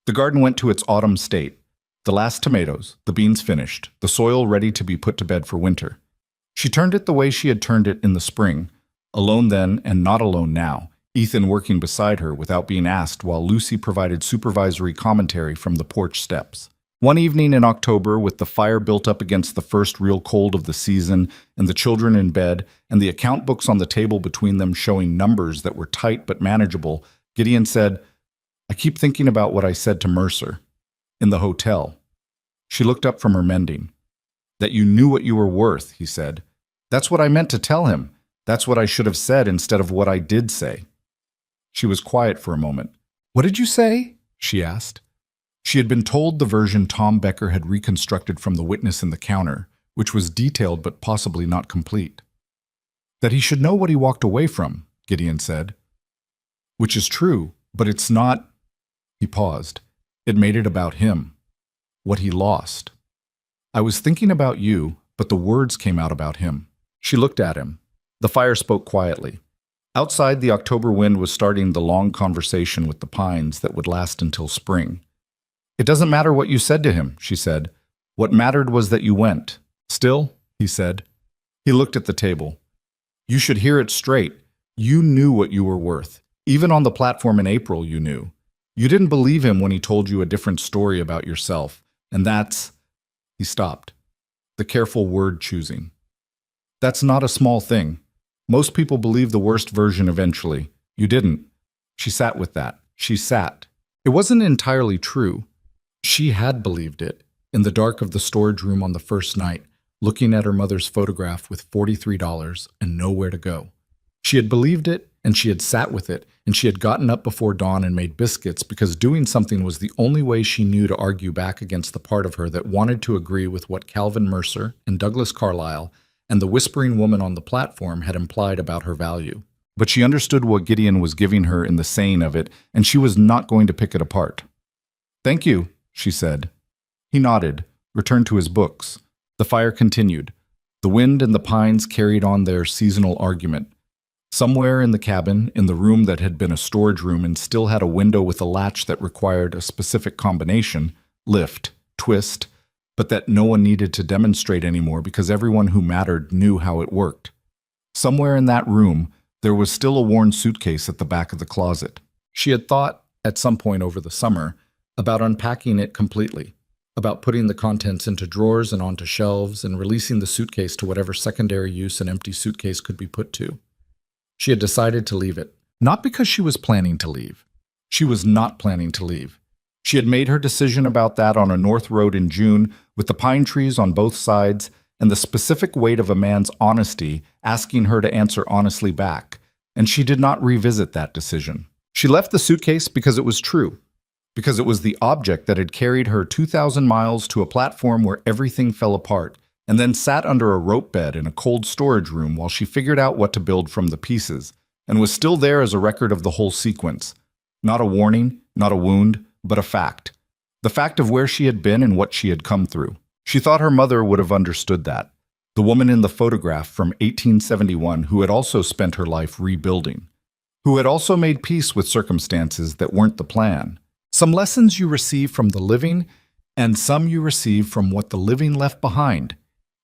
The garden went to its autumn state. The last tomatoes, the beans finished, the soil ready to be put to bed for winter. She turned it the way she had turned it in the spring, alone then and not alone now, Ethan working beside her without being asked while Lucy provided supervisory commentary from the porch steps. One evening in October, with the fire built up against the first real cold of the season, and the children in bed, and the account books on the table between them showing numbers that were tight but manageable, Gideon said, "I keep thinking about what I said to Mercer. In the hotel." She looked up from her mending. "That you knew what you were worth," he said. "That's what I meant to tell him. That's what I should have said instead of what I did say." She was quiet for a moment. "What did you say?" she asked. She had been told the version Tom Becker had reconstructed from the witness in the counter, which was detailed but possibly not complete. "That he should know what he walked away from," Gideon said. "Which is true, but it's not—" He paused. It made it about him. What he lost. "I was thinking about you, but the words came out about him." She looked at him. The fire spoke quietly. Outside, the October wind was starting the long conversation with the pines that would last until spring. "It doesn't matter what you said to him," she said. "What mattered was that you went." "Still," he said. He looked at the table. "You should hear it straight. You knew what you were worth. Even on the platform in April, you knew. You didn't believe him when he told you a different story about yourself. And that's—" He stopped. The careful word choosing. "That's not a small thing. Most people believe the worst version eventually. You didn't." She sat with that. She sat. It wasn't entirely true. She had believed it, in the dark of the storage room on the first night, looking at her mother's photograph with $43 and nowhere to go. She had believed it, and she had sat with it, and she had gotten up before dawn and made biscuits because doing something was the only way she knew to argue back against the part of her that wanted to agree with what Calvin Mercer and Douglas Carlyle and the whispering woman on the platform had implied about her value. But she understood what Gideon was giving her in the saying of it, and she was not going to pick it apart. "Thank you," she said. He nodded, returned to his books. The fire continued. The wind and the pines carried on their seasonal argument. Somewhere in the cabin, in the room that had been a storage room and still had a window with a latch that required a specific combination, lift, twist, but that no one needed to demonstrate anymore because everyone who mattered knew how it worked. Somewhere in that room, there was still a worn suitcase at the back of the closet. She had thought, at some point over the summer, about unpacking it completely, about putting the contents into drawers and onto shelves and releasing the suitcase to whatever secondary use an empty suitcase could be put to. She had decided to leave it, not because she was planning to leave. She was not planning to leave. She had made her decision about that on a north road in June with the pine trees on both sides and the specific weight of a man's honesty asking her to answer honestly back, and she did not revisit that decision. She left the suitcase because it was true, because it was the object that had carried her 2,000 miles to a platform where everything fell apart, and then sat under a rope bed in a cold storage room while she figured out what to build from the pieces, and was still there as a record of the whole sequence. Not a warning, not a wound, but a fact. The fact of where she had been and what she had come through. She thought her mother would have understood that. The woman in the photograph from 1871 who had also spent her life rebuilding. Who had also made peace with circumstances that weren't the plan. Some lessons you receive from the living, and some you receive from what the living left behind.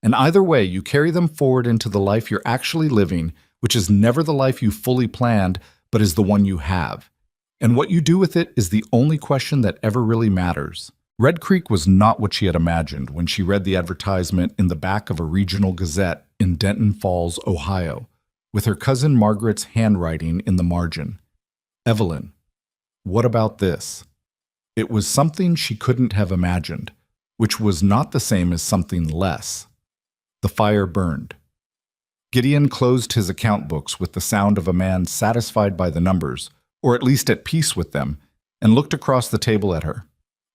And either way, you carry them forward into the life you're actually living, which is never the life you fully planned, but is the one you have. And what you do with it is the only question that ever really matters. Red Creek was not what she had imagined when she read the advertisement in the back of a regional gazette in Denton Falls, Ohio, with her cousin Margaret's handwriting in the margin. Evelyn, what about this? It was something she couldn't have imagined, which was not the same as something less. The fire burned. Gideon closed his account books with the sound of a man satisfied by the numbers, or at least at peace with them, and looked across the table at her.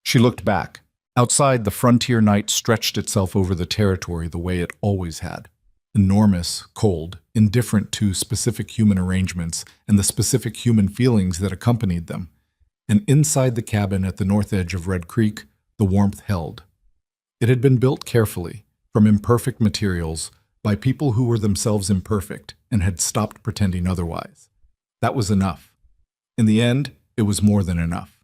She looked back. Outside, the frontier night stretched itself over the territory the way it always had. Enormous, cold, indifferent to specific human arrangements and the specific human feelings that accompanied them. And inside the cabin at the north edge of Red Creek, the warmth held. It had been built carefully, from imperfect materials, by people who were themselves imperfect and had stopped pretending otherwise. That was enough. In the end, it was more than enough.